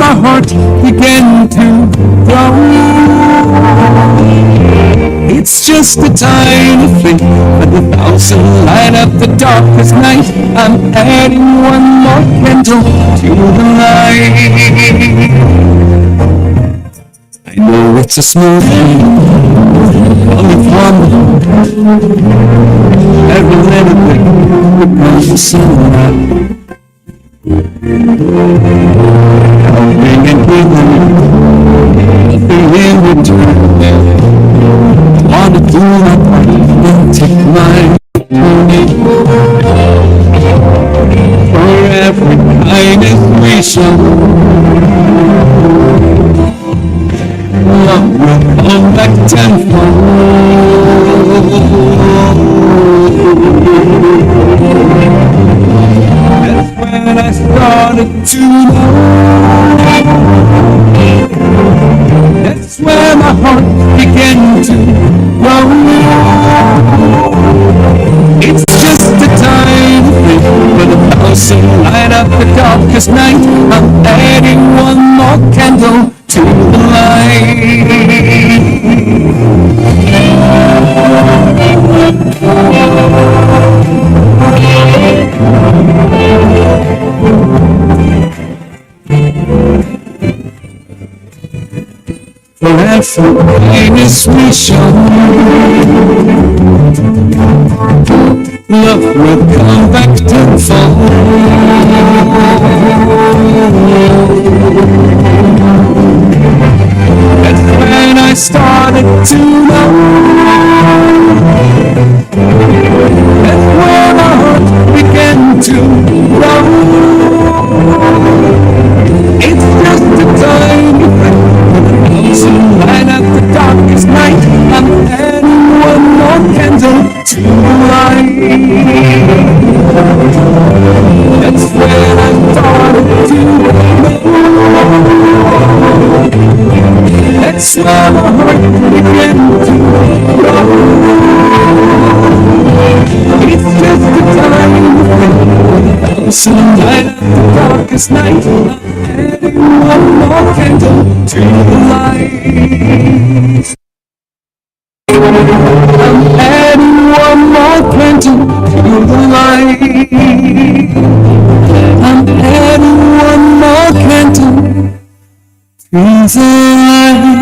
my heart began to grow. It's just a tiny flame, but 1,000 light up the darkest night. I'm adding one more candle to the light. I know it's a small thing, coming from every little bit becomes the sunlight. Helping and healing, nothing in return. Wanna do my part and take mine. For every kindness we show, love will come back tenfold. That's when I started to know. That's where my heart began to grow. It's just a tiny thing, but 1,000 light up the darkest night. I'm adding one more candle to the light. For every kindness we show, love will come back tenfold. That's when I started to know. That's when my heart began to grow. It's just a tiny thing, light up the darkest night. I'm adding one more candle to the light. That's when I started to know. That's where my heart began to grow. It's just a tiny thing, 1,000 light up the darkest night. I'm adding one more candle to the light. I'm adding one more candle to the light. I'm adding one more candle to the light.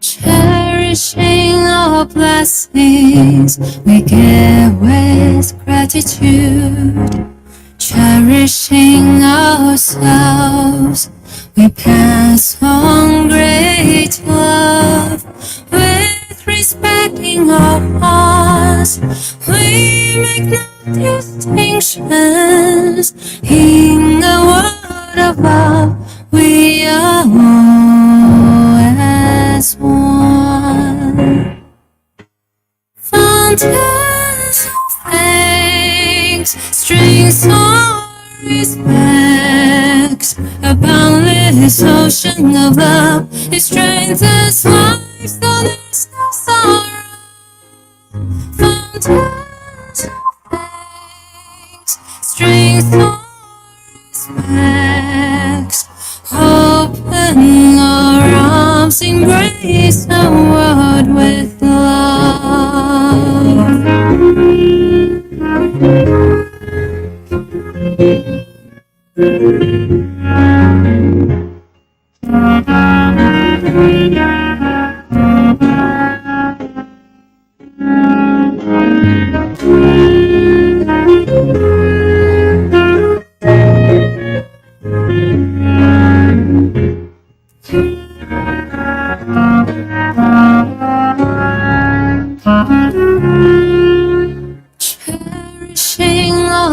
Cherishing our blessings, we give with gratitude. Cherishing ourselves, we pass on great love. With respecting our hearts, we make no distinctions. In a world of love, we are all as one. Fountains of thanks, streams of respect, a boundless ocean of love. It strengthens life, though there's no sorrow. Fountains of thanks, streams of respect, open our arms, embrace the world with love.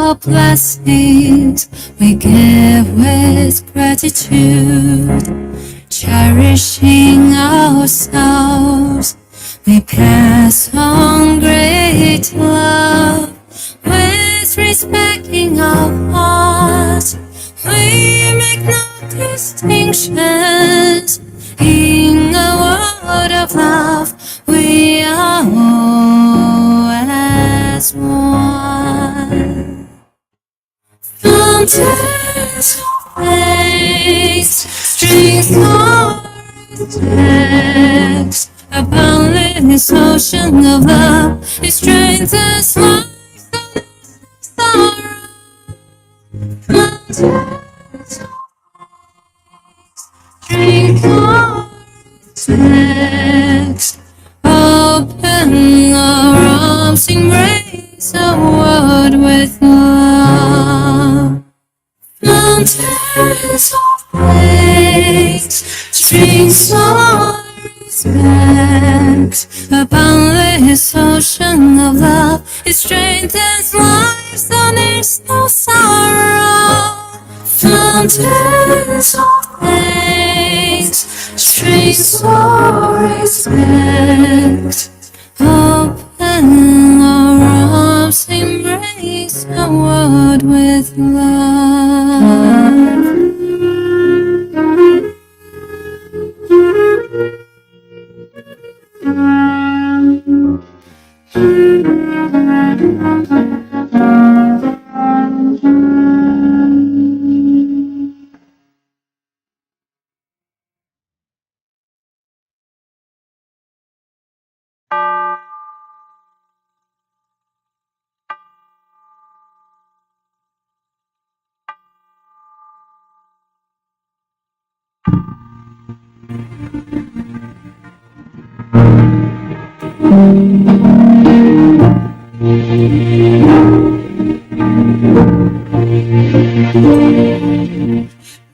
our blessings we give with gratitude, cherishing ourselves. We pass on great love with respecting our hearts. We make no distinctions in a world of love. We are all as one. Fountains of grace, streams of text, a boundless ocean of love. It strengthens life, sorrow. Mountains of streams of text, open our arms, embrace the world with love. Mountains of grace, streams of respect, a boundless ocean of love. It strengthens life, so there's no sorrow. Fountains of grace, streams of respect, open our arms, embrace the world with love.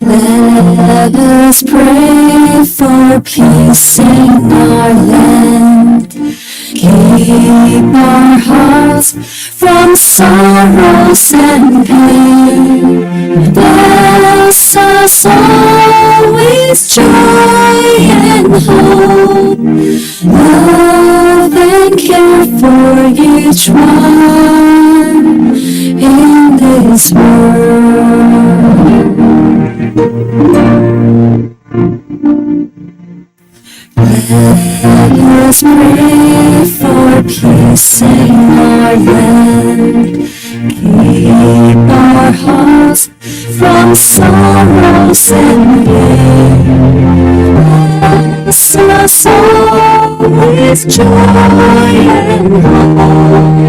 Let us pray for peace in our land. Keep our hearts from sorrows and pain. Bless us all with joy and hope. Love and care for each one in this world. Let us pray for peace in our land. Keep our hearts from sorrows and pain. Bless us all with joy and hope.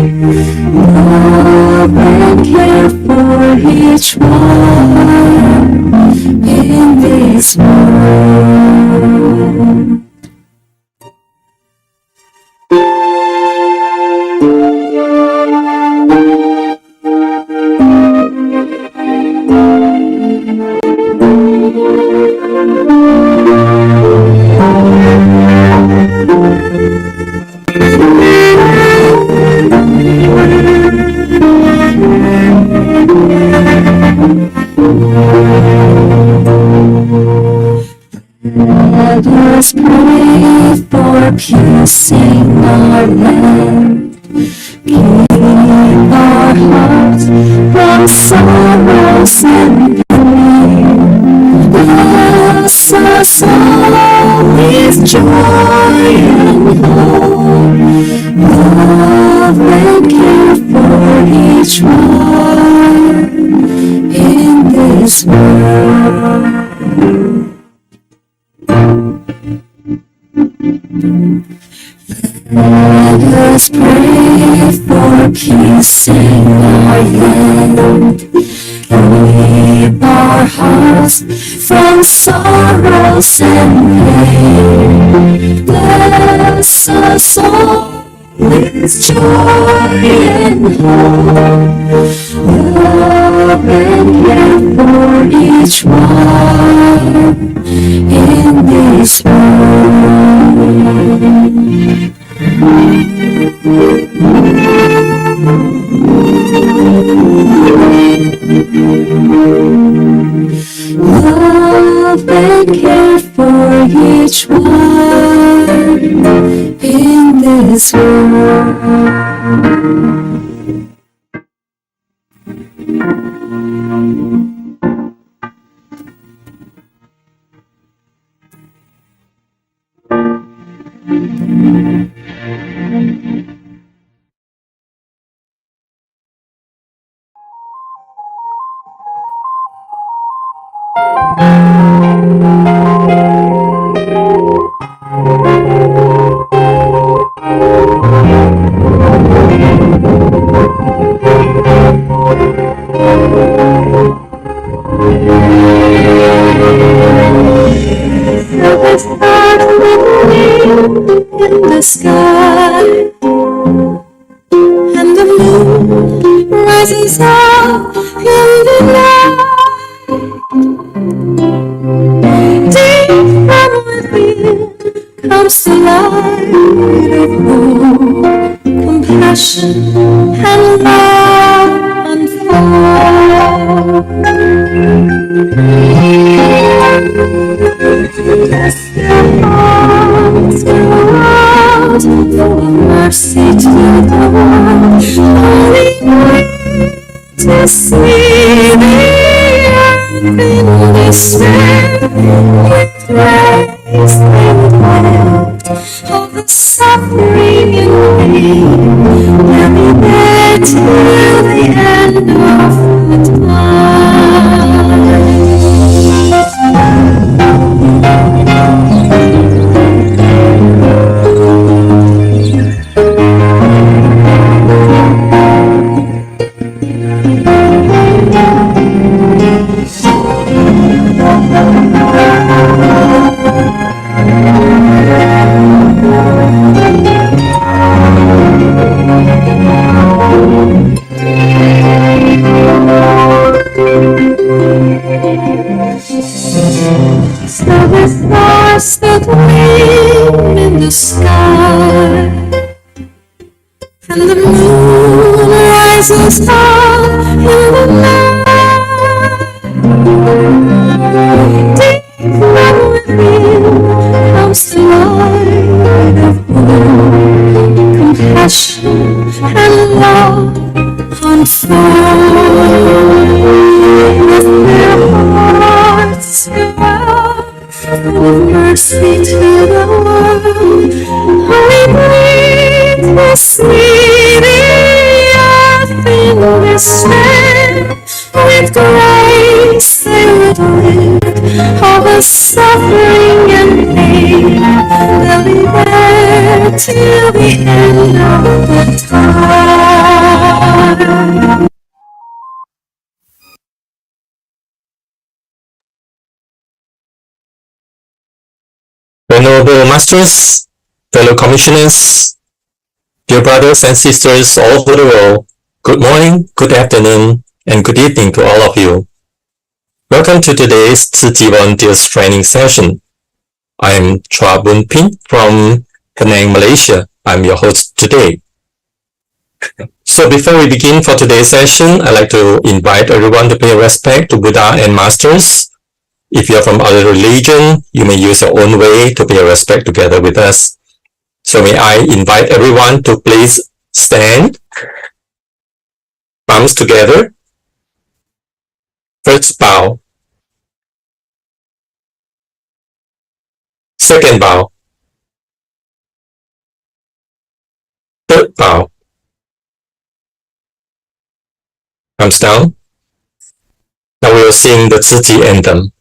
Love and care for each one in this world. Let us pray for peace in our land. Keep our hearts from sorrows and pain. Bless us all with joy and hope. Love and care for each one in this world. Let us pray for peace in our land. Keep our hearts from sorrows and pain. Bless us all with joy and hope. Love and care for each one in this world. which one in this world? In the sky, and the moon rises up in the night. Deep from within comes the light of hope, compassion, and love unfold. Yes, your hearts go out for mercy to the world. Only wait to see the earth in despair. With grace they would lift all the suffering and pain. They'll be there till the end of the time. So the stars that gleam in the sky, and the moon rises up in the night. Deep from within comes the light of hope, compassion, and love unfold. With their hearts go out full of mercy to the world. Only breathe to see the earth in despair. With grace they would lift all the suffering and pain. They'll be there till the end of the time. Venerable Masters, fellow commissioners, dear brothers and sisters all over the world, good morning, good afternoon, and good evening to all of you. Welcome to today's Tzu Chi Volunteers Training Session. I'm Chua Boon Pin from Penang, Malaysia. I'm your host today. So before we begin for today's session, I'd like to invite everyone to pay respect to Buddha and Masters. If you're from other religion, you may use your own way to pay respect together with us. So may I invite everyone to please stand, palms together. First bow. Second bow. Third bow. Palms down. Now we will sing the Tzu Chi anthem.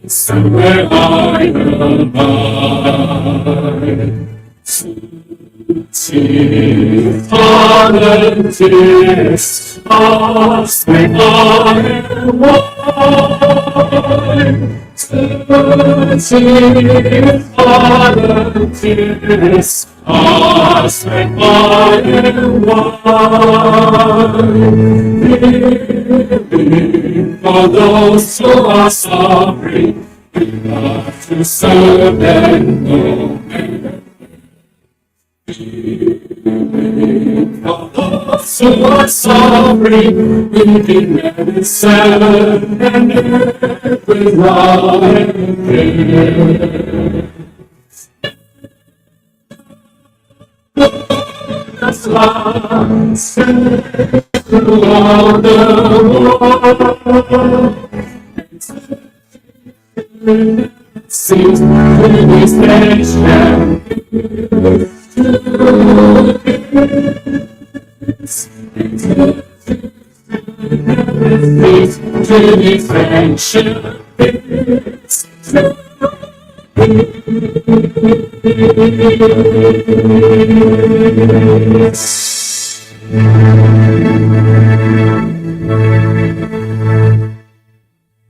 Somewhere I abide. Talentist, ask me I am wise. volunteers are strength in one, living for those who are suffering, we love to serve and know. For those who are suffering, we give medicine and every love and care. As love spreads throughout the world, sings to this nation. To this friendship,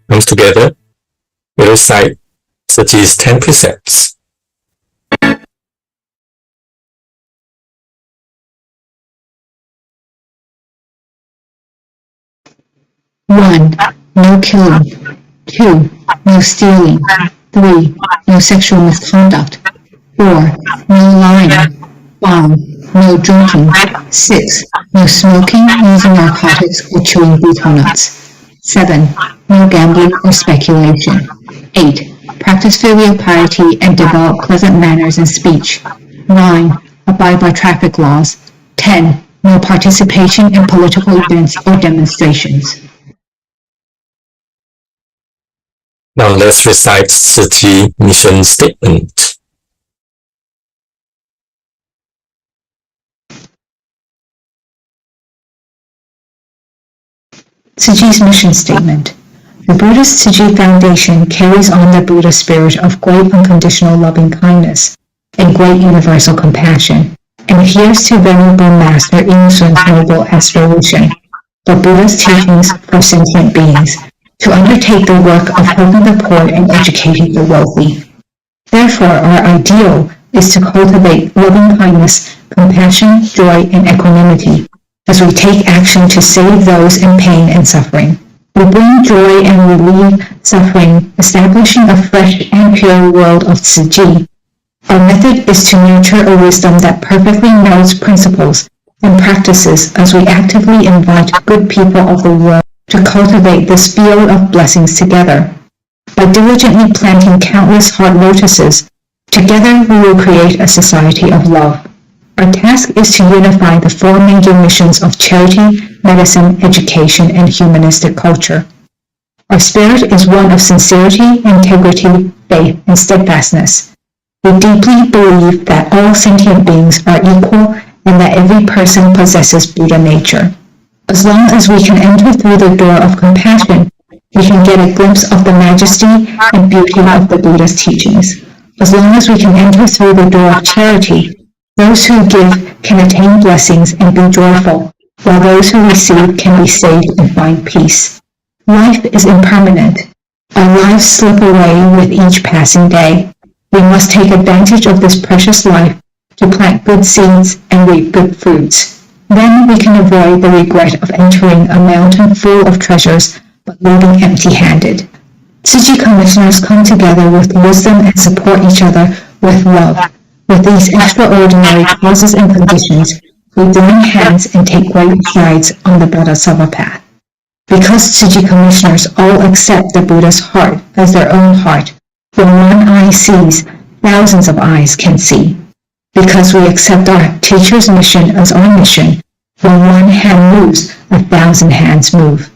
Comes together, we recite Tzuchi's 10 precepts. One, no killing. 2, no stealing. 3, no sexual misconduct. 4, no lying. 5, no drinking. 6, no smoking, using narcotics, or chewing betel nuts. 7, no gambling or speculation. 8, practice filial piety and develop pleasant manners in speech. 9, abide by traffic laws. 10, no participation in political events or demonstrations. Now let's recite Tzuchi mission statement. Tzuchi's mission statement. The Buddhist Tzuchi Foundation carries on the Buddha spirit of great unconditional loving kindness and great universal compassion, and adheres to Venerable Master Yin Sun's noble aspiration for Buddha's teachings for sentient beings, to undertake the work of helping the poor and educating the wealthy. Therefore, our ideal is to cultivate loving kindness, compassion, joy, and equanimity as we take action to save those in pain and suffering. We bring joy and relieve suffering, establishing a fresh and pure world of Tzuchi. Our method is to nurture a wisdom that perfectly knows principles and practices as we actively invite good people of the world to cultivate this field of blessings together. By diligently planting countless heart lotuses, together we will create a society of love. Our task is to unify the 4 major missions of charity, medicine, education, and humanistic culture. Our spirit is one of sincerity, integrity, faith, and steadfastness. We deeply believe that all sentient beings are equal and that every person possesses Buddha nature. As long as we can enter through the door of compassion, we can get a glimpse of the majesty and beauty of the Buddha's teachings. As long as we can enter through the door of charity, those who give can attain blessings and be joyful, while those who receive can be saved and find peace. Life is impermanent. Our lives slip away with each passing day. We must take advantage of this precious life to plant good seeds and reap good fruits. Then we can avoid the regret of entering a mountain full of treasures but leaving empty-handed. Tzuchi commissioners come together with wisdom and support each other with love. With these extraordinary causes and conditions, we join hands and take great strides on the Bodhisattva path. Because Tzuchi commissioners all accept the Buddha's heart as their own heart, when one eye sees, thousands of eyes can see. Because we accept our teacher's mission as our mission, when one hand moves, 1,000 hands move.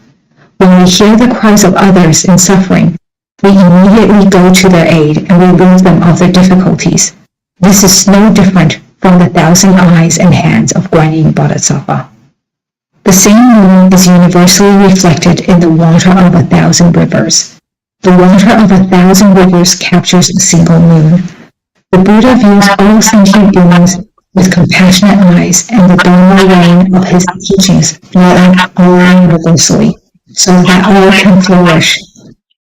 When we hear the cries of others in suffering, we immediately go to their aid and relieve them of their difficulties. This is no different from the 1,000 eyes and hands of Guanyin Bodhisattva. The same moon is universally reflected in the water of 1,000 rivers. The water of 1,000 rivers captures a single moon. The Buddha views all sentient beings with compassionate eyes, and the Dharma rain of his teachings flowing all universally, so that all can flourish.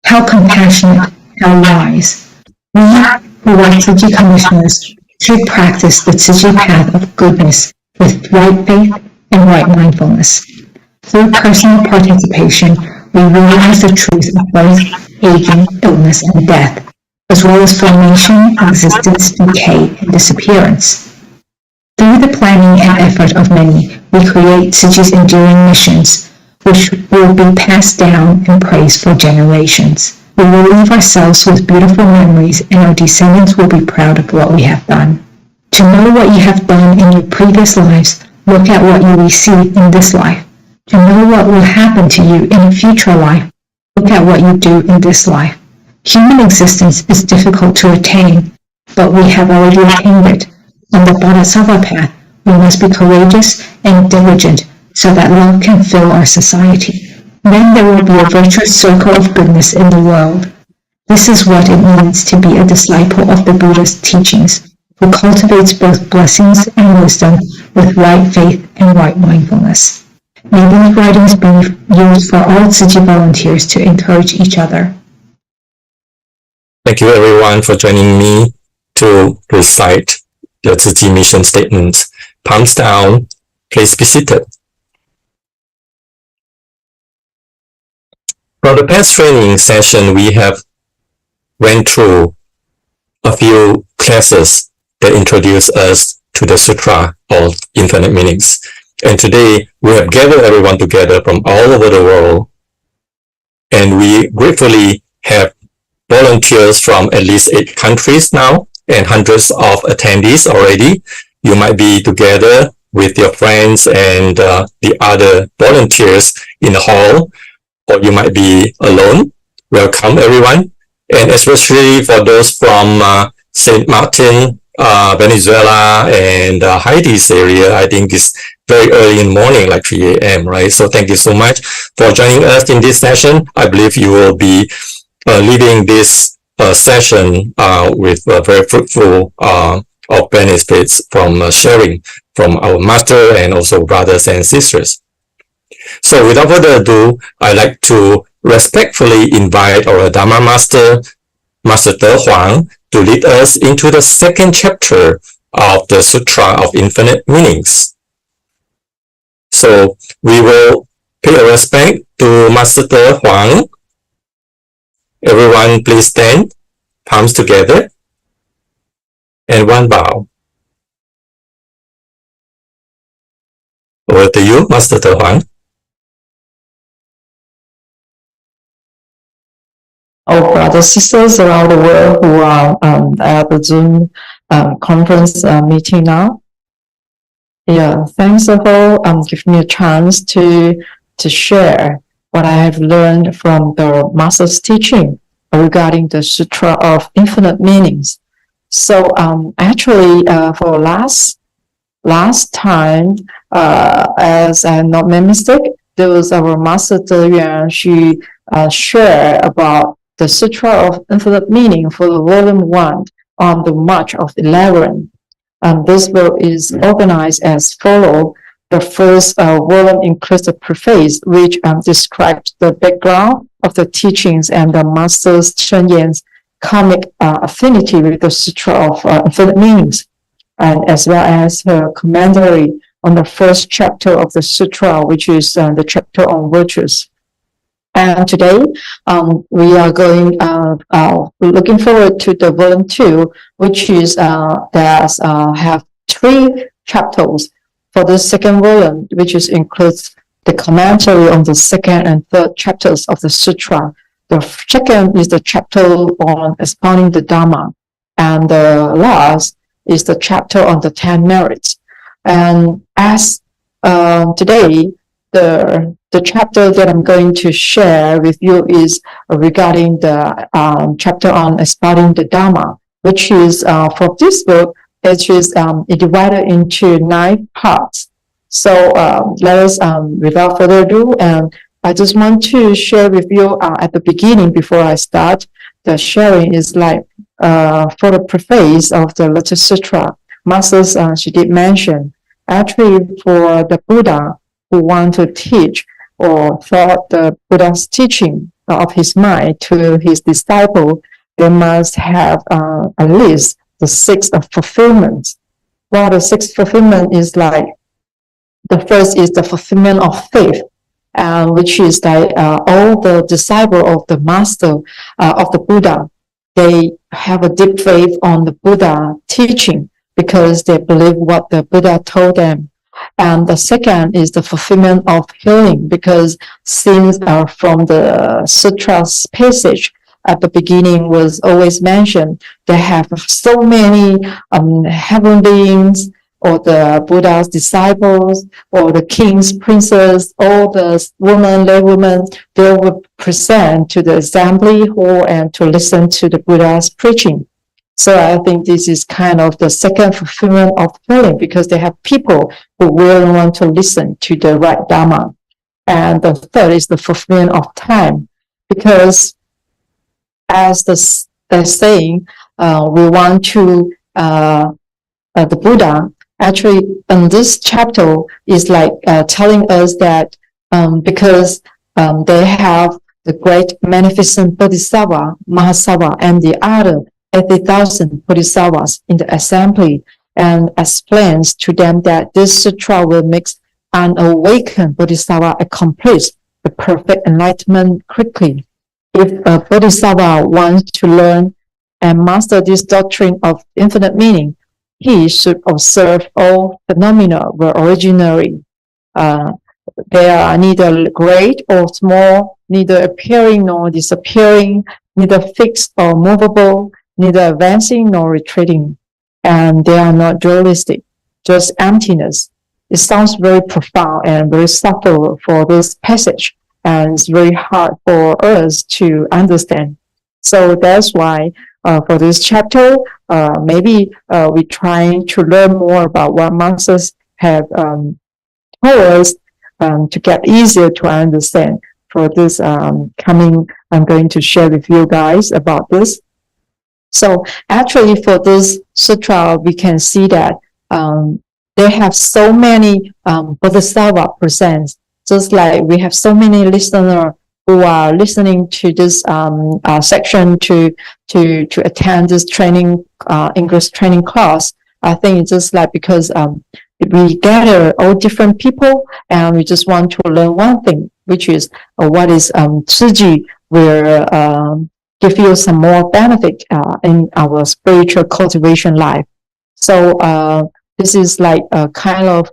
How compassionate, our lives. We who are Tzu Chi commissioners should practice the Tzu Chi path of goodness with right faith and right mindfulness. Through personal participation, we realize the truth of birth, aging, illness, and death, as well as formation, existence, decay, and disappearance. Through the planning and effort of many, we create Tzu Chi's enduring missions, which will be passed down and praised for generations. We will leave ourselves with beautiful memories, and our descendants will be proud of what we have done. To know what you have done in your previous lives, look at what you receive in this life. To know what will happen to you in a future life, look at what you do in this life. Human existence is difficult to attain, but we have already attained it. On the Bodhisattva path, we must be courageous and diligent so that love can fill our society. Then there will be a virtuous circle of goodness in the world. This is what it means to be a disciple of the Buddha's teachings, who cultivates both blessings and wisdom with right faith and right mindfulness. May these writings be used for all Tzu Chi volunteers to encourage each other. Thank you everyone for joining me to recite the Tzu Chi mission statement. Palms down, please be seated. From the past training session, we have went through a few classes that introduce us to the Sutra of Infinite Meanings. And today, we have gathered everyone together from all over the world. And we gratefully have volunteers from at least 8 countries now and hundreds of attendees already. You might be together with your friends and the other volunteers in the hall, or you might be alone. Welcome everyone. And especially for those from St. Martin, Venezuela, and Heidi's area, I think it's very early in the morning, like 3 a.m., right? So thank you so much for joining us in this session. I believe you will be leaving this session with very fruitful of benefits from sharing from our master and also brothers and sisters. So without further ado, I'd like to respectfully invite our Dharma Master, Master De Huang, to lead us into the second chapter of the Sutra of Infinite Meanings. So we will pay our respect to Master De Huang. Everyone please stand, palms together, and one bow. Over to you, Master De Huang. Our brothers and sisters around the world who are at the Zoom conference meeting now. Yeah, thanks for giving me a chance to share what I have learned from the Master's teaching regarding the Sutra of Infinite Meanings. So actually, for last time, as I'm not made mistake, there was our Master De Yuan. She shared about the Sutra of Infinite Meaning for the Volume 1 on the March of 11. This book is organized as follows. The first volume includes the preface, which describes the background of the teachings and the Master's Chen Yan's karmic affinity with the Sutra of Infinite Meanings, and as well as her commentary on the first chapter of the Sutra, which is the chapter on virtues. And today, we are going, looking forward to the volume 2, which is, have 3 chapters for the second volume, which includes the commentary on the second and third chapters of the Sutra. The second is the chapter on expounding the Dharma, and the last is the chapter on the 10 merits. And as today, the chapter that I'm going to share with you is regarding the chapter on expounding the Dharma, which is for this book, it is divided into 9 parts. So let us, without further ado, and I just want to share with you at the beginning, before I start the sharing, is like for the preface of the Lotus Sutra, Masters, she did mention, actually for the Buddha who want to teach or thought the Buddha's teaching of his mind to his disciple, they must have at least the 6 of fulfillment. Well, the 6 fulfillment is like, the first is the fulfillment of faith, which is like all the disciples of the master of the Buddha, they have a deep faith on the Buddha teaching because they believe what the Buddha told them. And the second is the fulfillment of healing, because since from the sutra's passage at the beginning was always mentioned, they have so many heaven beings, or the Buddha's disciples, or the king's princes, all the women, lay women, they would present to the assembly hall and to listen to the Buddha's preaching. So I think this is kind of the second fulfillment of healing, because they have people who really want to listen to the right Dharma. And the third is the fulfillment of time, because as the saying, we want to, the Buddha, actually, in this chapter is like telling us that because they have the great magnificent Bodhisattva, Mahasattva, and the other 80,000 Bodhisattvas in the assembly, and explains to them that this sutra will make an awakened Bodhisattva accomplish the perfect enlightenment quickly. If a Bodhisattva wants to learn and master this doctrine of infinite meaning, he should observe all phenomena were originary. They are neither great or small, neither appearing nor disappearing, neither fixed or movable, neither advancing nor retreating. And they are not dualistic, just emptiness. It sounds very profound and very subtle for this passage, and it's very hard for us to understand. So that's why for this chapter, maybe we're trying to learn more about what masters have told us to get easier to understand. For this coming, I'm going to share with you guys about this. So actually for this sutra, we can see that they have so many Bodhisattva presents, just like we have so many listeners who are listening to this section to attend this training, English training class. I think it's just like because we gather all different people and we just want to learn one thing, which is what is Tzu will give you some more benefit in our spiritual cultivation life. So this is like a kind of,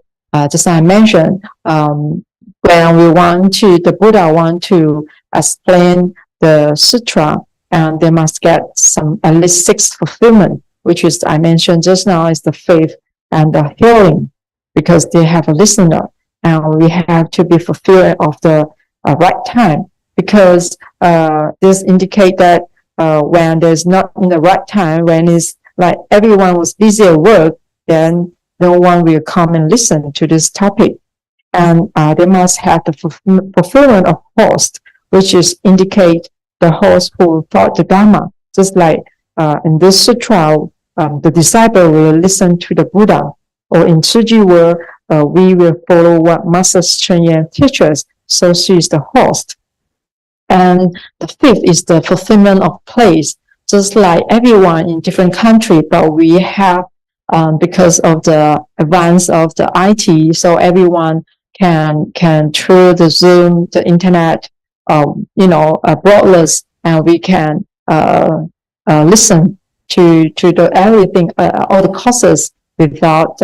just as I mentioned, when we want to, the Buddha want to explain the sutra, and they must get some at least 6 fulfillment, which is I mentioned just now is the faith and the healing, because they have a listener, and we have to be fulfilled of the right time, because this indicate that when there's not in the right time, when it's like everyone was busy at work, then no one will come and listen to this topic. And they must have the fulfillment of host, which is indicate the host who taught the Dharma. Just like in this sutra, the disciple will listen to the Buddha, or in Tzu where we will follow what Master Cheng Yen teaches, so she is the host. And the fifth is the fulfillment of place, just like everyone in different country, but we have, because of the advance of the IT, so everyone can through the Zoom, the internet, broadcast, and we can listen to the everything, all the courses without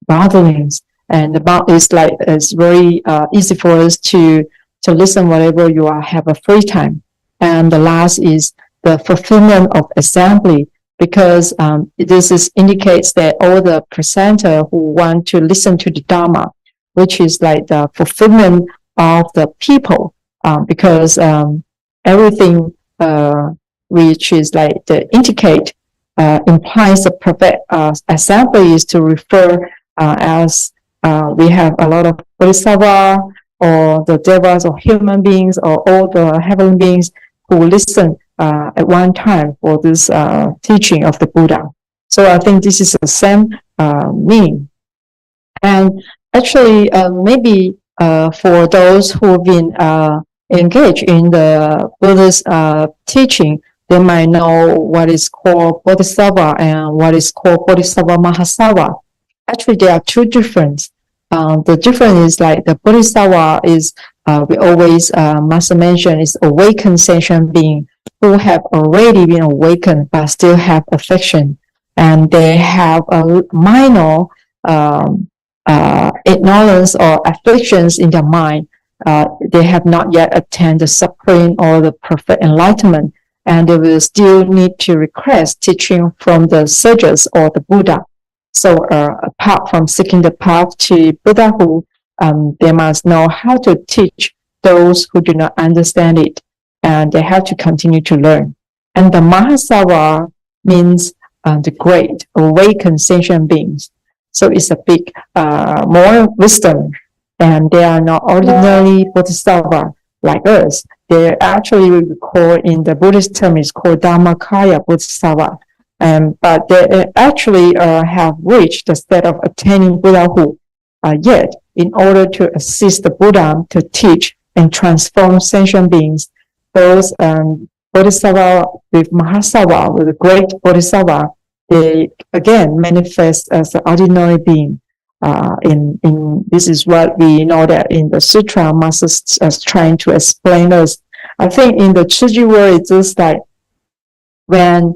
botherings. And it's very easy for us to listen whenever you have a free time. And the last is the fulfillment of assembly, because this indicates that all the presenter who want to listen to the Dharma, which is like the fulfillment of the people, because everything which is like the indicate implies the perfect assembly is to refer as we have a lot of bodhisattva, or the devas, or human beings, or all the heavenly beings who listen at one time for this teaching of the Buddha. So I think this is the same meaning. And actually, maybe for those who have been engaged in the Buddha's teaching they might know what is called Bodhisattva and what is called Bodhisattva Mahasattva. Actually, there are two differences. The difference is like the Bodhisattva is, we always must mention, is awakened sentient being who have already been awakened but still have affection. And they have a minor ignorance or afflictions in their mind. They have not yet attained the supreme or the perfect enlightenment, and they will still need to request teaching from the sages or the Buddha. So apart from seeking the path to Buddhahood, they must know how to teach those who do not understand it, and they have to continue to learn. And the Mahasattva means the great awakened sentient beings. So it's a big, more wisdom, and they are not ordinary bodhisattva like us. They actually, we call in the Buddhist term, is called Dharmakaya Bodhisattva. But they actually have reached the state of attaining Buddhahood yet, in order to assist the Buddha to teach and transform sentient beings. Those Bodhisattva with Mahasattva, with the great Bodhisattva, they again manifest as an ordinary being. In this is what we know that in the sutra, Master is trying to explain us. I think in the Chiji world, it's just like when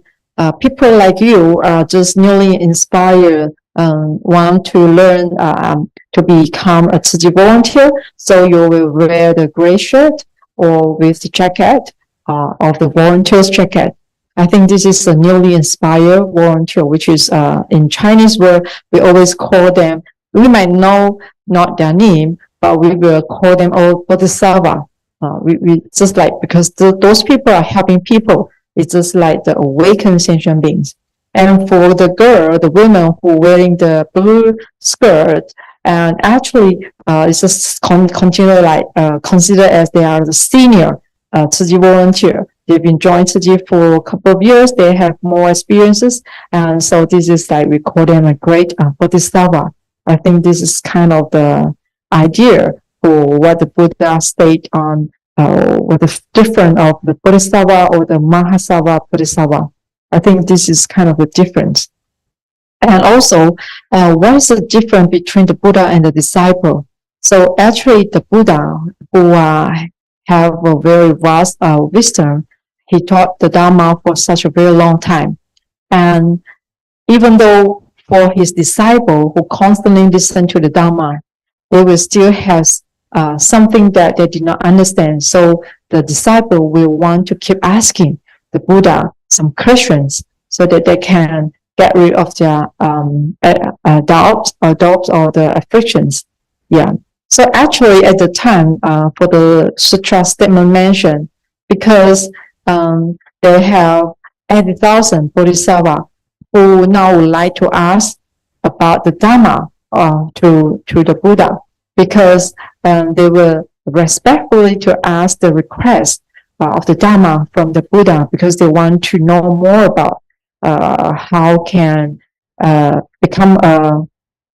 people like you are just newly inspired, want to learn to become a Chiji volunteer, so you will wear the gray shirt or with the jacket of the volunteer's jacket. I think this is a newly inspired volunteer, which is in Chinese word, we always call them, we might know not their name, but we will call them all Bodhisattva. We just like, because those people are helping people. It's just like the awakened sentient beings. And for the girl, the women who wearing the blue skirt, and actually it's just considered as they are the senior Chiji volunteer. They've been joined Chiji for a couple of years. They have more experiences. And so this is like, we call them a great Bodhisattva. I think this is kind of the idea for what the Buddha state on what the difference of the Bodhisattva or the Mahasattva Bodhisattva. I think this is kind of the difference. And also, what is the difference between the Buddha and the disciple? So actually, the Buddha, who have a very vast wisdom, he taught the Dharma for such a very long time. And even though for his disciple who constantly listen to the Dharma, they will still have something that they did not understand. So the disciple will want to keep asking the Buddha some questions so that they can get rid of their doubts or the afflictions. Yeah. So actually at the time, for the sutra statement mentioned, because they have 80,000 bodhisattva who now would like to ask about the Dharma to the Buddha, because they were respectfully to ask the request of the Dharma from the Buddha, because they want to know more about how can become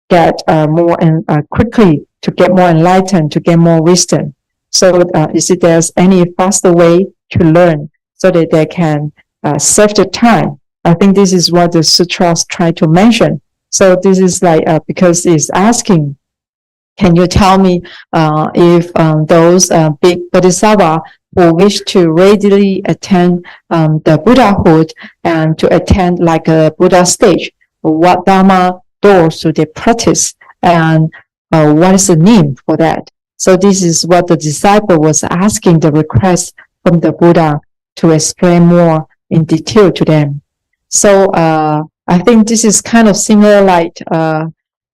get more and quickly to get more enlightened, to get more wisdom. So is it there's any faster way to learn so that they can save the time? I think this is what the sutras try to mention. So this is like because it's asking, can you tell me if those big bodhisattva who wish to readily attain the Buddhahood and to attend like a Buddha stage, what Dharma doors do they practice, and what is the name for that? So this is what the disciple was asking the request from the Buddha to explain more in detail to them. So I think this is kind of similar like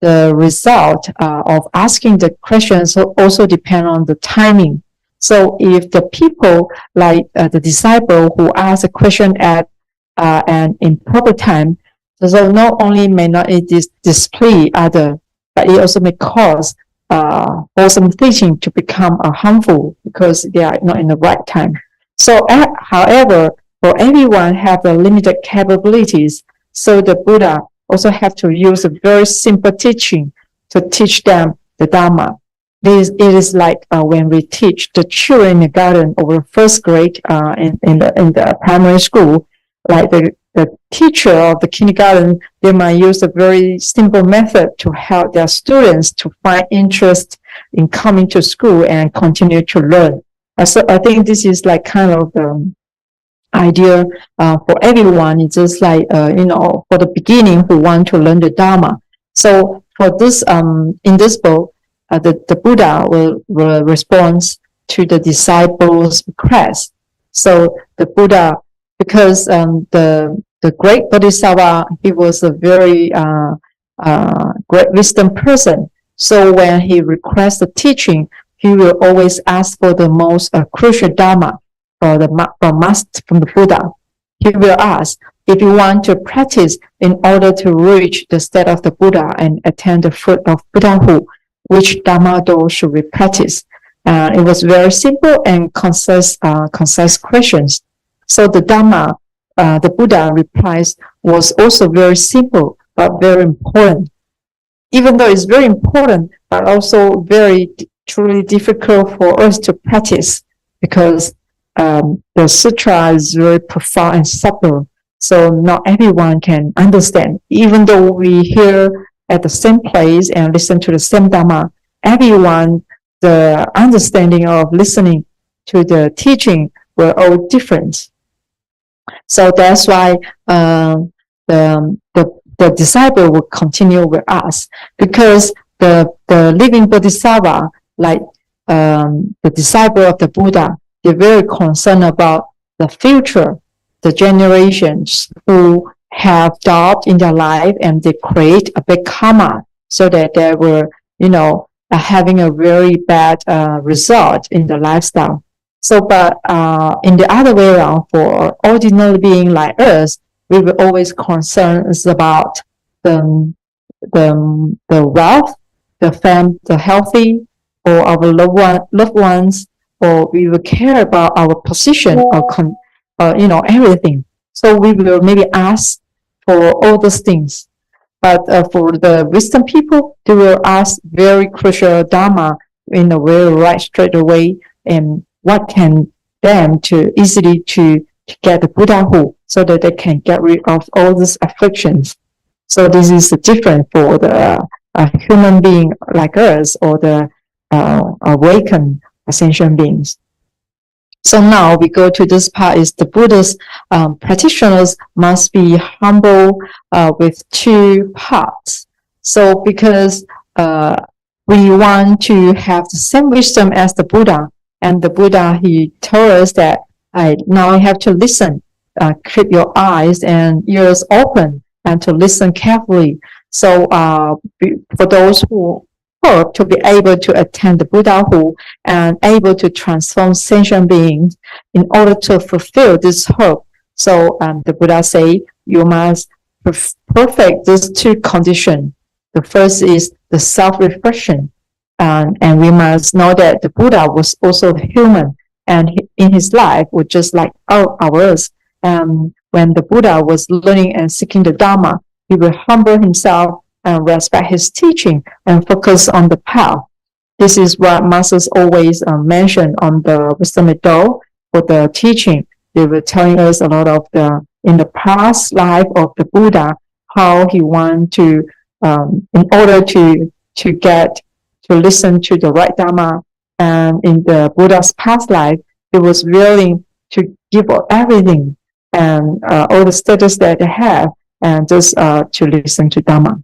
the result of asking the questions also depend on the timing. So if the people like the disciple who ask a question at an improper time, so not only may not it displease other, but it also may cause wholesome teaching to become harmful because they are not in the right time. So however, for everyone have the limited capabilities, so the Buddha also have to use a very simple teaching to teach them the Dharma. it is like when we teach the children in the garden or first grade in the primary school, like the teacher of the kindergarten, they might use a very simple method to help their students to find interest in coming to school and continue to learn. So I think this is like kind of the idea for everyone. It's just like, for the beginning who want to learn the Dharma. So for this, in this book, the Buddha will respond to the disciples' request. So the Buddha, because the great Bodhisattva, he was a very great wisdom person. So when he requests the teaching, he will always ask for the most crucial Dharma from the Buddha. He will ask, if you want to practice in order to reach the state of the Buddha and attain the fruit of Buddhahood, which Dharma should we practice? It was very simple and concise questions. So the Dharma, the Buddha replies, was also very simple but very important. Even though it's very important, but also very truly difficult for us to practice, because the sutra is very profound and subtle. So not everyone can understand. Even though we hear at the same place and listen to the same Dhamma, everyone, the understanding of listening to the teaching were all different. So that's why the disciple will continue with us, because the living Bodhisattva, like the disciple of the Buddha, they're very concerned about the future, the generations who have doubt in their life, and they create a big karma so that they were, having a very bad result in the lifestyle. So, but in the other way around, for ordinary being like us, we were always concerned about the wealth, the healthy, or our loved ones, or we will care about our position, or everything. So we will maybe ask for all those things. But for the wisdom people, they will ask very crucial Dharma in a very right, straight way, and what can them to easily to get the Buddhahood, so that they can get rid of all these afflictions. So this is the difference for the human being like us, or the awakened ascension beings. So now we go to this part, is the Buddha's practitioners must be humble with two parts. So because we want to have the same wisdom as the Buddha, and the Buddha, he told us that now you have to listen, keep your eyes and ears open, and to listen carefully. So for those who hope to be able to attain the Buddhahood and able to transform sentient beings, in order to fulfill this hope, so the Buddha say you must perfect these two conditions. The first is the self-reflection, and we must know that the Buddha was also human, and in his life was just like ours. When the Buddha was learning and seeking the Dharma, he will humble himself and respect his teaching and focus on the path. This is what masters always mention on the Wisdom Door for the teaching. They were telling us a lot of in the past life of the Buddha, how he want to, in order to get to listen to the right Dharma, and in the Buddha's past life, he was willing to give up everything and all the status that they have, and just to listen to Dharma.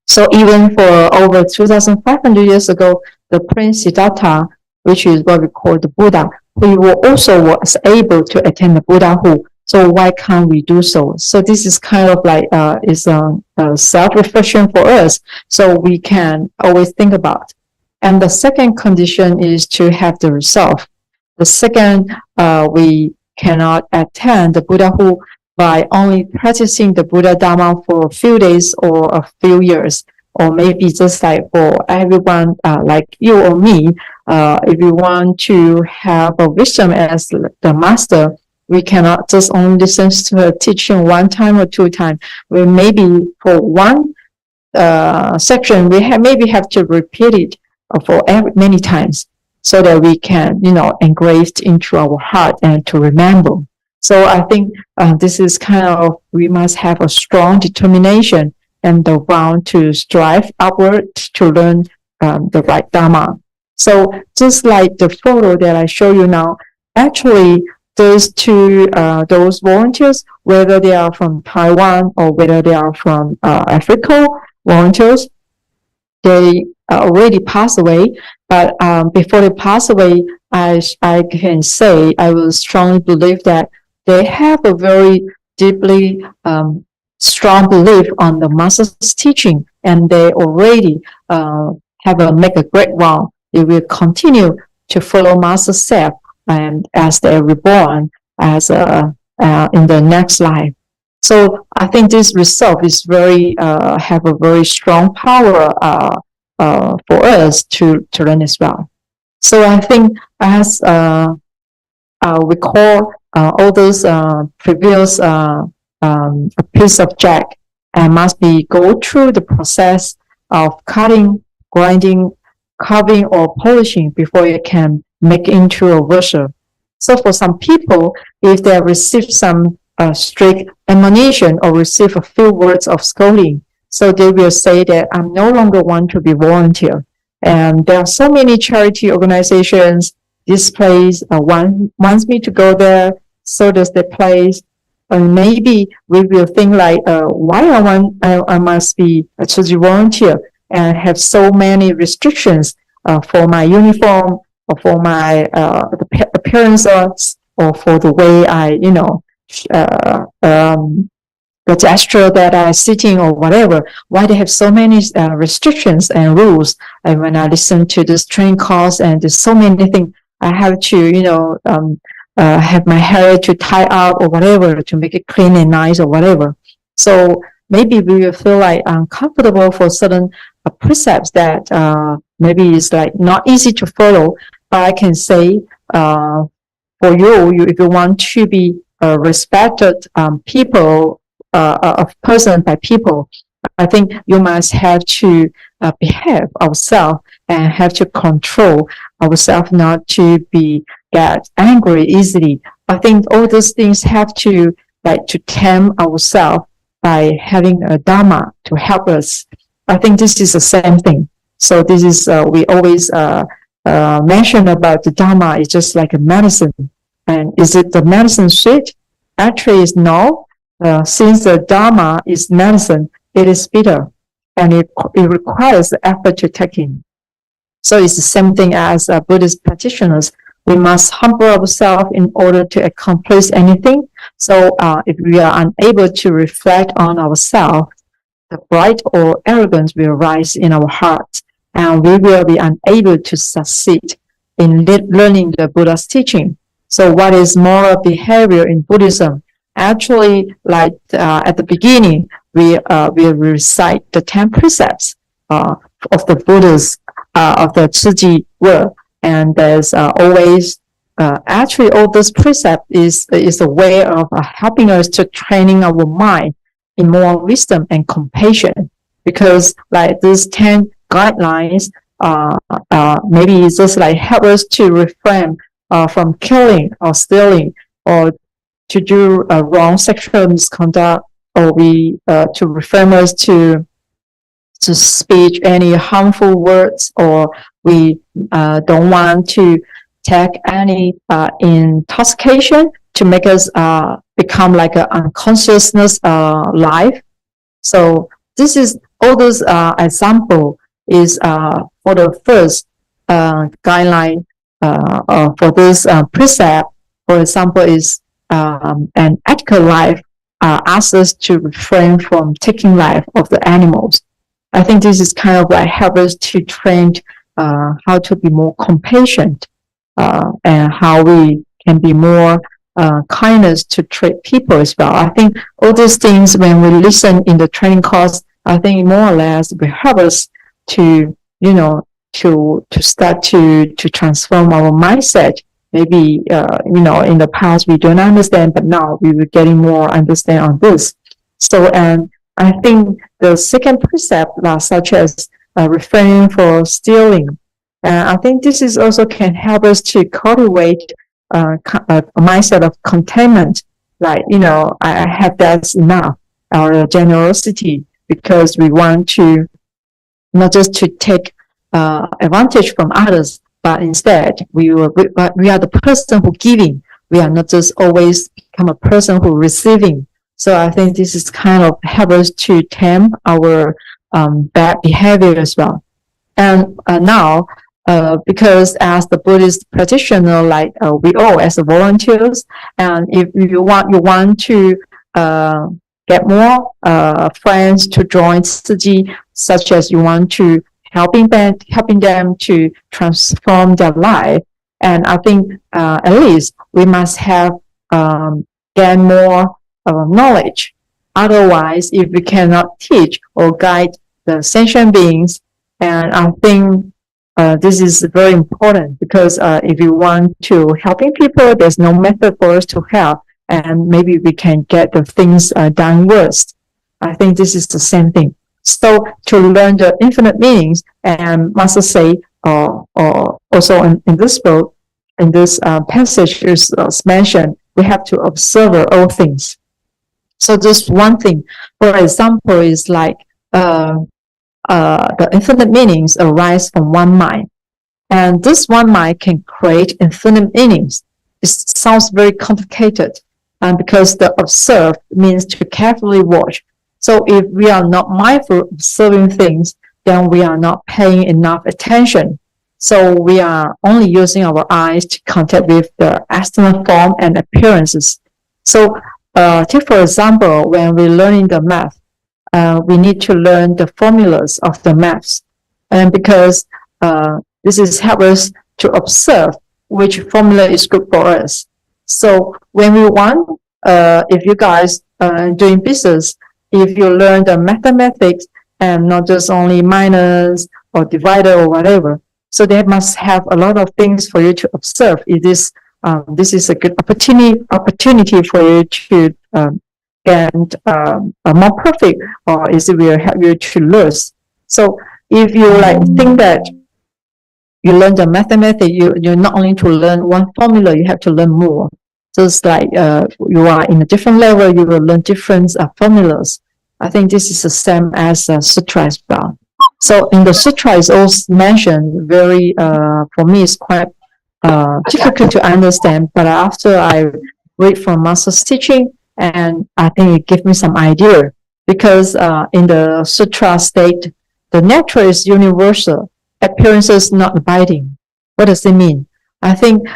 So even for over 2,500 years ago, the Prince Siddhartha, which is what we call the Buddha, he also was able to attain the Buddhahood. So why can't we do so? So this is kind of like is a self-reflection for us, so we can always think about. And the second condition is to have the resolve. The second, we cannot attain the Buddhahood by only practicing the Buddha Dharma for a few days or a few years, or maybe just like for everyone like you or me. If we want to have a wisdom as the master, we cannot just only listen to a teaching one time or two times. We maybe for one section, we maybe have to repeat it for many times, so that we can, engraved into our heart and to remember. So I think this is kind of, we must have a strong determination and the want to strive upward to learn the right Dharma. So just like the photo that I show you now, actually those volunteers, whether they are from Taiwan or whether they are from Africa, volunteers, they already passed away. But before they pass away, I can say, I will strongly believe that they have a very deeply strong belief on the Master's teaching, and they already make a great vow. They will continue to follow Master's step, and as they are reborn as in the next life. So I think this result is have a very strong power for us to learn as well. So I think as we call all those previous piece of jack, and must be go through the process of cutting, grinding, carving, or polishing before it can make into a vessel. So for some people, if they receive some strict admonition or receive a few words of scolding, so they will say that I no longer want to be volunteer. And there are so many charity organizations. This place wants me to go there. So does the place. And maybe we will think like, why I must be a Tzu Chi volunteer and have so many restrictions for my uniform, or for my appearance, or for the way I, the gesture that I'm sitting or whatever. Why they have so many restrictions and rules? And when I listen to this training course, and there's so many things, I have to, have my hair to tie up or whatever to make it clean and nice or whatever. So maybe we will feel like uncomfortable for certain precepts that maybe it's like not easy to follow. But I can say, for you, if you want to be a respected people, a person by people, I think you must have to behave ourselves and have to control ourselves not to get angry easily. I think all those things have to tame ourselves by having a Dharma to help us. I think this is the same thing. So this is, we always mention about the Dharma is just like a medicine. And is it the medicine sweet? Actually, it's no. Since the Dharma is medicine, it is bitter, and it requires effort to take in. So it's the same thing as Buddhist practitioners. We must humble ourselves in order to accomplish anything. So if we are unable to reflect on ourselves, the pride or arrogance will rise in our hearts, and we will be unable to succeed in learning the Buddha's teaching. So what is moral behavior in Buddhism? Actually, like at the beginning, we recite the 10 precepts of the Buddha's of the Tzu Chi word, and there's always actually all those precepts is a way of helping us to training our mind in more wisdom and compassion, because like these 10 guidelines maybe it's just like help us to refrain from killing or stealing, or to do wrong sexual misconduct, or to refrain us to speak any harmful words, or we don't want to take any intoxication to make us become like an unconsciousness life. So this is all those example is for the first guideline for this precept. For example, is an ethical life asks us to refrain from taking life of the animals. I think this is kind of like help us to train how to be more compassionate and how we can be more kindness to treat people as well. I think all these things, when we listen in the training course, I think more or less will help us to, to start to transform our mindset. Maybe, in the past we don't understand, but now we will getting more understand on this. So, and I think the second precept, such as refraining for stealing, I think this is also can help us to cultivate a mindset of contentment. Like, I have that's enough, our generosity, because we want to not just to take advantage from others, but instead we are the person who giving. We are not just always become a person who receiving. So I think this is kind of help us to tame our bad behavior as well. And now, because as the Buddhist practitioner, like we all as volunteers, and if you want to get more friends to join Tzu Chi, such as you want to helping them to transform their life. And I think at least we must have gain more knowledge. Otherwise, if we cannot teach or guide the sentient beings, and I think this is very important, because if you want to helping people, there's no method for us to help, and maybe we can get the things done worse. I think this is the same thing. So to learn the infinite meanings, and Master say, or also in this book, in this passage is mentioned, we have to observe all things. So just one thing, for example, is like the infinite meanings arise from one mind. And this one mind can create infinite meanings. It sounds very complicated, because the observe means to carefully watch. So if we are not mindful of observing things, then we are not paying enough attention. So we are only using our eyes to contact with the external form and appearances. So take for example, when we're learning the math, we need to learn the formulas of the maths. And because this is help us to observe which formula is good for us. So when we want, if you guys doing business, if you learn the mathematics and not just only minus or divider or whatever, so they must have a lot of things for you to observe. This is a good opportunity for you to get more profit, or is it will help you to lose. So if you think that you learn the mathematics, you're not only to learn one formula, you have to learn more. Just like you are in a different level, you will learn different formulas. I think this is the same as sutra as well. So in the sutra is also mentioned very, for me, it's quite difficult to understand. But after I read from Master's teaching, and I think it gave me some idea, because in the sutra state, the nature is universal, appearances not abiding. What does it mean? I think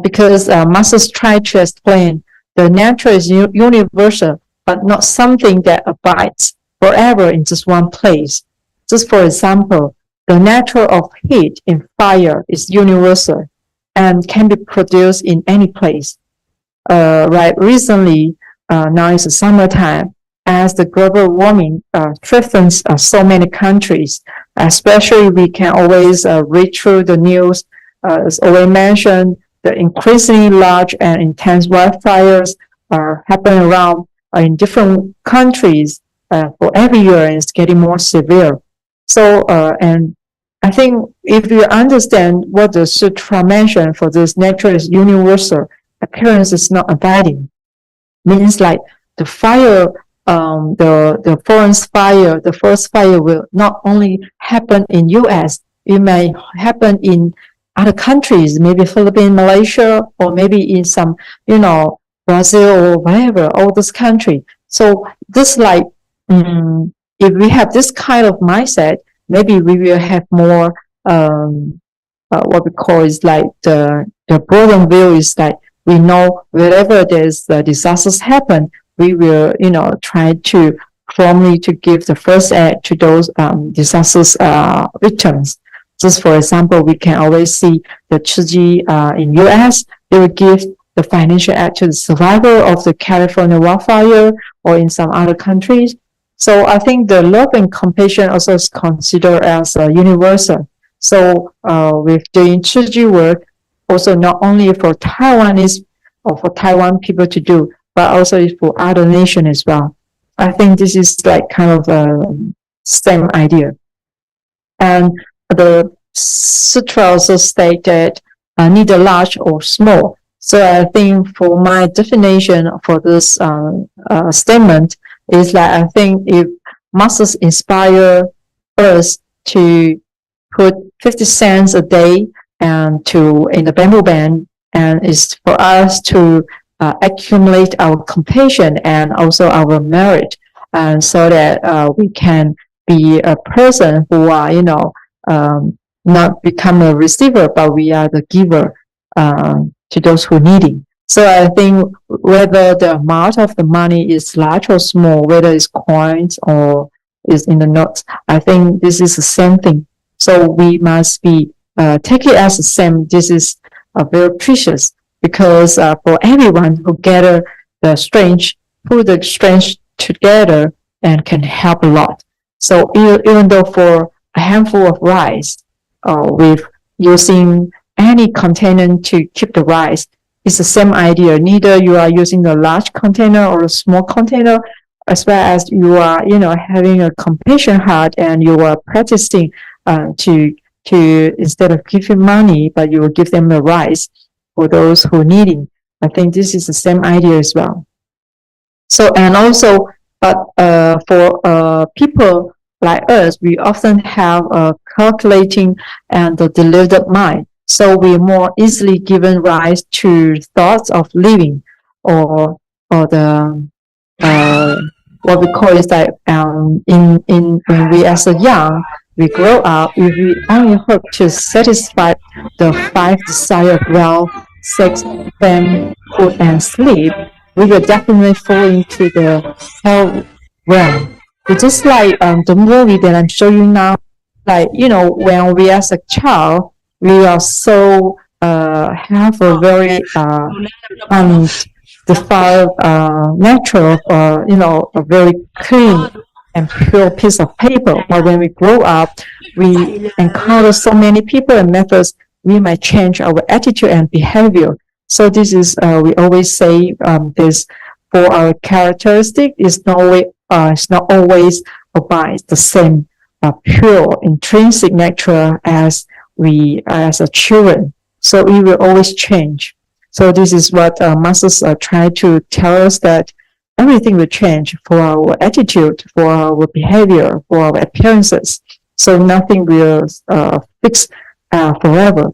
because Masters tried to explain the nature is universal, but not something that abides forever in just one place. Just for example, the nature of heat in fire is universal and can be produced in any place. Recently, now it's the summertime, as the global warming threatens so many countries, especially we can always read through the news. As already mentioned, the increasingly large and intense wildfires are happening around in different countries for every year, and it's getting more severe. So, and I think if you understand what the sutra mentioned for this, nature is universal, appearance is not abiding, means like the fire, the forest fire will not only happen in US, it may happen in other countries, maybe Philippines, Malaysia, or maybe in some, Brazil or whatever, all this country. So this if we have this kind of mindset, maybe we will have more, what we call is like the broader view is like we know wherever there's disasters happen, we will, try to firmly to give the first aid to those disasters victims. Just for example, we can always see the Tzu Chi in US, they will give the financial aid to the survivor of the California wildfire or in some other countries. So I think the love and compassion also is considered as universal. So with doing Tzu Chi work, also not only for Taiwanese or for Taiwan people to do, but also for other nations as well. I think this is like kind of the same idea. And the sutra also stated neither large or small. So I think for my definition for this statement is that I think if masters inspire us to put 50 cents a day and to in the bamboo band, and is for us to accumulate our compassion and also our merit, and so that we can be a person who are not become a receiver, but we are the giver to those who needing. So I think whether the amount of the money is large or small, whether it's coins or is in the notes, I think this is the same thing. So we must be take it as the same. This is very precious, because for everyone who gather the strange, put the strange together and can help a lot. So even though for a handful of rice, with using any container to keep the rice, it's the same idea. Neither you are using the large container or a small container, as well as you are, having a compassion heart and you are practicing to instead of giving money, but you will give them the rice for those who are needing. I think this is the same idea as well. So, and also, but for people like us, we often have a calculating and a deluded mind. So we more easily given rise to thoughts of living, or the what we call is that in when we as a young, we grow up, if we only hope to satisfy the 5 desires of wealth, sex, fame, food, and sleep, we will definitely fall into the hell realm. It's just like the movie that I'm showing you now. Like, when we as a child, we are so have a very defiled natural, a very clean and pure piece of paper. But when we grow up, we encounter so many people and methods, we might change our attitude and behavior. So this is, we always say, this for our characteristic is not always about the same pure intrinsic nature as we as a children. So we will always change. So this is what masters try to tell us, that everything will change for our attitude, for our behavior, for our appearances. So nothing will fix forever.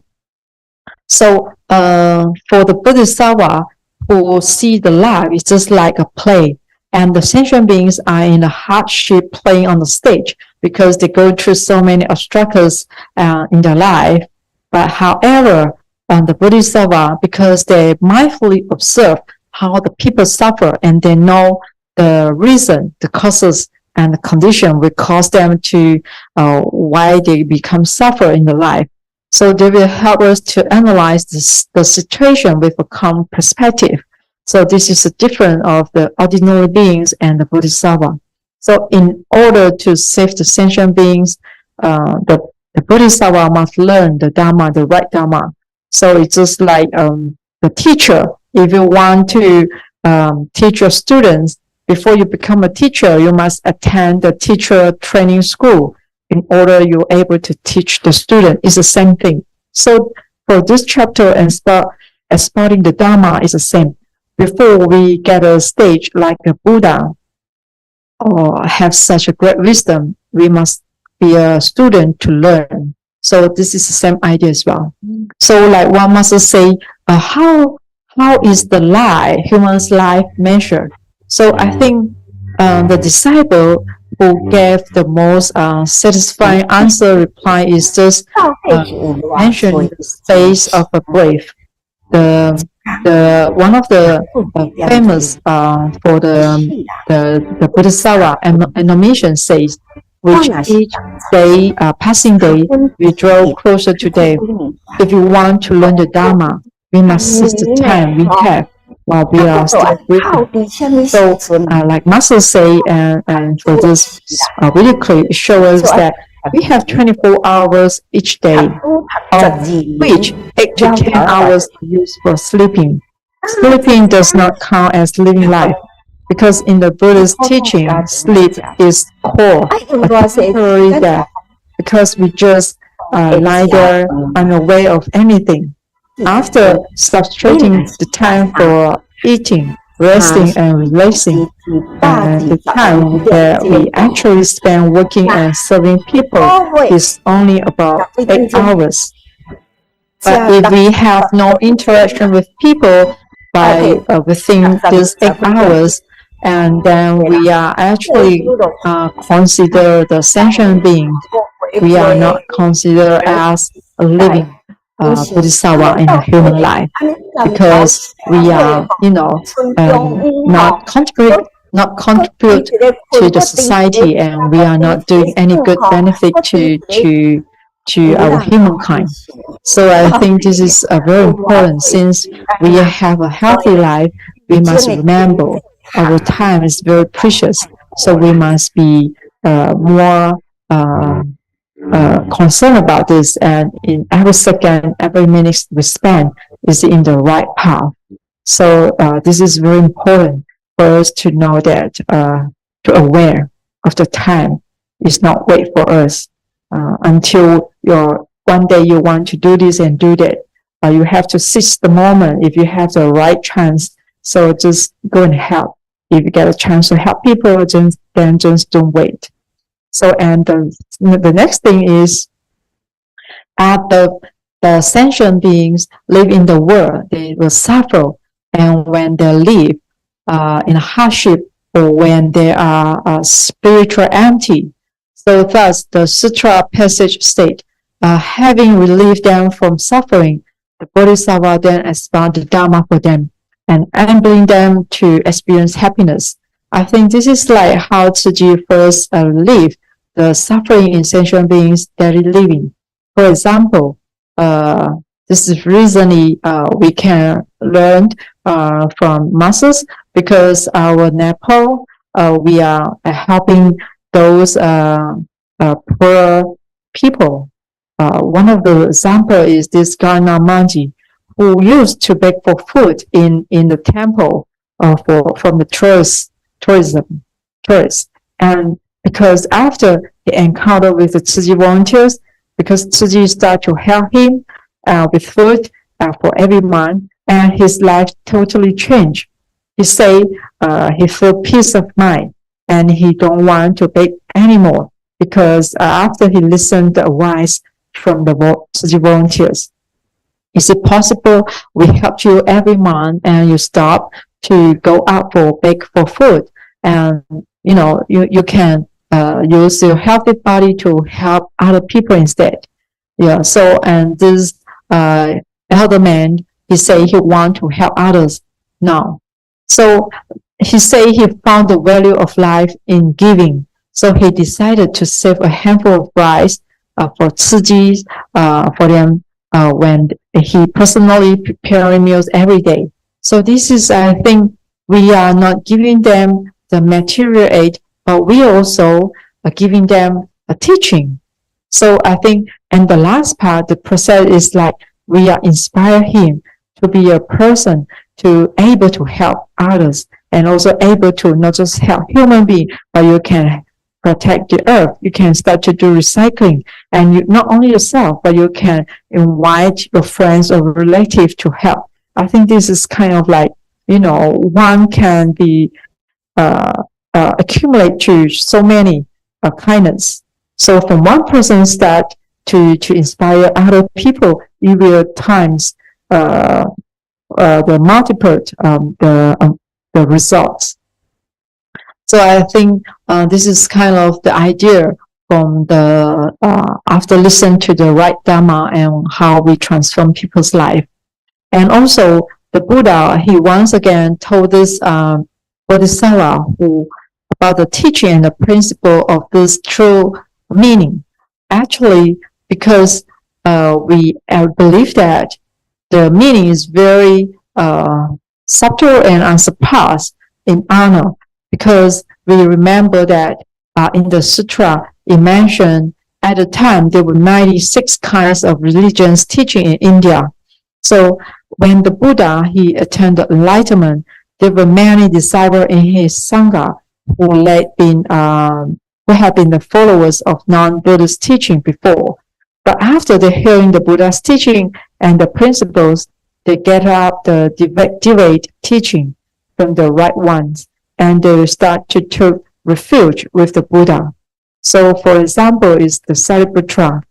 So for the Bodhisattva who see the life is just like a play, and the sentient beings are in a hardship playing on the stage because they go through so many obstacles in their life. But however, the Bodhisattva, because they mindfully observe how the people suffer and they know the reason, the causes, and the condition will cause them to why they become suffer in the life. So they will help us to analyze the situation with a calm perspective. So this is the difference of the ordinary beings and the Bodhisattva. So in order to save the sentient beings, the Bodhisattva must learn the Dharma, the right Dharma. So it's just like the teacher. If you want to teach your students, before you become a teacher, you must attend the teacher training school in order you're able to teach the student. It's the same thing. So for this chapter and exporting the Dharma is the same. Before we get a stage like a Buddha or have such a great wisdom, we must be a student to learn. So this is the same idea as well. So like one must say, how is the life, human's life measured? So I think the disciple who gave the most satisfying reply is just mentioned the face of a brave. The one of the famous for the Bodhisattva animation says, which each day, passing day, we draw closer to them. If you want to learn the Dharma, we must seize the time we have while we are still breathing. So, like Master say, and for this really clear, it shows us that we have 24 hours each day, of which 8 to 10 hours are used for sleeping. Sleeping does not count as living life, because in the Buddha's teaching, sleep is core, a temporary death, because we just lie there unaware of anything. After subtracting the time for eating, resting, and relaxing, and the time that we actually spend working and serving people is only about 8 hours. But if we have no interaction with people by within these 8 hours, and then we are actually considered the sentient being. We are not considered as a living Bodhisattva in a human life, because we are, not contribute to the society, and we are not doing any good benefit to our humankind. So I think this is very important. Since we have a healthy life, we must remember our time is very precious. So we must be more concerned about this, and in every second, every minute we spend is in the right path. So this is very important for us to know that, to aware of the time is not wait for us until one day you want to do this and do that. You have to seize the moment if you have the right chance. So just go and help. If you get a chance to help people, then just don't wait. So, and the next thing is, the sentient beings live in the world, they will suffer, and when they live in hardship, or when they are spiritual empty. So thus, the sutra passage state, having relieved them from suffering, the Bodhisattva then expound the Dharma for them and enabling them to experience happiness. I think this is like how Tzu Chi first relieved the suffering in sentient beings' daily living. For example, this is recently we can learn from masters, because our Nepal, we are helping those poor people. One of the example is this Garna Manji, who used to beg for food in the temple from the tourists. And because after he encountered with the Tzu Chi volunteers, because Tzu Chi started to help him with food for every month, and his life totally changed. He said he felt peace of mind, and he don't want to beg anymore, because after he listened the advice from the Tzu Chi volunteers. Is it possible we help you every month and you stop to go out for beg for food, and you can use your healthy body to help other people instead? Yeah. So, and this elder man, he say he want to help others now. So he say he found the value of life in giving. So he decided to save a handful of rice for Tzu Chi, for them when he personally preparing meals every day. So this is, I think, we are not giving them the material aid, but we also are giving them a teaching. So I think, and the last part, the process is like we are inspire him to be a person to able to help others, and also able to not just help human being, but you can protect the earth. You can start to do recycling, and you, not only yourself, but you can invite your friends or relatives to help. I think this is kind of like, one can be accumulate to so many kindness. So from one person start to inspire other people, you will times the multiple the results. So I think this is kind of the idea from the after listening to the right Dharma and how we transform people's life. And also the Buddha, he once again told this Bodhisattva about the teaching and the principle of this true meaning. Actually, because we believe that the meaning is very subtle and unsurpassed in honor, because we remember that in the sutra, it mentioned at the time there were 96 kinds of religions teaching in India. So when the Buddha, he attained enlightenment, there were many disciples in his Sangha who had been the followers of non-Buddhist teaching before. But after they hearing the Buddha's teaching and the principles, they get up the deviate teaching from the right ones, and they start to take refuge with the Buddha. So, for example, is the Sariputra,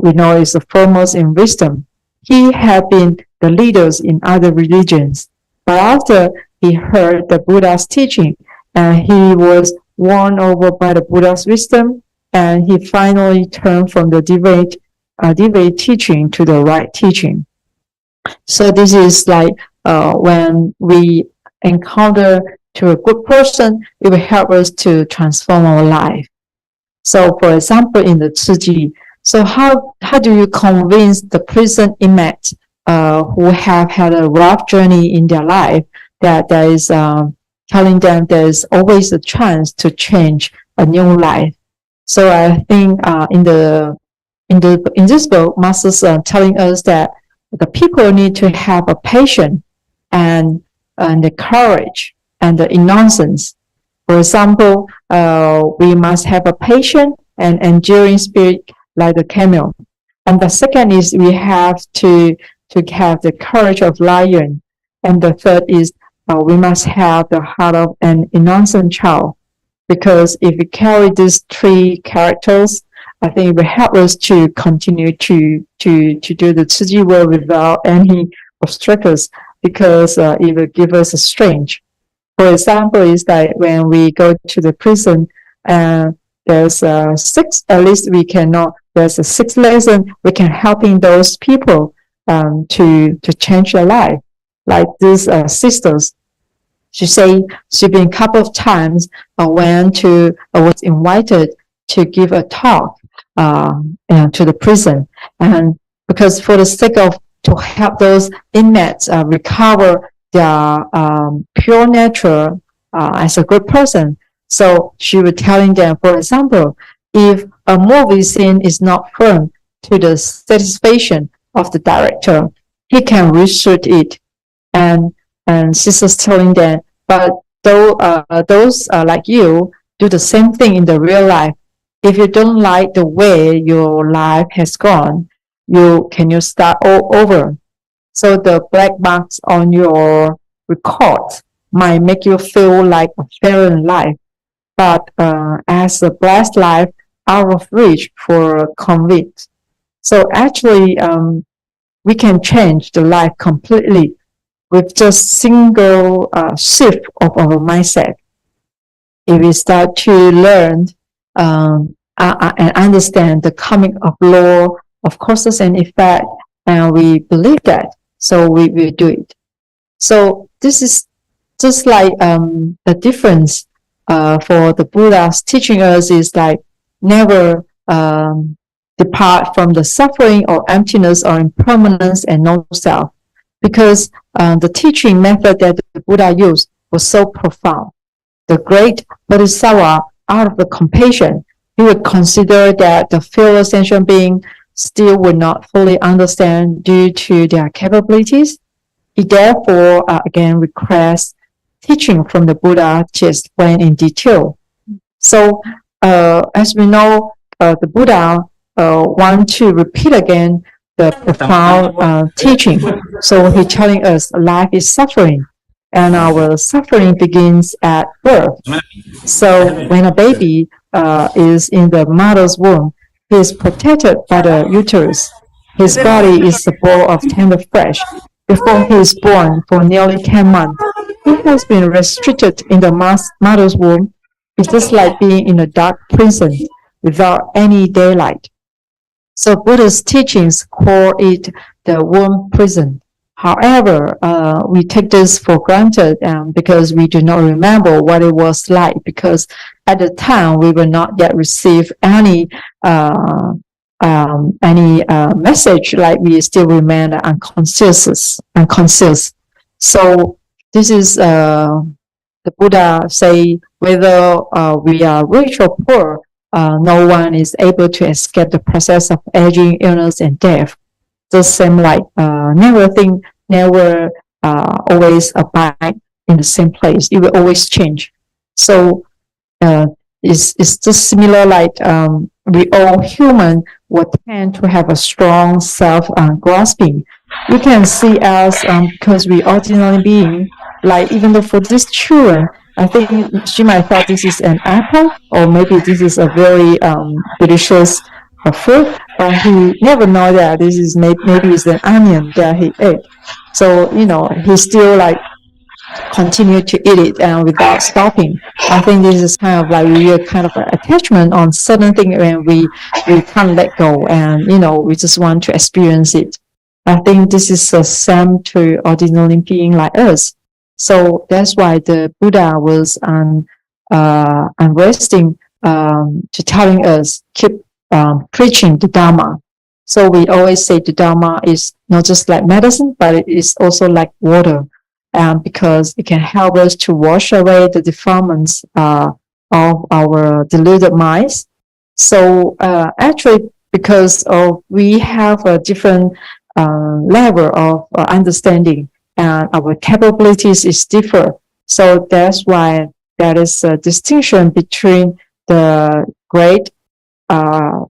we know is the foremost in wisdom. He had been the leaders in other religions, but after he heard the Buddha's teaching, and he was won over by the Buddha's wisdom, and he finally turned from the deviate teaching to the right teaching. So this is like when we encounter to a good person, it will help us to transform our life. So, for example, in the Tzu Chi, so how do you convince the prison inmates who have had a rough journey in their life that there is telling them there is always a chance to change a new life? So I think in this book, Masters are telling us that the people need to have a patience and the courage and the innocence. For example, we must have a patient and enduring spirit like the camel. And the second is we have to have the courage of lion. And the third is we must have the heart of an innocent child. Because if we carry these three characters, I think it will help us to continue to do the Tzu Chi work without any obstacles, because it will give us a strength. For example, is that when we go to the prison, there's six, at least we cannot, there's a 6 lesson we can helping those people to change their life. Like these sisters, she say she been a couple of times was invited to give a talk to the prison, and because for the sake of to help those inmates recover their pure nature as a good person. So she was telling them, for example, if a movie scene is not firm to the satisfaction of the director, he can reshoot it. And she's telling them, but those like you do the same thing in the real life. If you don't like the way your life has gone, can you start all over? So the black marks on your record might make you feel like a barren life, but as a blessed life out of reach for convict. So actually, we can change the life completely with just single shift of our mindset. If we start to learn and understand the coming of law of causes and effect, and we believe that, so we will do it. So this is just like the difference for the Buddha's teaching us is like never depart from the suffering or emptiness or impermanence and no self, because the teaching method that the Buddha used was so profound. The great Bodhisattva, out of the compassion, he would consider that the fearless sentient being still would not fully understand due to their capabilities. He therefore again requests teaching from the Buddha to explain in detail. So as we know, the Buddha want to repeat again the profound teaching. So he's telling us life is suffering, and our suffering begins at birth. So when a baby is in the mother's womb, he is protected by the uterus. His body is a ball of tender flesh. Before he is born for nearly 10 months, he has been restricted in the mother's womb. It's just like being in a dark prison without any daylight. So Buddha's teachings call it the womb prison. However, we take this for granted because we do not remember what it was like, because at the time we will not yet receive any message, like we still remain unconscious. So this is the Buddha say, whether we are rich or poor, no one is able to escape the process of aging, illness, and death. Just same like never always abide in the same place. It will always change. So it's just similar like we all human will tend to have a strong self-grasping. We can see as because we ordinary being, like even though for these children, I think she might thought this is an apple, or maybe this is a very delicious fruit, but he never know that this is maybe it's an onion that he ate. So he still like continue to eat it and without stopping. I think this is kind of like real kind of attachment on certain thing when we can't let go, and we just want to experience it. I think this is the same to ordinary being like us. So that's why the Buddha was unresting to telling us keep preaching the Dharma. So we always say the Dharma is not just like medicine, but it is also like water, because it can help us to wash away the defilements of our deluded minds. So actually, because we have a different level of understanding, and our capabilities is different. So that's why there is a distinction between the great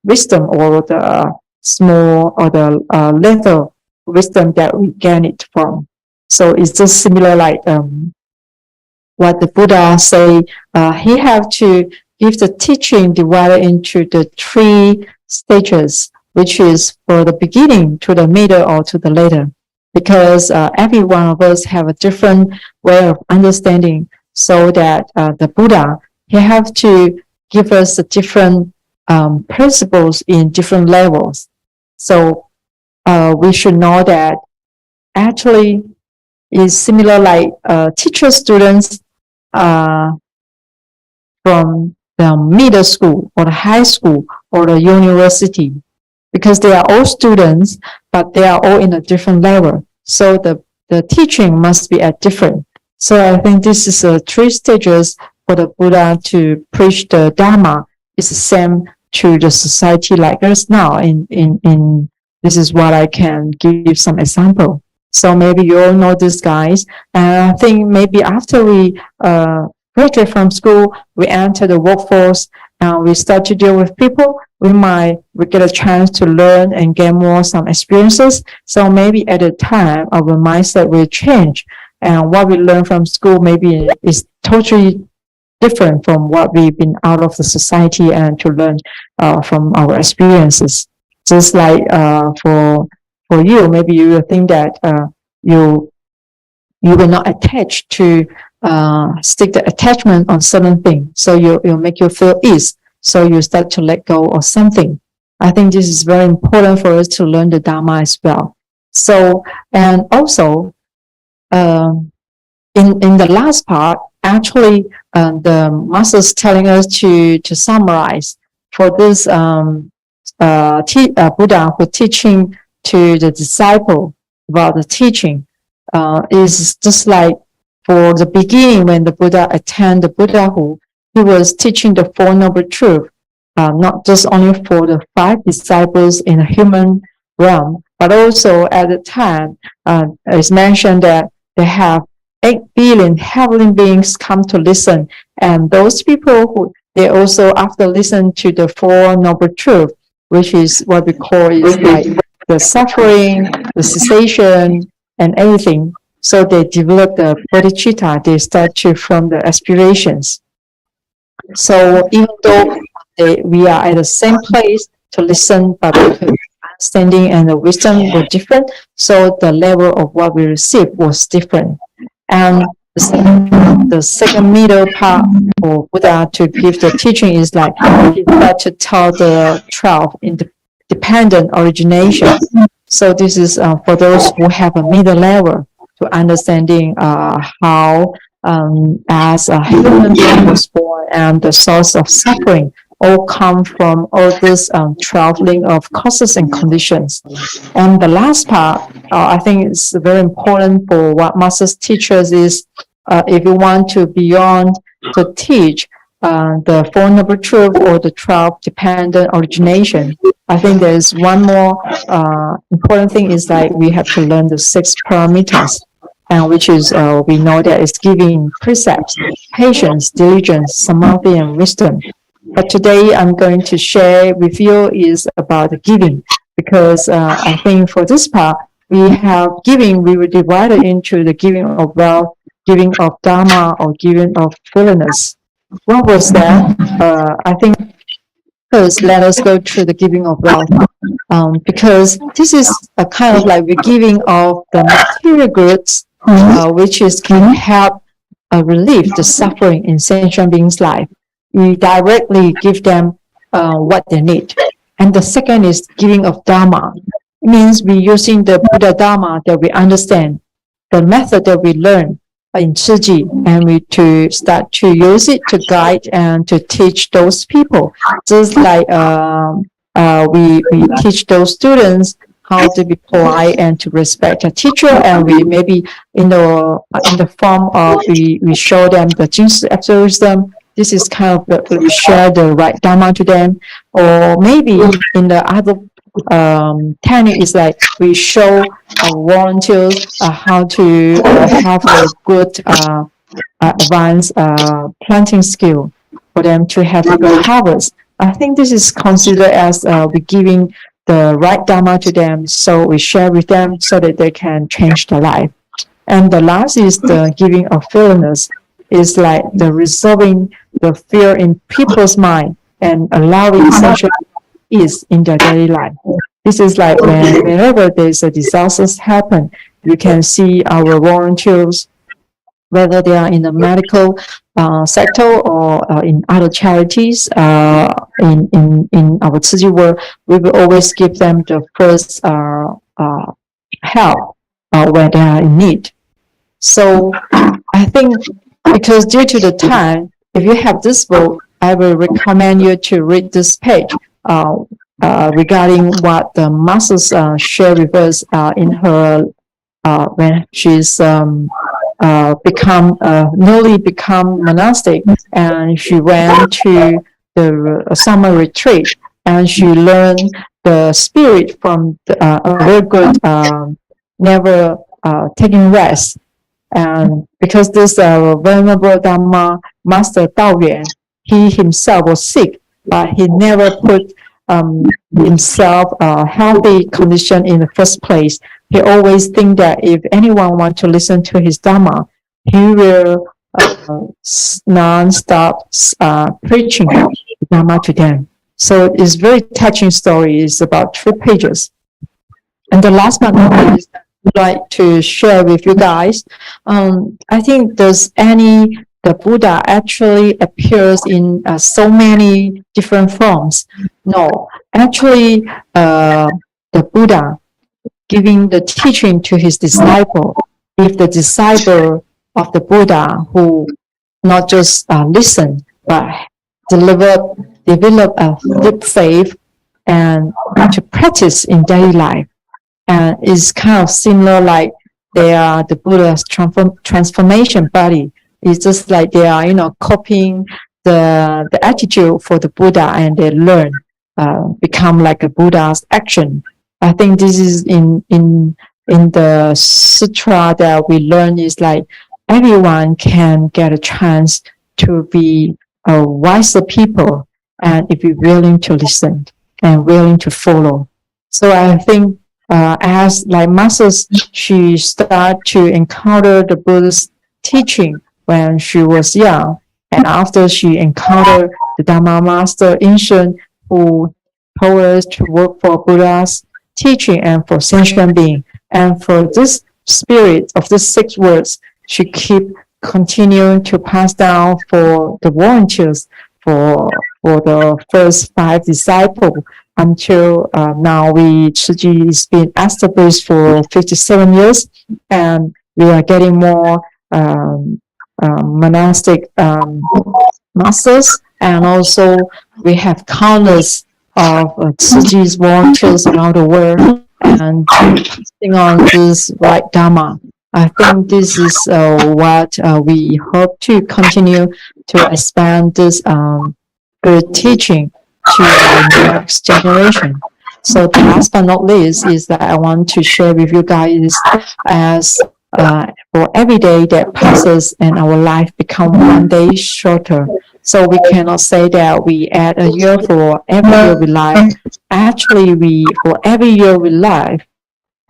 wisdom or the small or the little wisdom that we gain it from. So it's just similar like what the Buddha say. He have to give the teaching divided into the 3 stages, which is for the beginning, to the middle, or to the later. Because every one of us have a different way of understanding, so that the Buddha, he have to give us the different principles in different levels. So we should know that actually is similar like teacher students from the middle school or the high school or the university, because they are all students, but they are all in a different level. So the teaching must be at different. So I think this is 3 stages for the Buddha to preach the Dharma. It's the same to the society like us now. In this is what I can give some example. So maybe you all know these guys. And I think maybe after we graduate from school, we enter the workforce, and we start to deal with people. We get a chance to learn and get some experiences. So maybe at the time, our mindset will change. And what we learn from school maybe is totally different from what we've been out of the society and to learn from our experiences. Just like for you, maybe you will think that you will not attach to stick the attachment on certain thing. So you'll make you feel ease. So you start to let go of something. I think this is very important for us to learn the Dharma as well. So, and also, in the last part, actually, the master is telling us to summarize for this Buddha who teaching to the disciple about the teaching is just like for the beginning when the Buddha attended the Buddhahood, he was teaching the Four Noble Truths, not just only for the 5 disciples in a human realm, but also at the time, it's mentioned that they have 8 billion heavenly beings come to listen. And those people who, they also, after listening to the Four Noble Truths, which is what we call is like the suffering, the cessation, and everything. So they develop the bodhicitta, they start to from the aspirations. So even though we are at the same place to listen, but the understanding and the wisdom were different, so the level of what we received was different. And the second middle part for Buddha to give the teaching is like he start to tell the 12 independent origination. So this is for those who have a middle level to understanding how as a human being was born and the source of suffering all come from all this traveling of causes and conditions. And the last part, I think it's very important for what Master's teaches is if you want to beyond to teach the Four Noble Truths or the 12 dependent origination, I think there's one more important thing is that we have to learn the 6 parameters, and which is we know that it's giving precepts, patience, diligence, samadhi, and wisdom. But today I'm going to share with you is about giving, because I think for this part, we have giving, we will divide it into the giving of wealth, giving of dharma, or giving of fullness. What was that? I think first let us go through the giving of wealth, because this is a kind of like the giving of the material goods, which is can help relieve the suffering in sentient beings' life. We directly give them what they need. And the second is giving of Dharma. It means we using the Buddha Dharma that we understand, the method that we learn in Tzu Chi, and we to start to use it to guide and to teach those people. Just like we teach those students how to be polite and to respect a teacher, and we maybe in the form of we show them the Jingshi aphorism. This is kind of we share the right Dharma to them, or maybe in the other technique is like we show volunteers how to have a good advanced planting skill for them to have a good harvest. I think this is considered as we giving the right Dharma to them, so we share with them so that they can change their life. And the last is the giving of fearlessness. Is like the resolving the fear in people's mind and allowing such ease in their daily life. This is like whenever there's a disasters happen, you can see our volunteers, whether they are in the medical sector or in other charities, in our Tzu Chi world, we will always give them the first help when they are in need. So I think because due to the time, if you have this book, I will recommend you to read this page regarding what the masters share with us in her when she's newly become monastic, and she went to the summer retreat, and she learned the spirit from a very good never taking rest. And because this venerable Dharma master Dao Yuan, he himself was sick, but he never put himself a healthy condition in the first place. He always think that if anyone want to listen to his Dharma, he will non-stop preaching Dharma to them. So it's very touching story. It's about 3 pages. And the last but not least, I'd like to share with you guys. I think the Buddha actually appears in so many different forms. No, actually, the Buddha giving the teaching to his disciple. If the disciple of the Buddha who not just listen, but develop a deep faith and to practice in daily life, and is kind of similar like they are the Buddha's transformation body. It's just like they are, copying the attitude for the Buddha, and they learn, become like a Buddha's action. I think this is in the sutra that we learn is like everyone can get a chance to be a wiser people, and if you're willing to listen and willing to follow. So I think as like masters, she started to encounter the Buddha's teaching when she was young, and after she encountered the Dharma master Inshun, who told us to work for Buddha's teaching and for sentient being, and for this spirit of the 6 words, she keep continuing to pass down for the volunteers for the first 5 disciples until now. Tzu Chi has been established for 57 years, and we are getting more monastic masters, and also we have countless of Tzu Chi's volunteers around the world, and passing on this right Dharma. I think this is what we hope to continue to expand this good teaching to the next generation. So the last but not least is that I want to share with you guys as for every day that passes and our life become one day shorter. So we cannot say that we add a year for every year we live. Actually, for every year we live,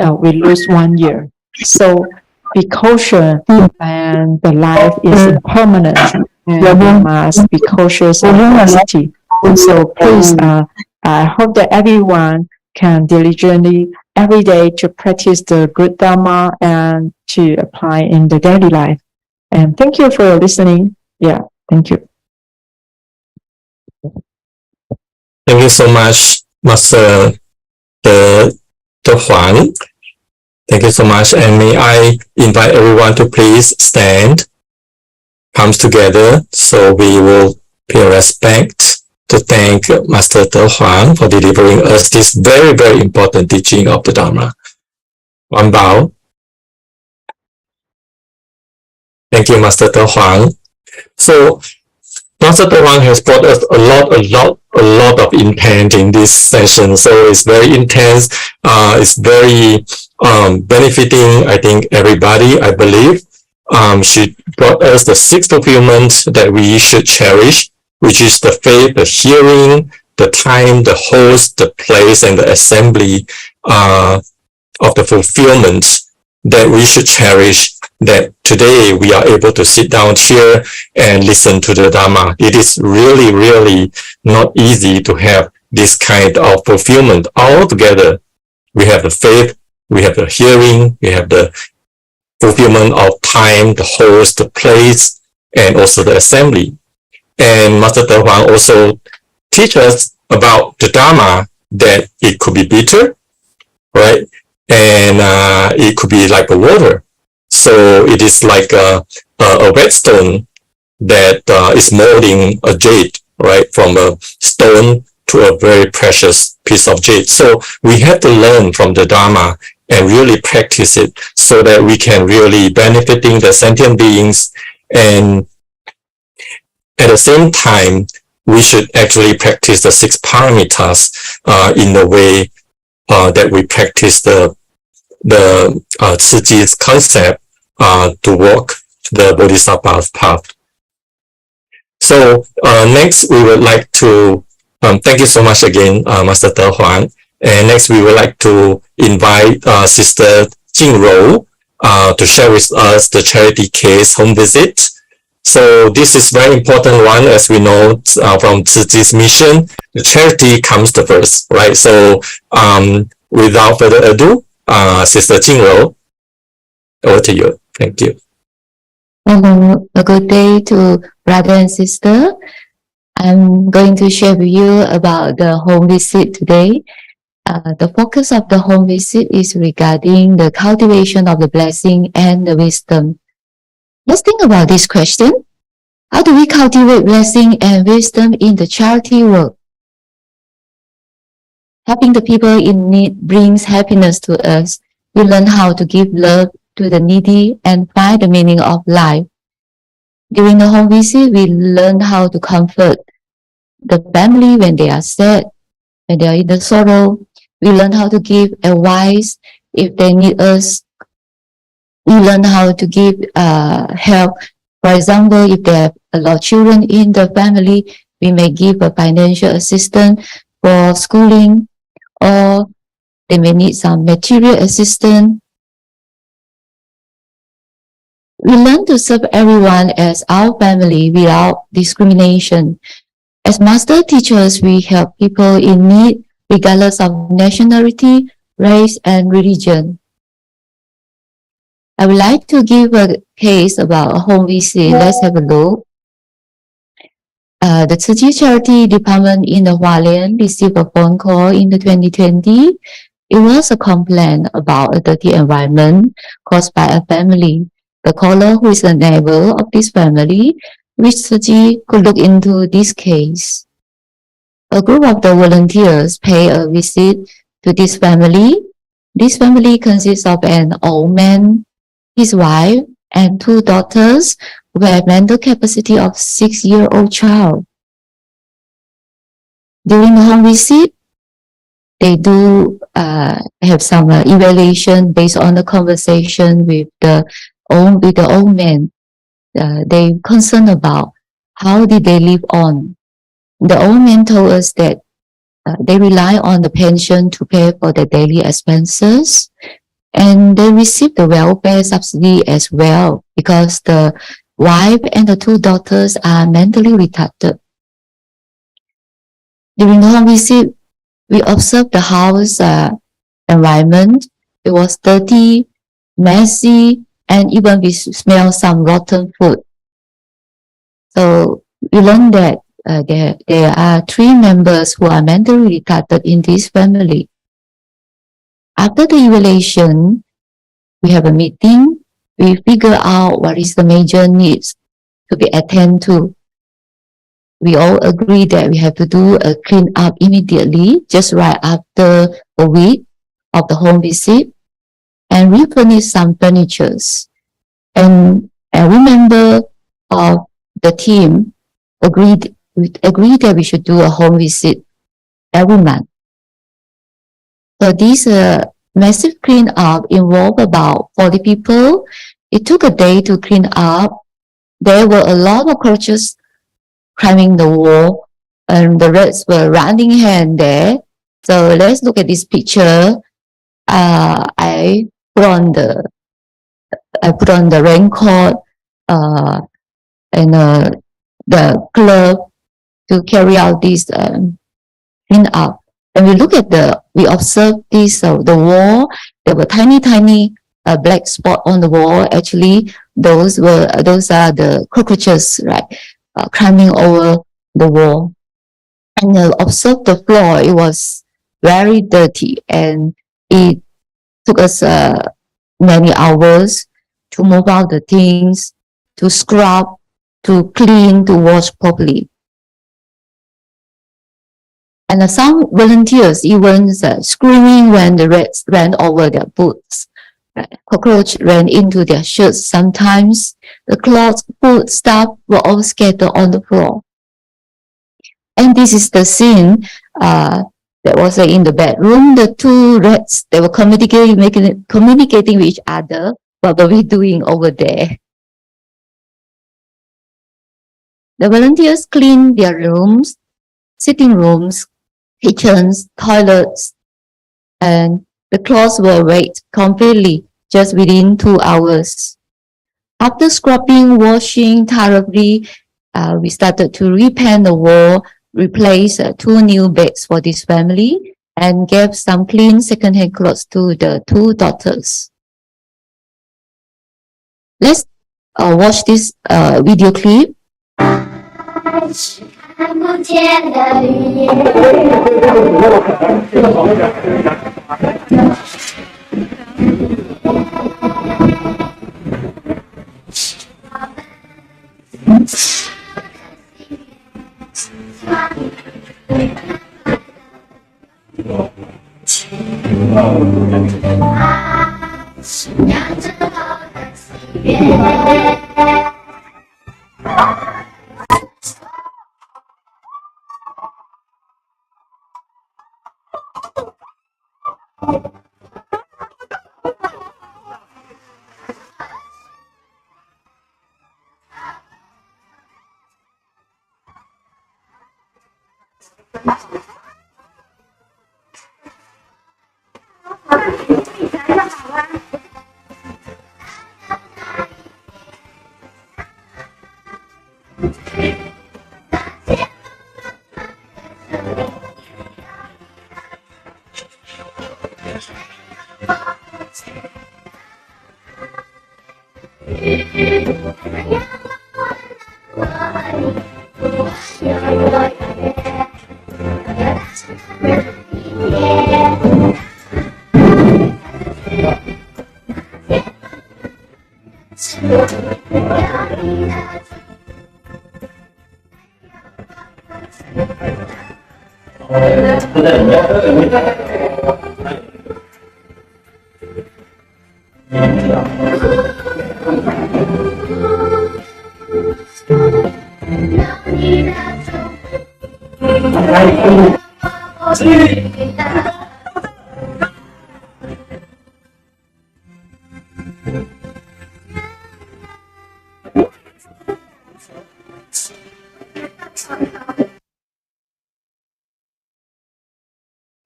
we lose 1 year. So be cautious, and the life is impermanent, and we must be cautious of capacity. So please, I hope that everyone can diligently every day to practice the good Dharma and to apply in the daily life. And thank you for listening. Yeah, thank you. Thank you so much, Master De Huang. Thank you so much. And may I invite everyone to please stand, palms together, so we will pay respect to thank Master De Huang for delivering us this very, very important teaching of the Dharma. One bow. Thank you, Master De Huang. So, Master De Huang has brought us a lot of intent in this session. So it's very intense. It's very benefiting, I think, everybody, I believe. She brought us the 6 fulfillments that we should cherish, which is the faith, the hearing, the time, the host, the place, and the assembly of the fulfillments that we should cherish, that today we are able to sit down here and listen to the Dharma. It is really, really not easy to have this kind of fulfillment all together. We have the faith, we have the hearing, we have the fulfillment of time, the host, the place, and also the assembly. And Master De Huang also teach us about the Dharma, that it could be bitter, right? And it could be like a water. So it is like a whetstone that is molding a jade, right? From a stone to a very precious piece of jade. So we have to learn from the Dharma and really practice it so that we can really benefiting the sentient beings. And at the same time, we should actually practice the 6 paramitas in the way that we practice the Tzu Chi's concept to walk the Bodhisattva's path. So next we would like to thank you so much again, Master De Huang. And next we would like to invite Sister Jing Rou to share with us the charity case home visit. So this is very important one, as we know from Tzu Chi's mission, the charity comes the first, right? So without further ado, Sister Jing Rou, over to you. Thank you. Hello, a good day to brother and sister. I'm going to share with you about the home visit today. The focus of the home visit is regarding the cultivation of the blessing and the wisdom. Let's think about this question. How do we cultivate blessing and wisdom in the charity work? Helping the people in need brings happiness to us. We learn how to give love to the needy and find the meaning of life. During the home visit, we learn how to comfort the family when they are sad, when they are in the sorrow. We learn how to give advice if they need us. We learn how to give help. For example, if they have a lot of children in the family, we may give a financial assistance for schooling, or they may need some material assistance. We learn to serve everyone as our family without discrimination. As Master teachers, we help people in need regardless of nationality, race, and religion. I would like to give a case about a home visit. Let's have a look. The Tzu Chi Charity Department in the Hualien received a phone call in the 2020. It was a complaint about a dirty environment caused by a family. The caller, who is a neighbor of this family, wished Tzu Chi could look into this case. A group of the volunteers pay a visit to this family. This family consists of an old man, his wife, and 2 daughters who have mental capacity of 6-year-old child. During the home visit, they do have some evaluation based on the conversation with the old man. They concerned about how did they live on? The old men told us that they rely on the pension to pay for their daily expenses, and they receive the welfare subsidy as well because the wife and the two daughters are mentally retarded. During the home visit, we observed the house environment. It was dirty, messy, and even we smell some rotten food. So we learned that there are 3 members who are mentally retarded in this family. After the evaluation, we have a meeting. We figure out what is the major needs to be attended to. We all agree that we have to do a clean up immediately, just right after a week of the home visit, and refurnish some furnitures. And every member of the team agreed that we should do a home visit every month. So this massive clean up involved about 40 people. It took a day to clean up. There were a lot of cockroaches climbing the wall, and the rats were running here and there. So let's look at this picture. I put on the raincoat and the glove to carry out this clean up. And we observed this the wall. There were tiny black spot on the wall. Actually, those are the cockroaches, right? Climbing over the wall. And observe the floor. It was very dirty, and it took us many hours to move out the things, to scrub, to clean, to wash properly. And some volunteers even screaming when the rats ran over their boots. Cockroach ran into their shirts sometimes. The clothes, food, stuff were all scattered on the floor. And this is the scene that was in the bedroom. The 2 rats, they were communicating with each other. What were we doing over there? The volunteers cleaned their rooms, sitting rooms, kitchens, toilets, and the clothes were wet completely just within 2 hours. After scrubbing, washing thoroughly, we started to repaint the wall, replace 2 new beds for this family, and gave some clean second-hand clothes to the 2 daughters. Let's watch this video clip. 看不见的语言。让之后的喜悦。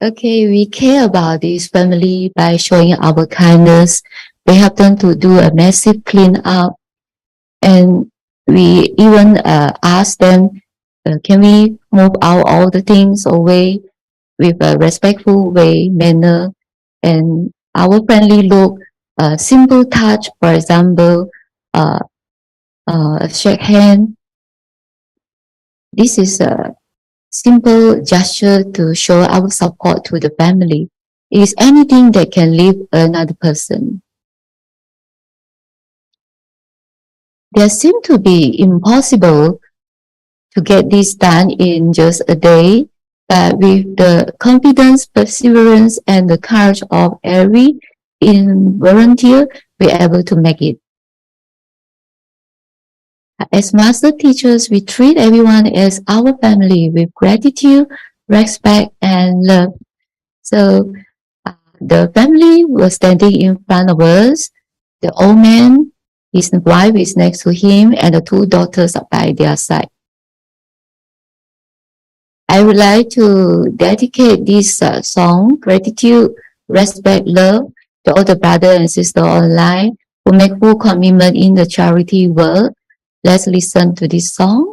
Okay, we care about this family by showing our kindness. We help them to do a massive clean up, and we even ask them, can we move out all the things away with a respectful way, manner, and our friendly look, simple touch, for example, uh, shake hand. This is a simple gesture to show our support to the family. It is anything that can lift another person. There seem to be impossible to get this done in just a day, but with the confidence, perseverance, and the courage of every volunteer, we're able to make it. As master teachers, we treat everyone as our family with gratitude, respect, and love. So the family was standing in front of us. The old man, his wife is next to him, and the two daughters are by their side. I would like to dedicate this song, Gratitude, Respect, Love, to all the brother and sister online who make full commitment in the charity work. Let's listen to this song.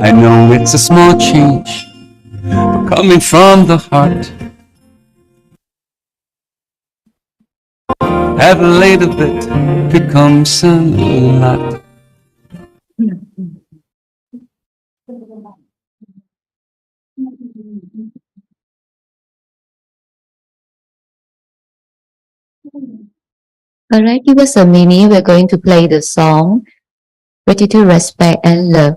I know it's a small change, but coming from the heart. Have a little bit becomes a lot. Alright, give us a minute. We're going to play the song, Gratitude, Respect, and Love.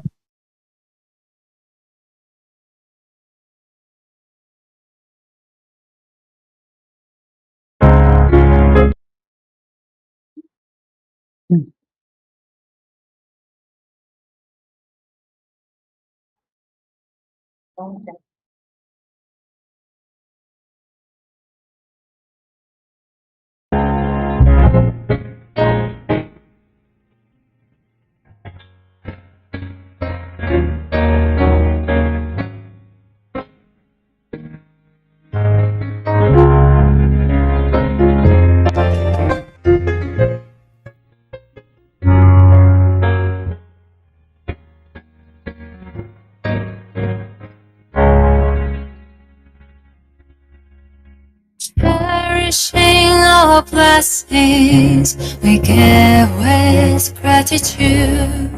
Cherishing our blessings, we give with gratitude.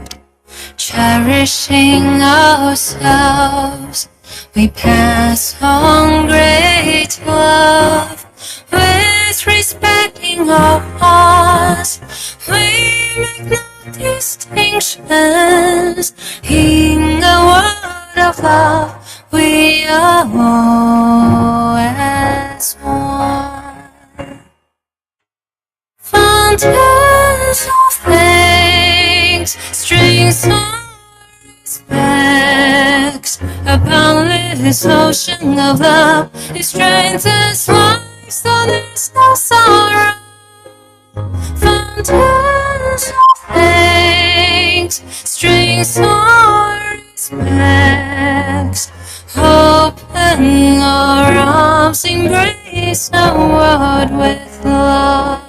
Cherishing ourselves, we pass on great love. With respecting our hearts, we make no distinctions. In a world of love, we are all as one. Fountains of thanks, strings of respect, a boundless ocean of love, it strengthens life, so there's no sorrow. Fountains of thanks, strings of respect, open our arms, embrace the world with love.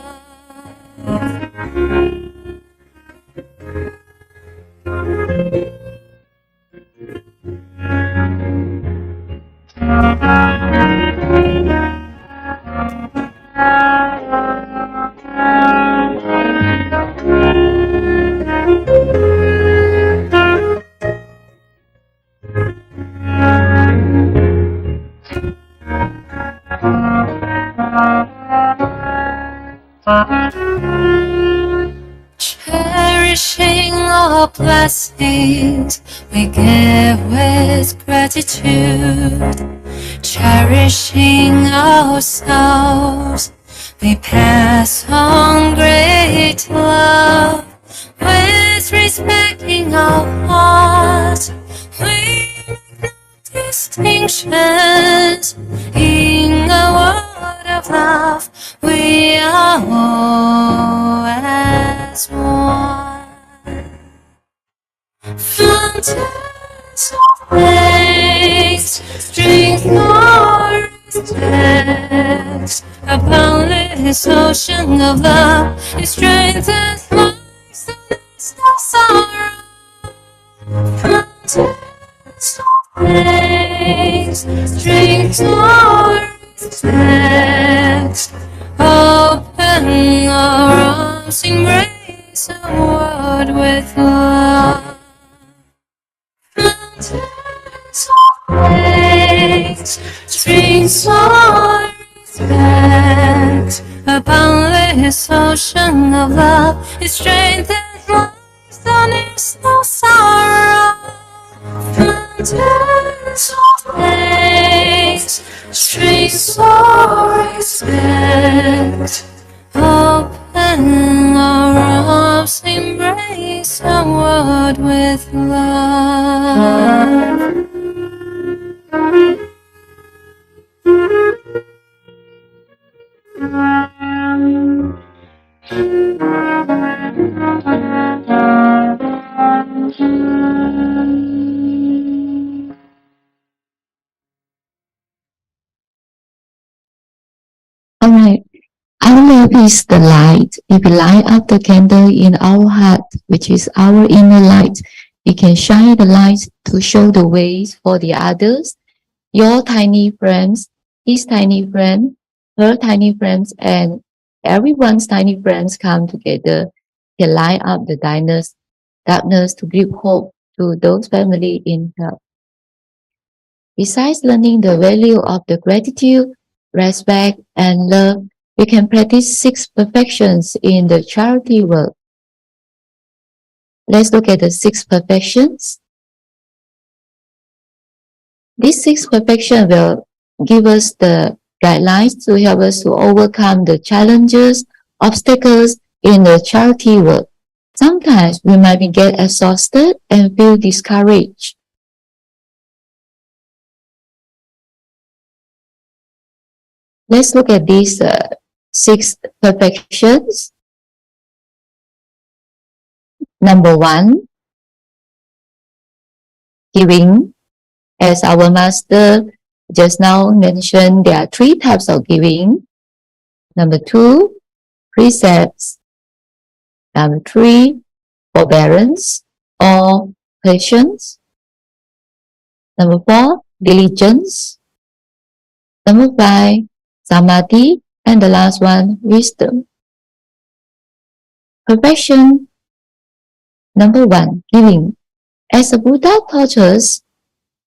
Cherishing our blessings, we give with gratitude. Cherishing ourselves, we pass on great love. With respecting our hearts, we make no distinctions. In a world of love, we are all as one. Fountains of grace, strength nor respect, upon this ocean of love, it strengthens my souls of sorrow. Fountains of grace, strength nor respect, open our arms, embrace the world with love. Mountains of grace, streams of respect, upon this ocean of love, it strengthens my soul, there's no sorrow. Fountains of grace, streams of respect, open our arms, embrace the world with love. Alright. Our love is the light. If we light up the candle in our heart, which is our inner light, it can shine the light to show the ways for the others. Your tiny friends, his tiny friend, her tiny friends, and everyone's tiny friends come together, can light up the darkness to give hope to those families in help. Besides learning the value of the gratitude, respect, and love, we can practice 6 perfections in the charity work. Let's look at the 6 perfections. These 6 perfections will give us the guidelines to help us to overcome the challenges, obstacles in the charity work. Sometimes we might get exhausted and feel discouraged. Let's look at these 6 perfections. Number 1, giving. As our master just now mentioned, there are 3 types of giving. Number 2, precepts. Number 3, forbearance or patience. Number 4, diligence. Number 5, samadhi. And the last one, wisdom. Perfection. Number 1, giving. As the Buddha taught us,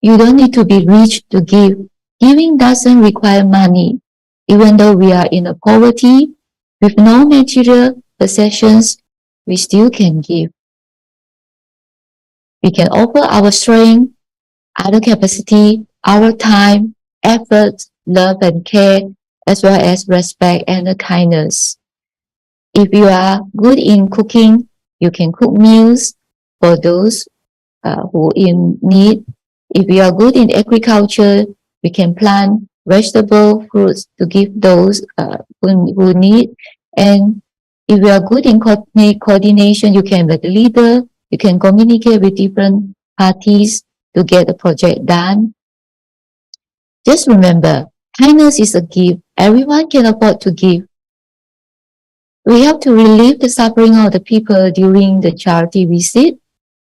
you don't need to be rich to give. Giving doesn't require money. Even though we are in a poverty, with no material possessions, we still can give. We can offer our strength, our capacity, our time, effort, love and care, as well as respect and kindness. If you are good in cooking, you can cook meals for those who in need. If you are good in agriculture, we can plant vegetable, fruits to give those who need. And if you are good in coordination, you can be the leader. You can communicate with different parties to get the project done. Just remember, kindness is a gift. Everyone can afford to give. We help to relieve the suffering of the people during the charity visit.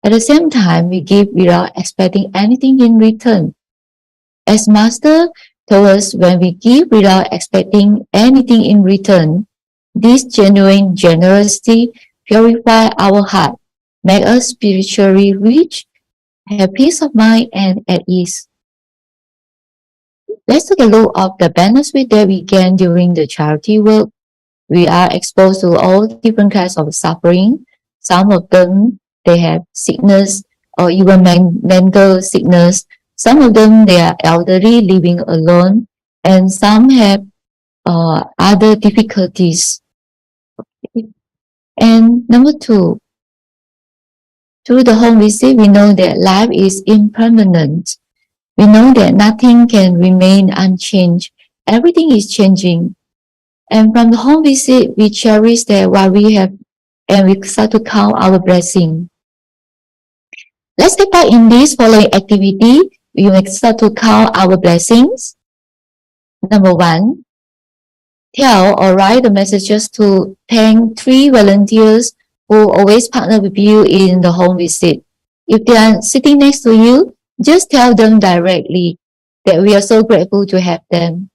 At the same time, we give without expecting anything in return. As Master told us, when we give without expecting anything in return, this genuine generosity purifies our heart, make us spiritually rich, have peace of mind and at ease. Let's take a look at the benefits that we gain during the charity work. We are exposed to all different kinds of suffering. Some of them, they have sickness or even mental sickness. Some of them, they are elderly living alone. And some have other difficulties. And number 2, through the home visit, we know that life is impermanent. We know that nothing can remain unchanged. Everything is changing. And from the home visit, we cherish that what we have and we start to count our blessing. Let's take part in this following activity. We will start to count our blessings. Number 1, tell or write the messages to thank 3 volunteers who always partner with you in the home visit. If they are sitting next to you, just tell them directly that we are so grateful to have them.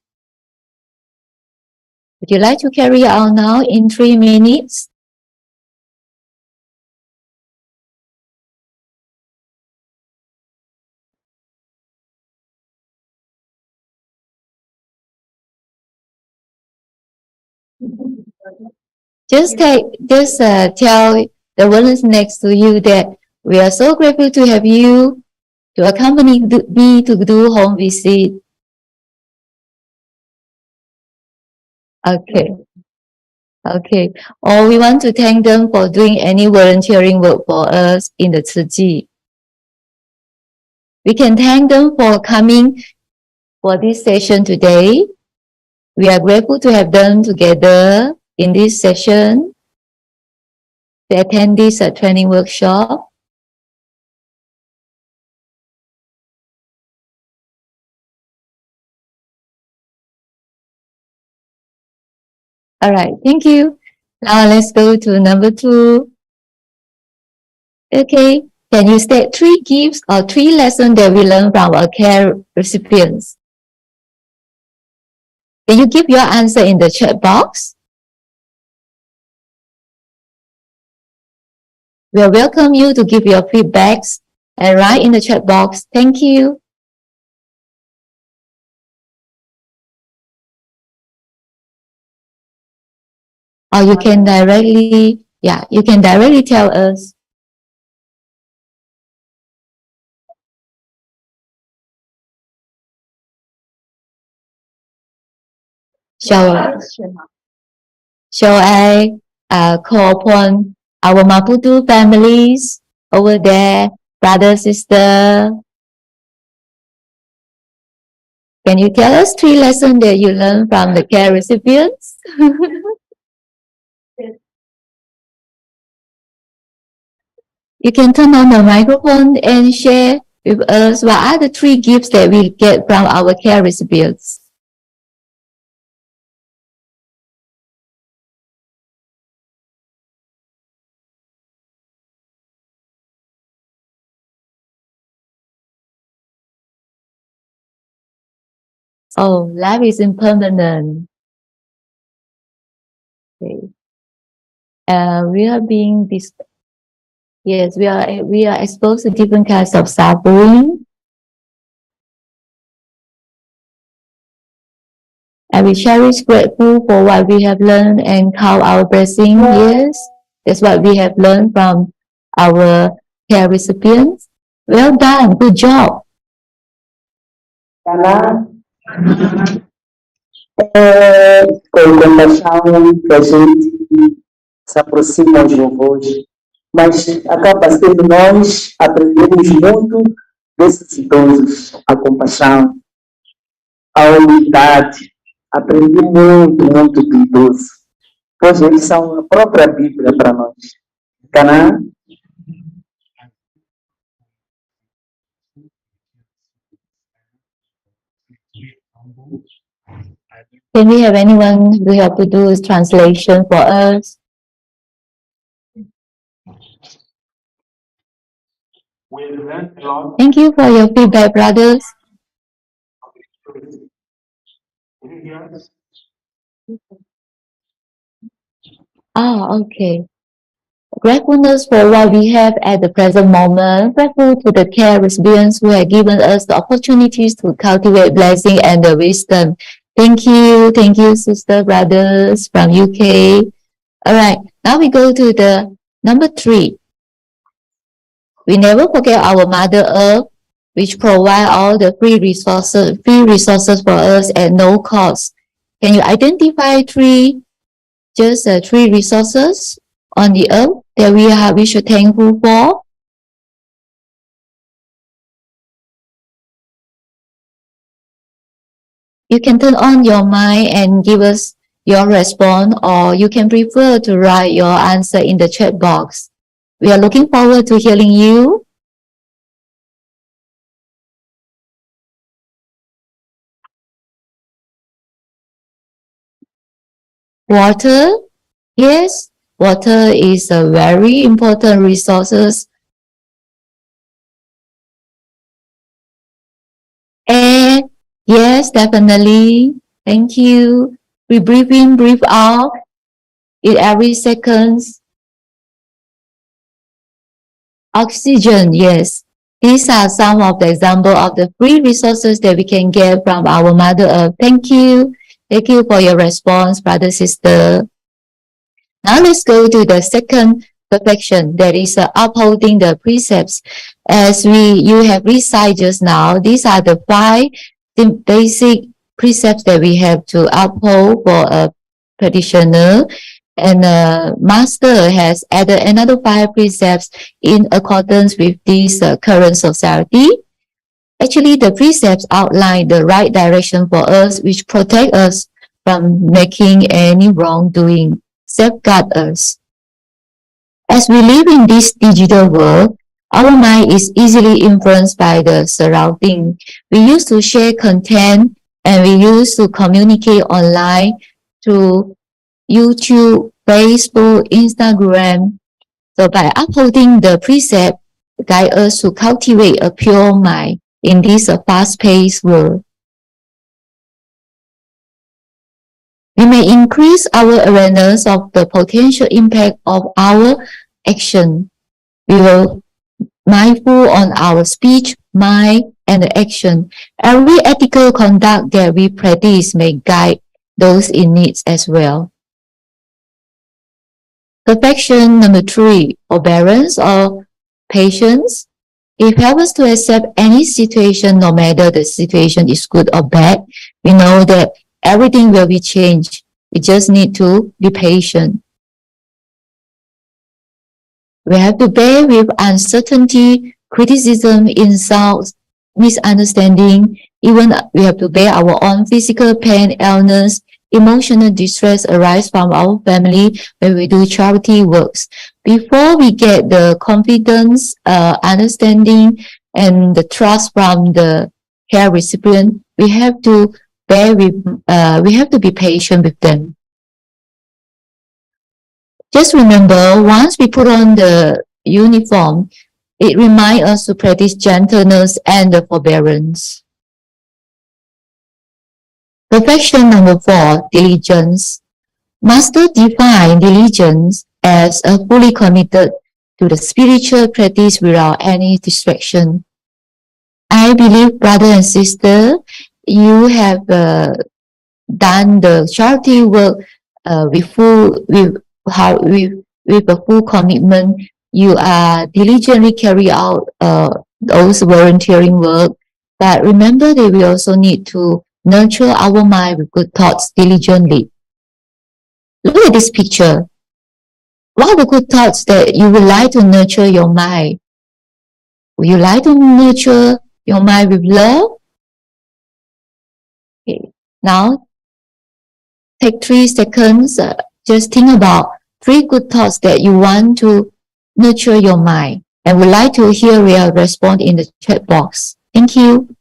Would you like to carry out now in 3 minutes? Just tell the ones next to you that we are so grateful to have you to accompany me to do home visit. Okay. Or we want to thank them for doing any volunteering work for us in the Tzu Chi. We can thank them for coming for this session today. We are grateful to have them together in this session to attend this training workshop. All right, thank you. Now let's go to number 2. Okay, can you state 3 gifts or 3 lessons that we learned from our care recipients? Can you give your answer in the chat box? We'll welcome you to give your feedbacks and write in the chat box. Thank you. Or you can directly tell us. Shall I call upon our Maputo families over there, brother, sister? Can you tell us 3 lessons that you learned from the care recipients? You can turn on the microphone and share with us what are the 3 gifts that we get from our care recipients. Oh, life is impermanent. Okay. We are being Yes, we are exposed to different kinds of suffering. And we cherish grateful for what we have learned and count our blessing. Yes, that's what we have learned from our care recipients. Well done, good job. Com compaixão que a gente se aproxima aos vovôs, mas acaba sendo nós aprendemos muito desses idosos, a compaixão, a humildade, aprendi muito do idoso, pois eles são a própria Bíblia para nós. Canaã? Can we have anyone who help to do this translation for us? Thank you for your feedback, brothers. Okay. Gratefulness for what we have at the present moment. Grateful to the care recipients who have given us the opportunities to cultivate blessing and the wisdom. Thank you, sister, brothers from UK. All right, now we go to the number 3. We never forget our Mother Earth, which provide all the free resources for us at no cost. Can you identify 3 resources on the earth that we should thankful for? You can turn on your mic and give us your response, or you can prefer to write your answer in the chat box. We are looking forward to hearing you. Water. Yes, water is a very important resource. Air. Yes, definitely. Thank you. We breathe in, breathe out in every seconds. Oxygen, yes. These are some of the example of the free resources that we can get from our Mother Earth. Thank you. Thank you for your response, brother, sister. Now let's go to the second perfection, that is upholding the precepts. As you have recited just now, these are the 5 basic precepts that we have to uphold for a practitioner. And Master has added another 5 precepts in accordance with this current society. Actually, the precepts outline the right direction for us, which protect us from making any wrongdoing, safeguard us. As we live in this digital world, our mind is easily influenced by the surrounding. We used to share content and we used to communicate online through YouTube, Facebook, Instagram. So by upholding the precept, guide us to cultivate a pure mind in this fast-paced world. We may increase our awareness of the potential impact of our action. We will mindful on our speech, mind, and action. Every ethical conduct that we practice may guide those in need as well. Perfection number 3, forbearance or patience. If help us to accept any situation, no matter the situation is good or bad, we know that everything will be changed. We just need to be patient. We have to bear with uncertainty, criticism, insults, misunderstanding. Even we have to bear our own physical pain, illness, emotional distress arise from our family when we do charity works. Before we get the confidence, understanding, and the trust from the care recipient, we have to bear with, we have to be patient with them. Just remember, once we put on the uniform, it reminds us to practice gentleness and the forbearance. Perfection number 4, diligence. Master define diligence as a fully committed to the spiritual practice without any distraction. I believe, brother and sister, you have done the charity work with a full commitment. You are diligently carry out those volunteering work. But remember that we also need to nurture our mind with good thoughts diligently. Look at this picture. What are the good thoughts that you would like to nurture your mind? Would you like to nurture your mind with love? Okay. Now, take 3 seconds. Just think about 3 good thoughts that you want to nurture your mind. And would like to hear your response in the chat box. Thank you.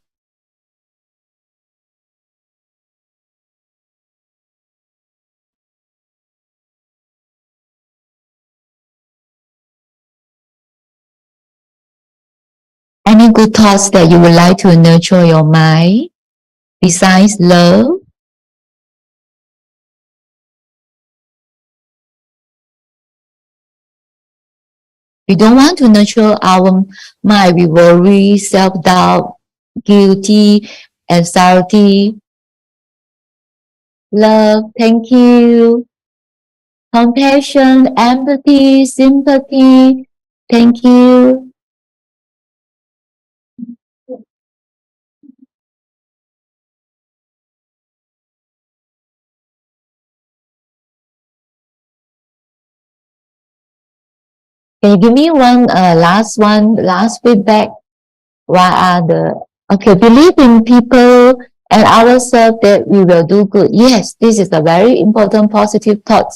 Any good thoughts that you would like to nurture your mind besides love? We don't want to nurture our mind with worry, self-doubt, guilty, anxiety. Love, thank you. Compassion, empathy, sympathy, thank you. Can you give me last feedback? What are the, okay, believe in people and ourselves that we will do good. Yes, this is a very important positive thought.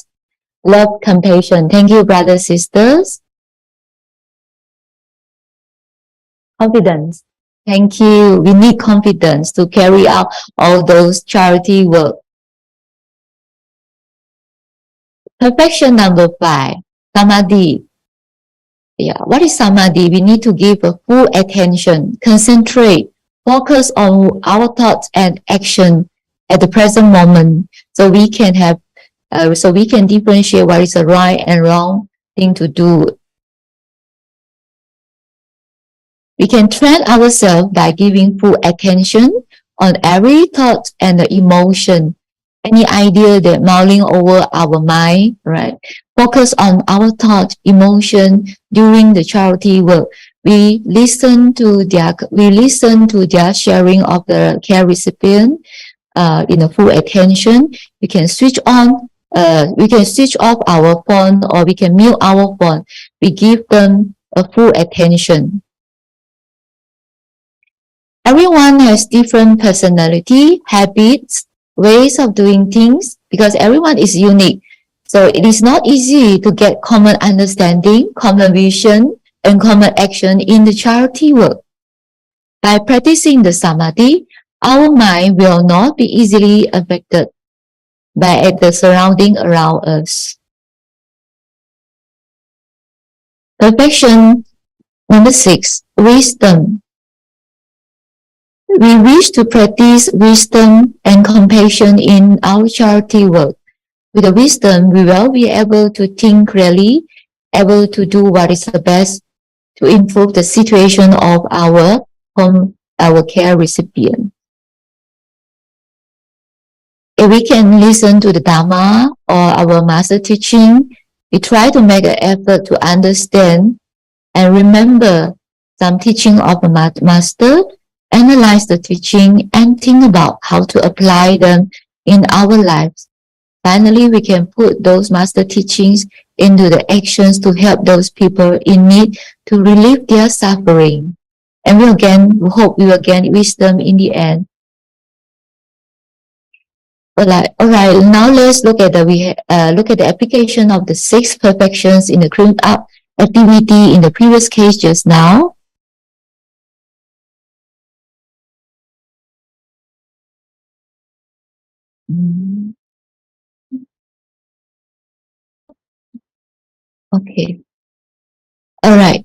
Love, compassion. Thank you, brothers, sisters. Confidence. Thank you. We need confidence to carry out all those charity work. Perfection number 5. Samadhi. Yeah, what is Samadhi? We need to give a full attention, concentrate, focus on our thoughts and action at the present moment, so we can have, so we can differentiate what is a right and wrong thing to do. We can train ourselves by giving full attention on every thought and emotion, any idea that mulling over our mind, right? Focus on our thought, emotion during the charity work. We listen to their sharing of the care recipient in a full attention. We can switch on, we can switch off our phone, or we can mute our phone. We give them a full attention. Everyone has different personality, habits, ways of doing things, because everyone is unique. So it is not easy to get common understanding, common vision, and common action in the charity work. By practicing the Samadhi, our mind will not be easily affected by the surrounding around us. Perfection number 6, wisdom. We wish to practice wisdom and compassion in our charity work. With the wisdom, we will be able to think clearly, able to do what is the best to improve the situation of our care recipient. If we can listen to the Dharma or our master teaching, we try to make an effort to understand and remember some teaching of the master, analyze the teaching, and think about how to apply them in our lives. Finally, we can put those master teachings into the actions to help those people in need to relieve their suffering. And we hope we will gain wisdom in the end. Alright. Now let's look at the application of the 6 perfections in the clean up activity in the previous case just now. Okay. All right.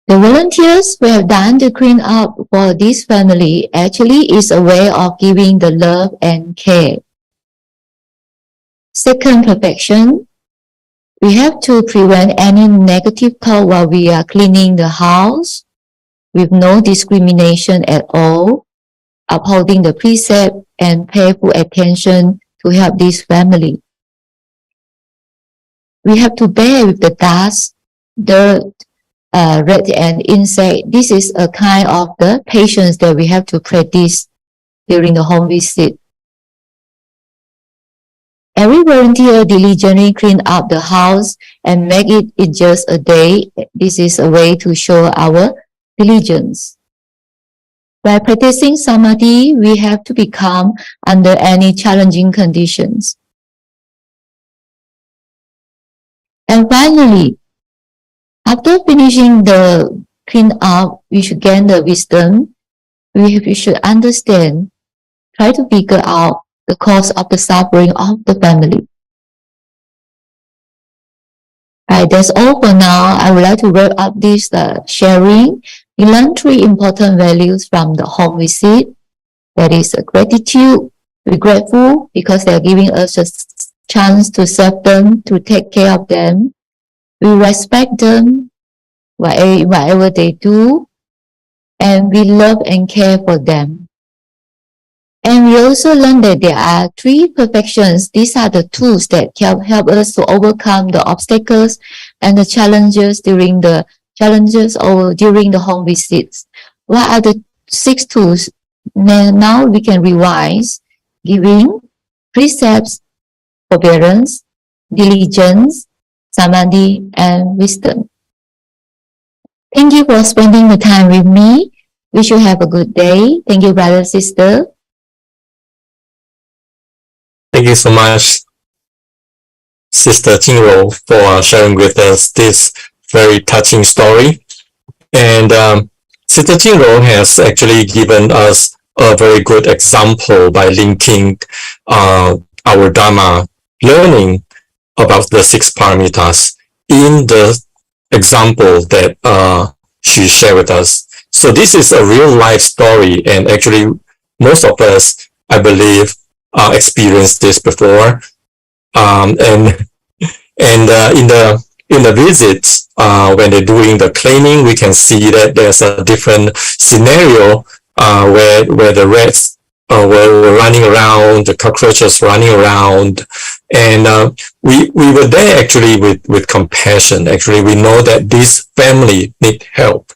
The volunteers who have done the clean up for this family actually is a way of giving the love and care. Second perfection, we have to prevent any negative thought while we are cleaning the house with no discrimination at all, upholding the precept and pay full attention to help this family. We have to bear with the dust, dirt, rat and insect. This is a kind of the patience that we have to practice during the home visit. Every volunteer diligently clean up the house and make it in just a day. This is a way to show our diligence. By practicing Samadhi, we have to be calm under any challenging conditions. And finally, after finishing the clean up, we should gain the wisdom. We should understand, try to figure out the cause of the suffering of the family. Alright, that's all for now. I would like to wrap up this sharing. We learned 3 important values from the home visit. That is gratitude. We're grateful because they're giving us a chance to serve them, to take care of them. We respect them, whatever they do, and we love and care for them. And we also learned that there are 3 perfections. These are the tools that help us to overcome the obstacles and the challenges during the home visits. What are the 6 tools? Now we can revise: giving, precepts, forbearance, diligence, Samadhi, and wisdom. Thank you for spending the time with me. Wish you have a good day. Thank you, brother, sister. Thank you so much, Sister Jinro, for sharing with us this very touching story. And Sister Jinro has actually given us a very good example by linking our Dharma learning about the six paramitas in the example that she shared with us. So this is a real life story, and actually most of us, I believe, experienced this before. And in the visits, when they're doing the cleaning, we can see that there's a different scenario where the rats were running around, the cockroaches running around, and we were there actually with compassion. Actually, we know that this family need help,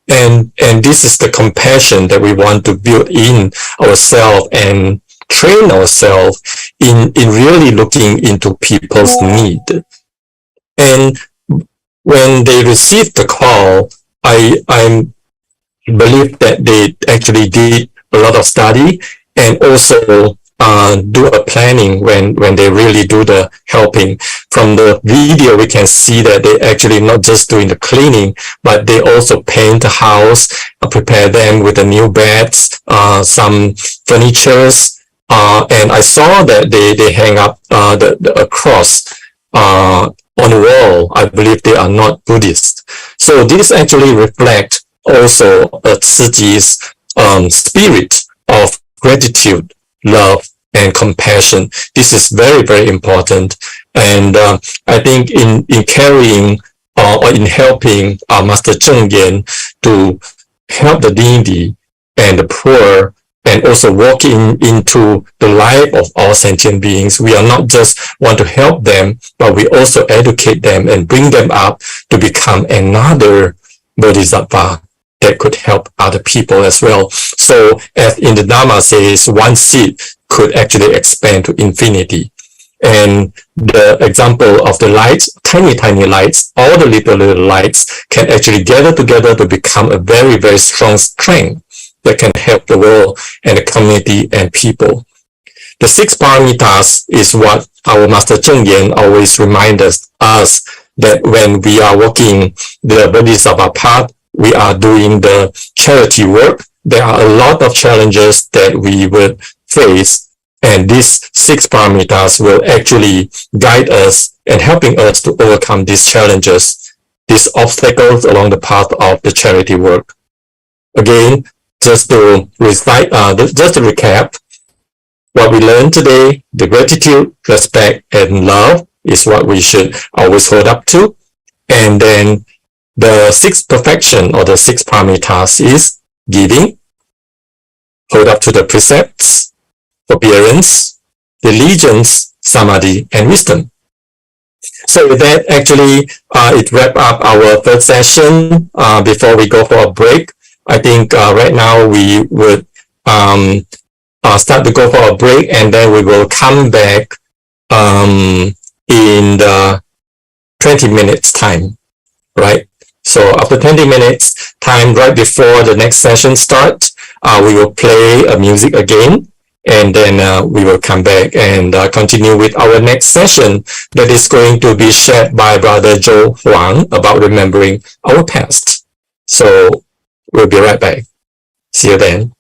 and this is the compassion that we want to build in ourselves and train ourselves in really looking into people's need. And when they received the call, I believe that they actually did a lot of study and also do a planning when they really do the helping. From the video, we can see that they actually not just doing the cleaning, but they also paint the house, prepare them with the new beds, some furnitures, and I saw that they hang up the cross on the wall. I believe they are not Buddhist. So this actually reflects also Tzu Chi's spirit of gratitude, love, and compassion. This is very, very important. And I think in carrying or in helping Master Cheng Yen to help the needy and the poor, and also walking into the life of all sentient beings, we are not just want to help them, but we also educate them and bring them up to become another bodhisattva that could help other people as well. So as in the Dharma says, one seed could actually expand to infinity. And the example of the lights, tiny, tiny lights, all the little lights can actually gather together to become a very, very strong strength that can help the world and the community and people. The six paramitas is what our Master Cheng Yen always reminds us that when we are walking the Bodhisattva path, we are doing the charity work. There are a lot of challenges that we would face, and these six paramitas will actually guide us and helping us to overcome these challenges, these obstacles along the path of the charity work. Again, just to recite, just to recap, what we learned today, the gratitude, respect, and love is what we should always hold up to. And then the sixth perfection or the six paramitas is giving, hold up to the precepts, forbearance, diligence, samadhi, and wisdom. So with that, actually, it wrapped up our third session. Before we go for a break, I think right now we would start to go for a break, and then we will come back in the 20 minutes time, right? So after 20 minutes time, right before the next session starts, we will play a music again, and then we will come back and continue with our next session that is going to be shared by Brother Joe Huang about remembering our past. So we'll be right back. See you then.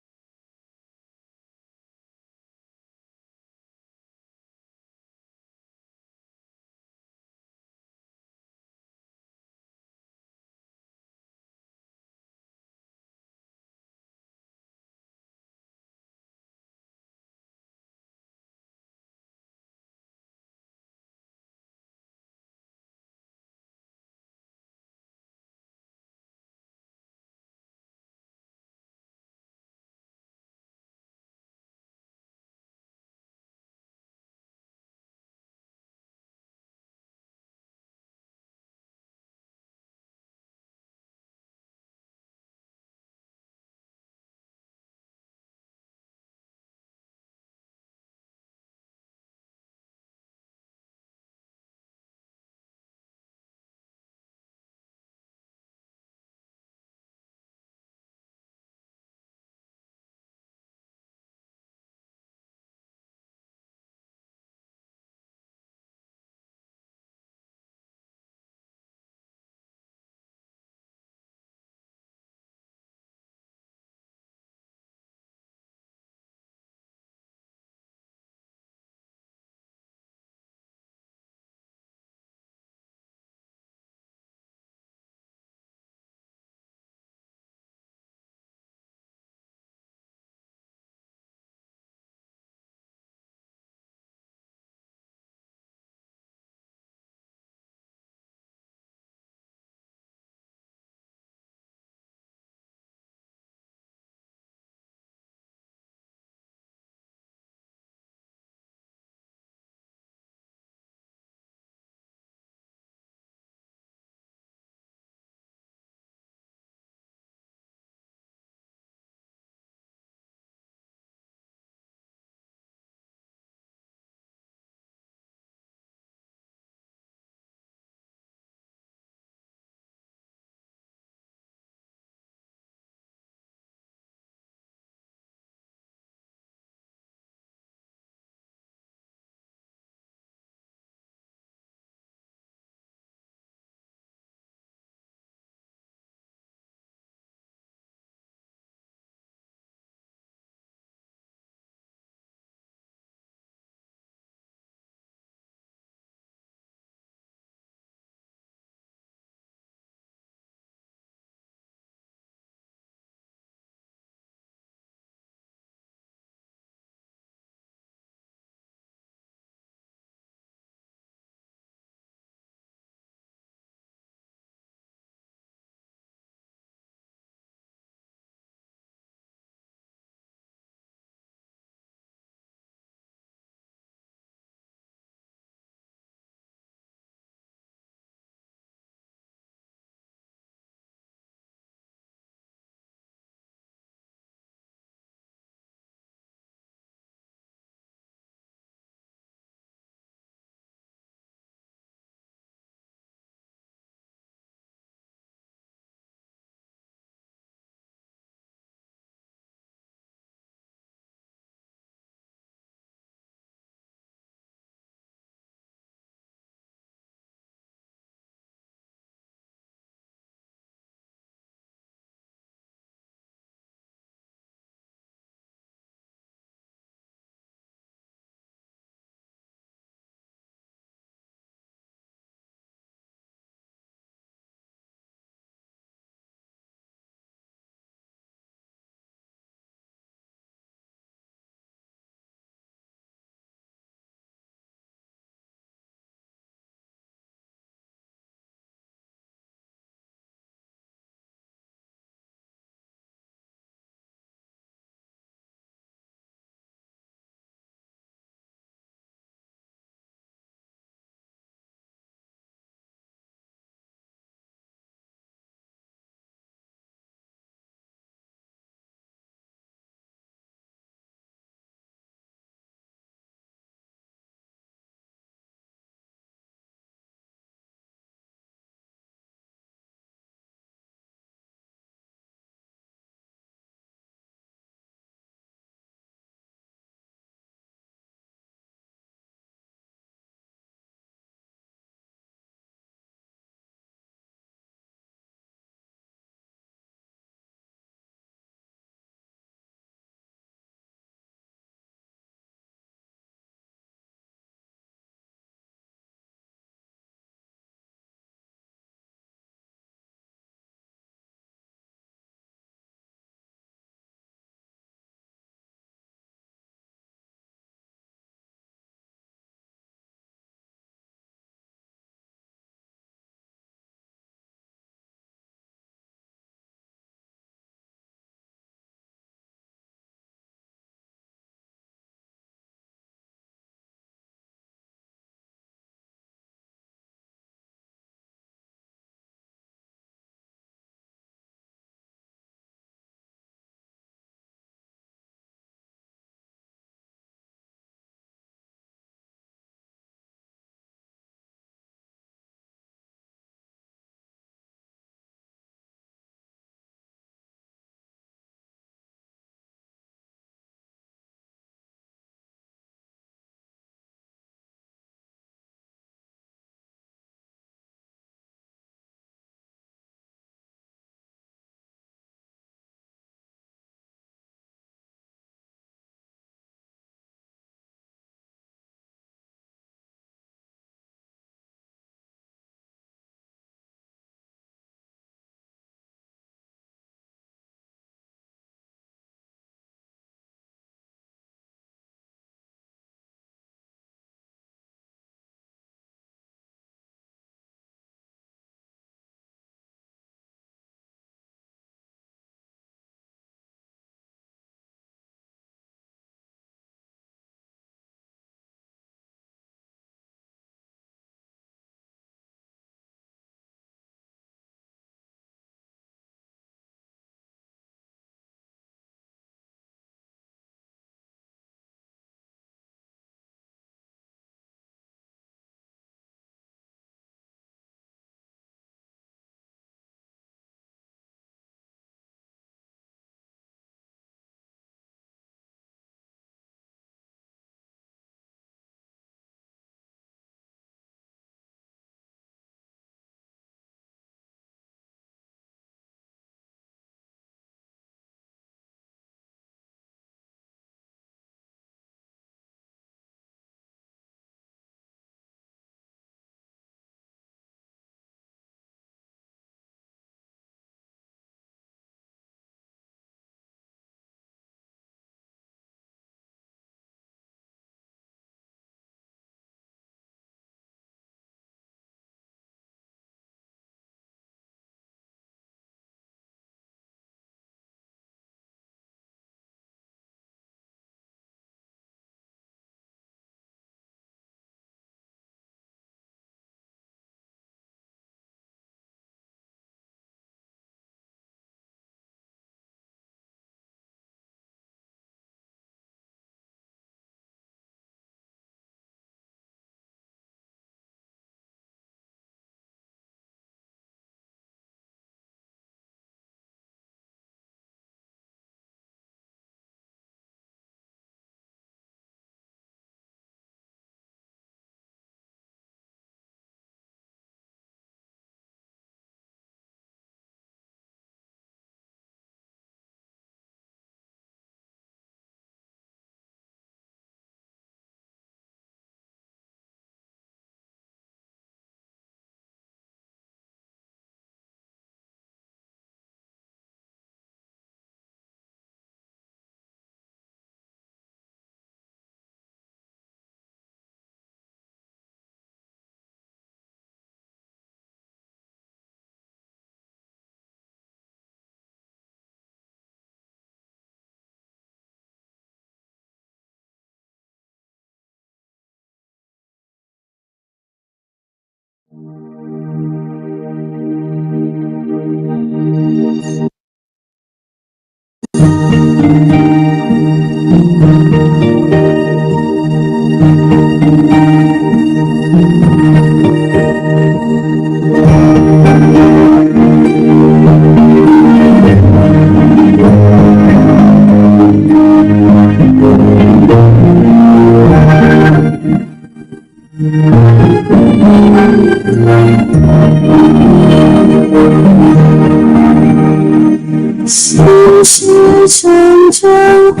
心事沉沉回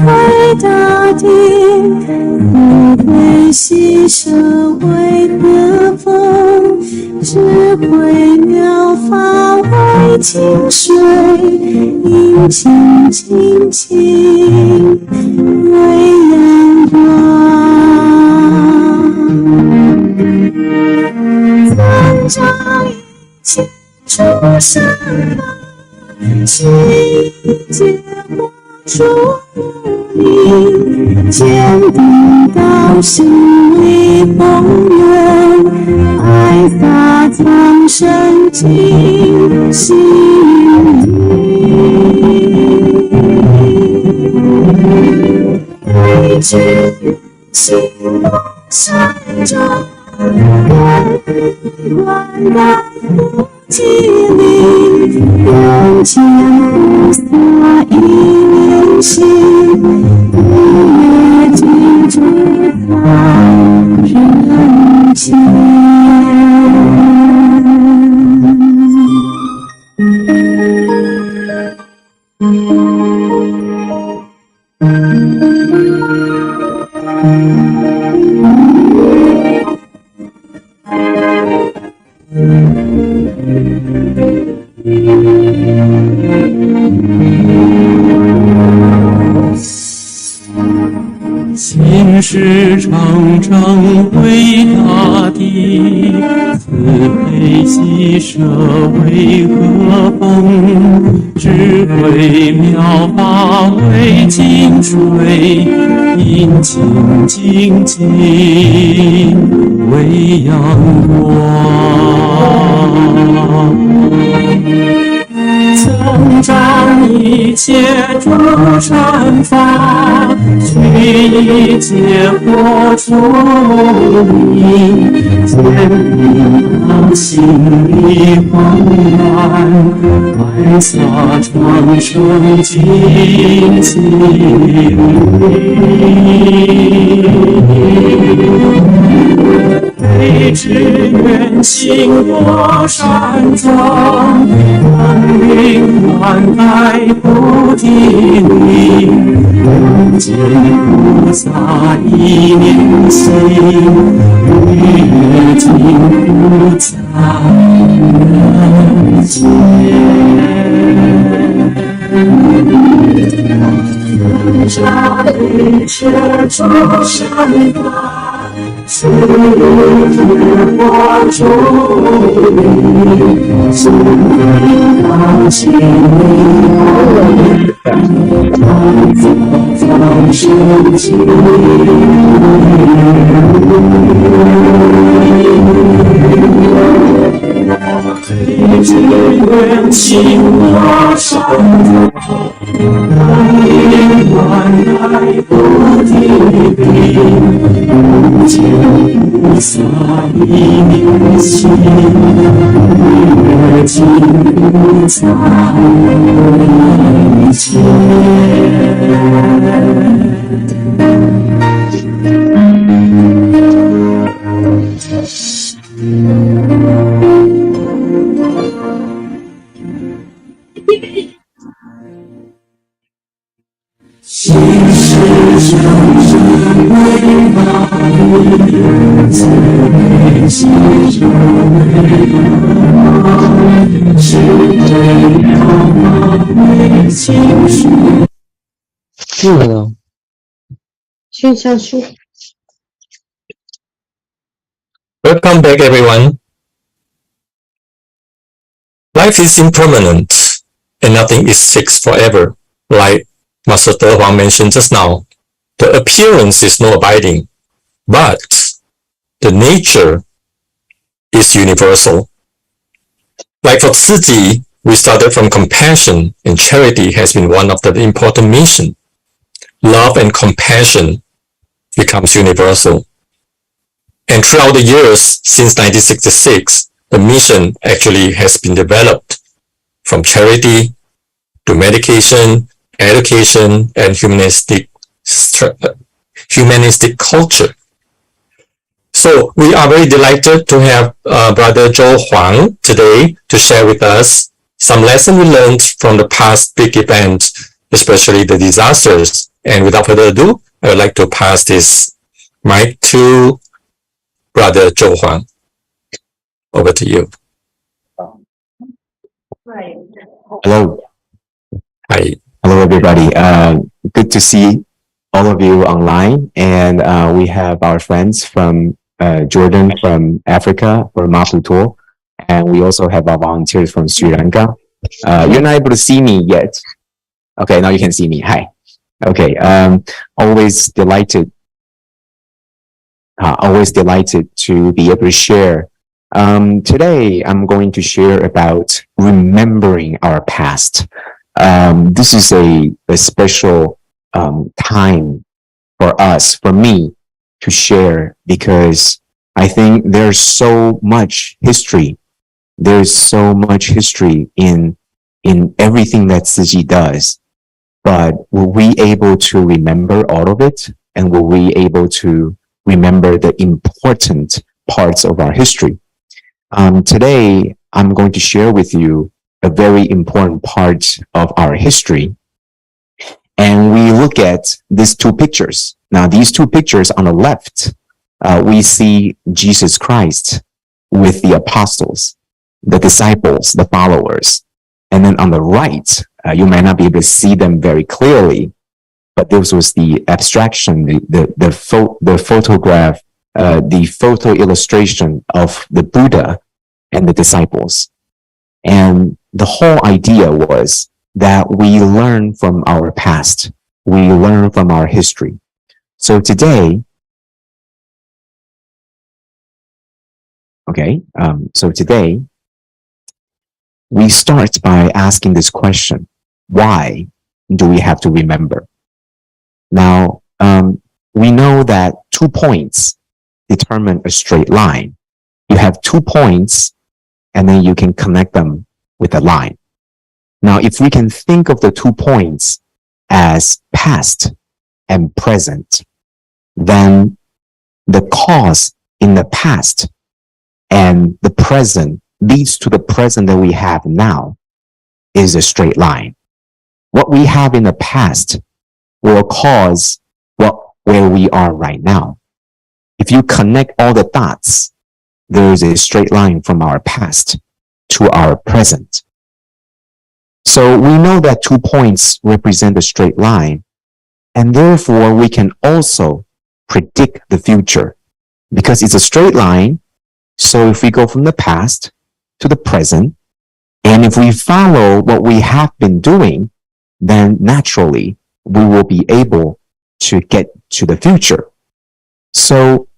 大地，不会牺牲为何风，只会妙法为清水，阴晴静静为阳光，增长一切诸善法。去结果出离，坚定道心为宏愿，爱洒苍生尽心意，对治心梦山中观待不寂灵，人间菩萨一念心，一月尽知在人间。心事常常为大地，慈悲喜舍为何风？智慧妙法为净水，阴晴静静为阳光。增长一切诸善法，去一切佛出离，坚定道心里光然，爱洒长生尽心对治愿行多善庄，光明万代菩提林，人间菩萨一念心，月尽不在人间。扎一切诸善法，是我主力，心灵当心灵，放生尽对治愿行多善法，光万代菩提林，人间菩萨一念心，月尽不在人间。心事常常为大地，慈悲喜舍为何？智慧妙法为清水。线上书。Welcome back, everyone. Life is impermanent, and nothing is fixed forever. Like Master De Huang mentioned just now, the appearance is no abiding, but the nature is universal. Like for Tzu Chi, we started from compassion, and charity has been one of the important missions. Love and compassion becomes universal. And throughout the years since 1966, the mission actually has been developed from charity to medication, education, and humanistic culture. So we are very delighted to have Brother Joe Huang today to share with us some lessons we learned from the past big events, especially the disasters. And without further ado, I would like to pass this mic to Brother Joe Huang. Over to you. Hello. Hi. Hello, everybody. Good to see all of you online. And we have our friends from Jordan, from Africa, from Maputo. And we also have our volunteers from Sri Lanka. You're not able to see me yet. Okay, now you can see me. Hi. Okay. Always delighted to be able to share. Today, I'm going to share about remembering our past. This is a special time for us, for me, to share, because I think there's so much history. There's so much history in everything that Tzu Chi does. But were we able to remember all of it? And were we able to remember the important parts of our history? Today, I'm going to share with you a very important part of our history. And we look at these two pictures. Now, these two pictures on the left, we see Jesus Christ with the apostles, the disciples, the followers. And then on the right, you might not be able to see them very clearly, but this was the abstraction, the photograph, the photo illustration of the Buddha and the disciples. And the whole idea was that we learn from our past. We learn from our history. So today, we start by asking this question: why do we have to remember? Now, we know that 2 points determine a straight line. You have 2 points, and then you can connect them with a line. Now, if we can think of the 2 points as past and present, then the cause in the past and the present leads to the present that we have now is a straight line. What we have in the past will cause where we are right now. If you connect all the dots, there is a straight line from our past to our present. So we know that 2 points represent a straight line, and therefore we can also predict the future because it's a straight line. So if we go from the past to the present, and if we follow what we have been doing, then naturally we will be able to get to the future. So,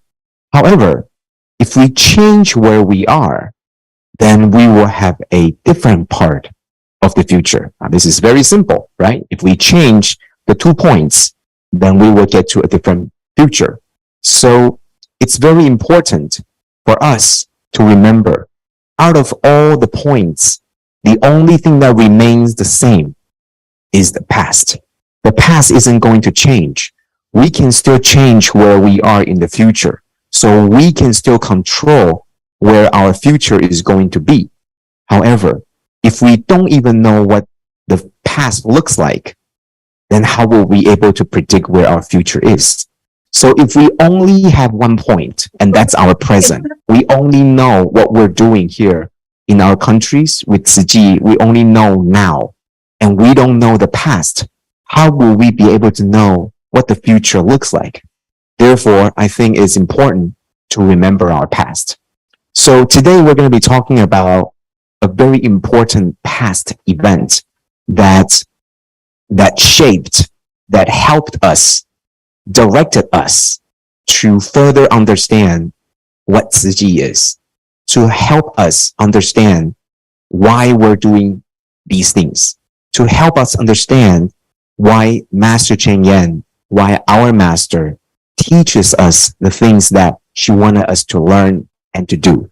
however, if we change where we are, then we will have a different part of the future. Now, this is very simple, right? If we change the 2 points, then we will get to a different future. So it's very important for us to remember, out of all the points, the only thing that remains the same is the past. The past isn't going to change. We can still change where we are in the future. So we can still control where our future is going to be. However, if we don't even know what the past looks like, then how will we be able to predict where our future is? So if we only have 1 point, and that's our present, we only know what we're doing here in our countries with Tzu Chi, we only know now, and we don't know the past, how will we be able to know what the future looks like? Therefore, I think it's important to remember our past. So today we're going to be talking about a very important past event that shaped, that helped us, directed us to further understand what Tzu Chi is, to help us understand why we're doing these things, to help us understand why Master Cheng Yen, why our master teaches us the things that she wanted us to learn and to do.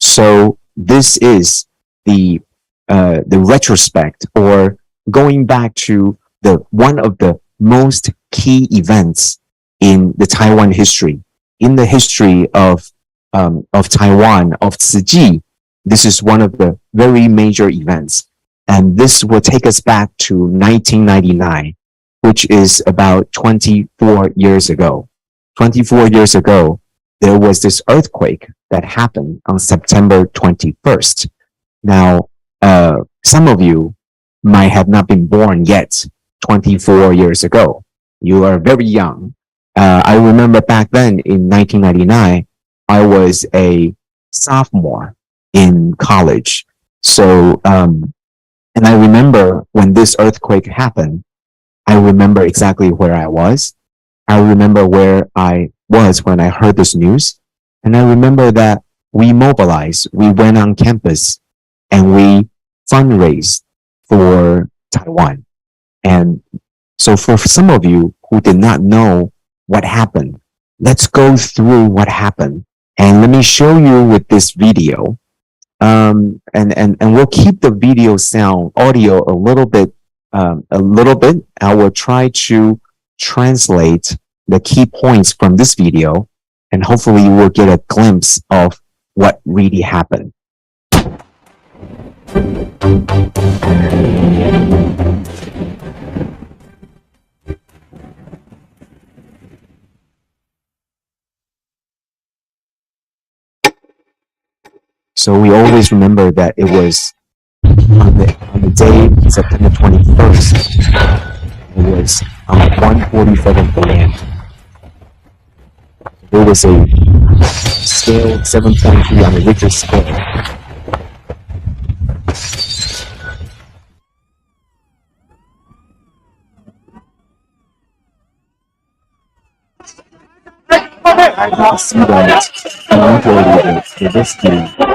So this is the retrospect, or going back to the one of the most key events in the Taiwan history, in the history of Taiwan, of Tzu Chi. This is one of the very major events, and this will take us back to 1999, which is about 24 years ago. 24 years ago, there was this earthquake that happened on September 21st. Now, some of you might have not been born yet 24 years ago. You are very young. I remember back then in 1999, I was a sophomore in college. So, and I remember when this earthquake happened, I remember exactly where I was. I remember where I was when I heard this news. And I remember that we mobilized, we went on campus, and we fundraised for Taiwan. And so for some of you who did not know what happened, let's go through what happened. And let me show you with this video. And we'll keep the video sound, audio a little bit. I will try to translate the key points from this video, and hopefully you will get a glimpse of what really happened. So we always remember that it was on the day, September 21st, it was on 1:47 p.m. There was a scale 7.3 on the Richter scale. I see that the rescue people.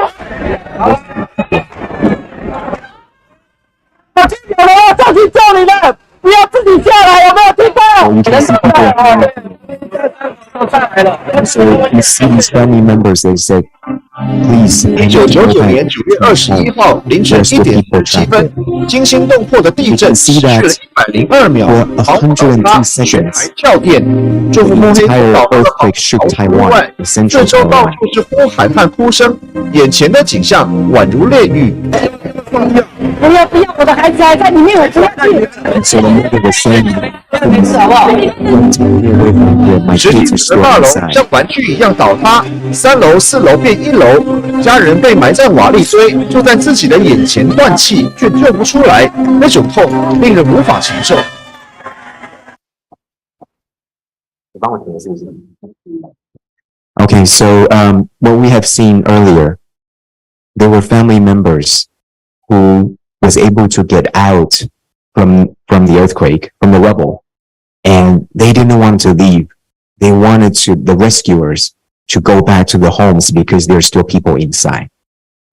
上去救你们！不要自己下来，有没有听到？ You can see people. So you see these family members. They said, "Please." 1999年9月21号凌晨1点57分，惊心动魄的地震持续了102秒，豪华拉全台跳电，祝福这些倒塌的好之外，四周到处是呼喊和哭声，眼前的景象宛如炼狱。 不要！我的孩子还在里面，我不要去。 So the mother was saying, 实体的大楼像玩具一样倒塌，3楼、4楼变1楼，家人被埋在瓦砾堆，就在自己的眼前断气，却救不出来，那种痛令人无法承受。 Okay, so what we have seen earlier, there were family members who was able to get out from the earthquake, from the rubble, and they didn't want to leave. They wanted the rescuers to go back to the homes because there's still people inside.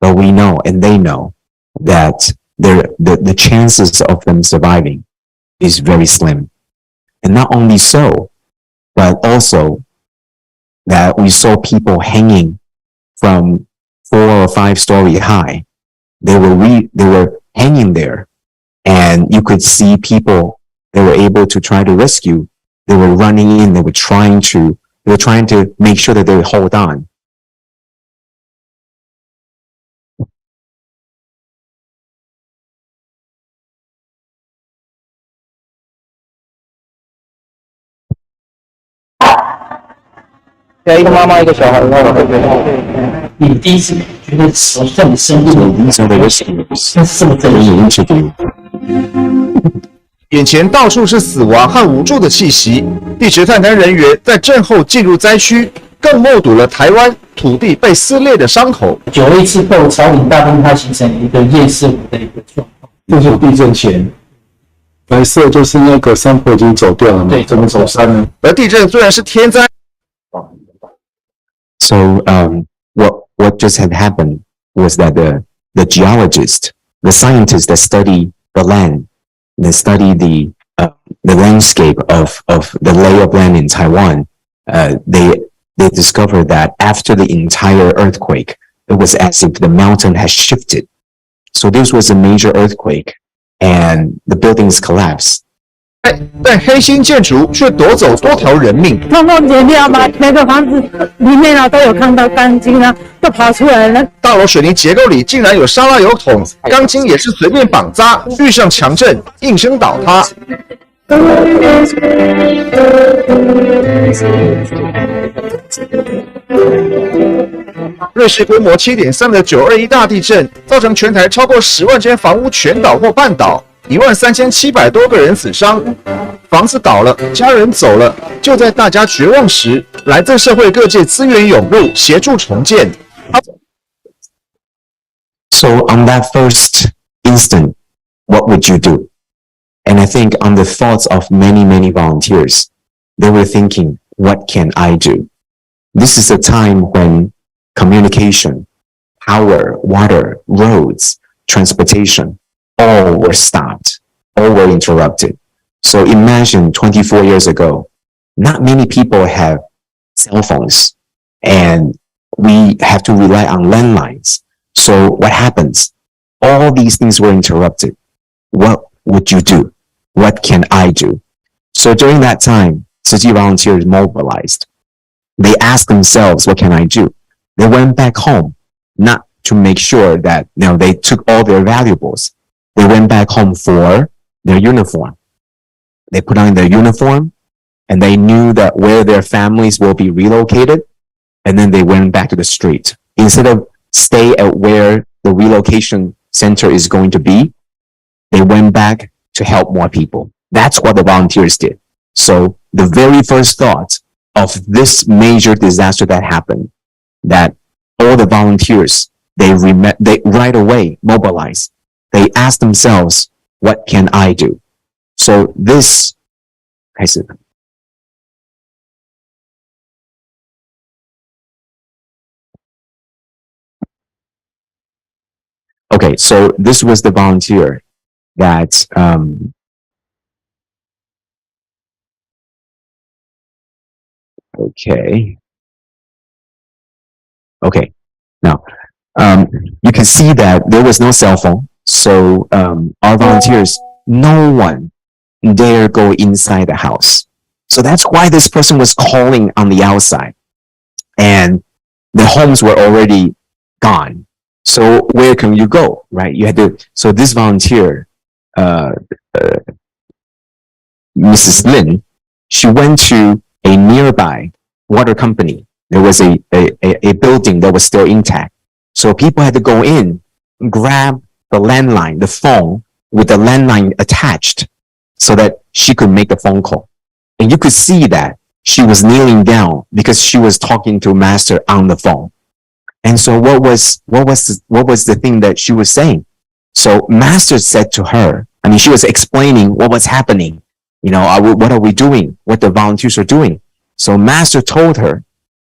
But we know, and they know, that the chances of them surviving is very slim. And not only so, but also that we saw people hanging from 4 or 5 story high. They were hanging there, and you could see people they were able to try to rescue. They were running in. They were trying to make sure that they would hold on. Yeah, 一个妈妈一个小孩，你第一次觉得手在你身边， These are the rescuers. 那是这么真实。 眼前到处是死亡和无助的气息，地质探勘人员在震后进入灾区，更目睹了台湾土地被撕裂的伤口。 9一之后，草岭大崩塌形成一个堰塞湖的一个状况。就是地震前，白色就是那个山坡已经走掉了嘛？对，怎么走山呢？而地震虽然是天灾。 So what just had happened was that the geologist, the scientists that study the land, that study the landscape of the lay of land in Taiwan, they discovered that after the entire earthquake, it was as if the mountain has shifted. So this was a major earthquake, and the buildings collapsed. 但黑心建筑却夺走多条人命。通通剪掉嘛，每个房子里面啊都有看到钢筋啊，都跑出来了。大楼水泥结构里竟然有沙拉油桶，钢筋也是随便绑扎，遇上强震应声倒塌。瑞士规模7.3的921大地震，造成全台超过10万间房屋全倒或半倒，13700多个人死伤。房子倒了，家人走了，就在大家绝望时，来自社会各界资源涌入，协助重建。So on that first instant, what would you do? And I think on the thoughts of many, many volunteers, they were thinking, what can I do? This is a time when communication, power, water, roads, transportation, all were stopped, all were interrupted. So imagine 24 years ago, not many people have cell phones, and we have to rely on landlines. So what happens? All these things were interrupted. What would you do? What can I do? So during that time, Tzu Chi volunteers mobilized. They asked themselves, what can I do? They went back home, not to make sure that they took all their valuables. They went back home for their uniform. They put on their uniform, and they knew that where their families will be relocated, and then they went back to the street. Instead of stay at where the relocation center is going to be, they went back to help more people. That's what the volunteers did. So the very first thought of this major disaster that happened, that all the volunteers, they right away mobilized. They asked themselves, what can I do? So this, okay, so this was the volunteer that okay. Now, you can see that there was no cell phone. So our volunteers, no one dare go inside the house. So that's why this person was calling on the outside. And the homes were already gone. So where can you go, right? You had to. So this volunteer, Mrs. Lin, she went to a nearby water company. There was a building that was still intact. So people had to go in, grab the landline, the phone with the landline attached, so that she could make a phone call. And you could see that she was kneeling down because she was talking to Master on the phone. And so what was the thing that she was saying? So Master said to her, she was explaining what was happening. What are we doing? What the volunteers are doing. So Master told her,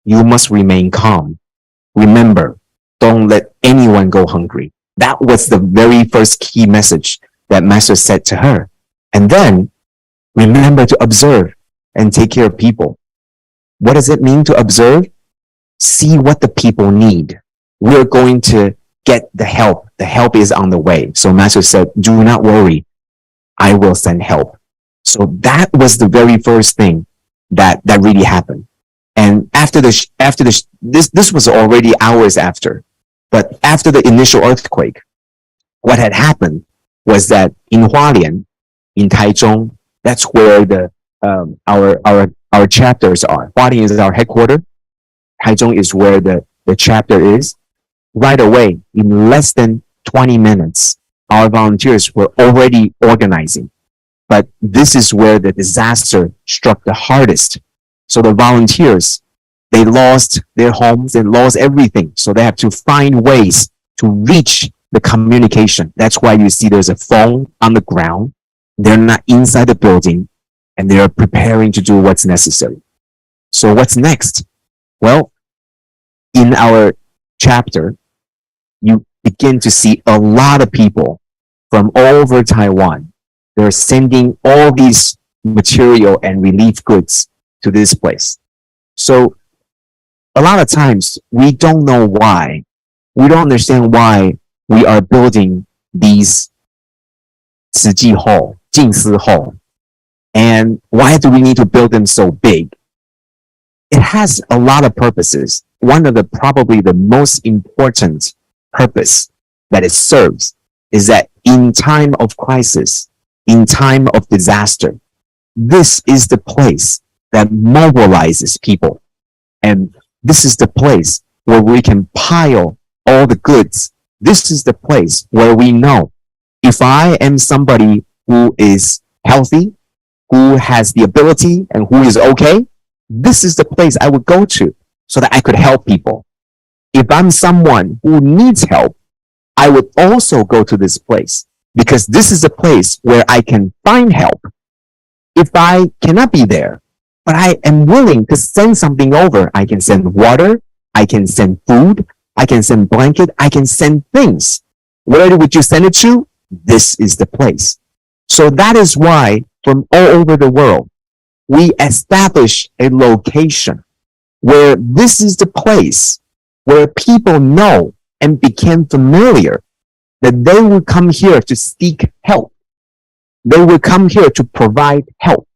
you must remain calm. Remember, don't let anyone go hungry. That was the very first key message that Master said to her. And then remember to observe and take care of people. What does it mean to observe? See what the people need. We're going to get the help. The help is on the way. So Master said, do not worry. I will send help. So that was the very first thing that really happened. And this was already hours after. But after the initial earthquake, what had happened was that in Hualien, in Taichung, that's where our chapters are. Hualien is our headquarters. Taichung is where the chapter is. Right away, in less than 20 minutes, our volunteers were already organizing. But this is where the disaster struck the hardest. So the volunteers, they lost their homes and lost everything. So they have to find ways to reach the communication. That's why you see there's a phone on the ground. They're not inside the building, and they're preparing to do what's necessary. So what's next? Well, in our chapter, you begin to see a lot of people from all over Taiwan. They're sending all these material and relief goods to this place. So a lot of times we don't know why. We don't understand why we are building these 慈济 hall, 静思 hall. And why do we need to build them so big? It has a lot of purposes. One of the probably the most important purpose that it serves is that in time of crisis, in time of disaster, this is the place that mobilizes people. And this is the place where we can pile all the goods. This is the place where we know if I am somebody who is healthy, who has the ability and who is okay, this is the place I would go to so that I could help people. If I'm someone who needs help, I would also go to this place because this is a place where I can find help. If I cannot be there, but I am willing to send something over, I can send water, I can send food, I can send blanket, I can send things. Where would you send it to? This is the place. So that is why from all over the world, we establish a location where this is the place where people know and became familiar that they will come here to seek help. They will come here to provide help.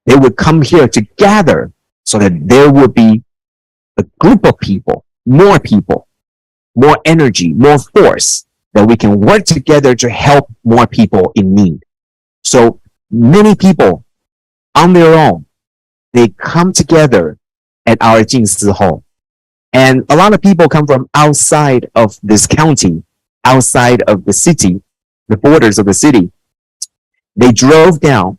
They will come here to gather so that there will be a group of people, more energy, more force that we can work together to help more people in need. So many people on their own, they come together at our Jingsi Hall. And a lot of people come from outside of this county, outside of the city, the borders of the city. They drove down,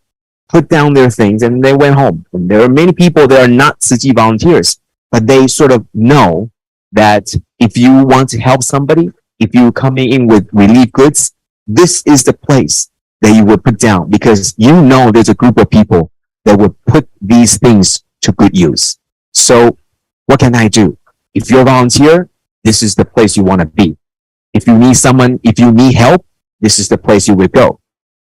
put down their things, and they went home. And there are many people that are not Tzu Chi volunteers, but they sort of know that if you want to help somebody, if you coming in with relief goods, this is the place that you would put down because you know there's a group of people that would put these things to good use. So what can I do? If you're a volunteer, this is the place you want to be. If you need someone, if you need help, this is the place you would go.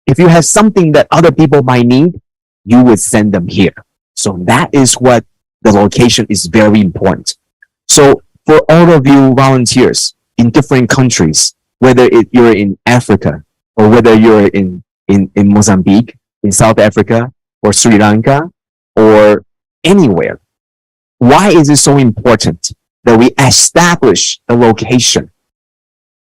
If you have something that other people might need, you would send them here. So that is what the location is very important. So for all of you volunteers in different countries, whether you're in Africa or whether you're in Mozambique, in South Africa or Sri Lanka or anywhere, why is it so important that we establish a location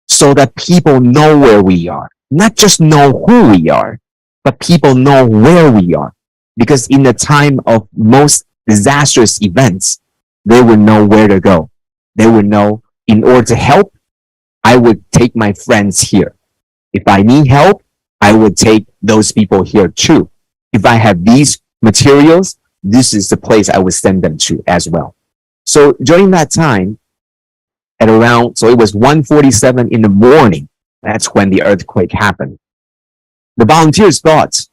so that people know where we are? Not just know who we are, but people know where we are. Because in the time of most disastrous events, they would know where to go. They would know in order to help, I would take my friends here. If I need help, I would take those people here too. If I have these materials, this is the place I would send them to as well. So during that time, at around, so it was 1:47 in the morning, that's when the earthquake happened. The volunteers thought,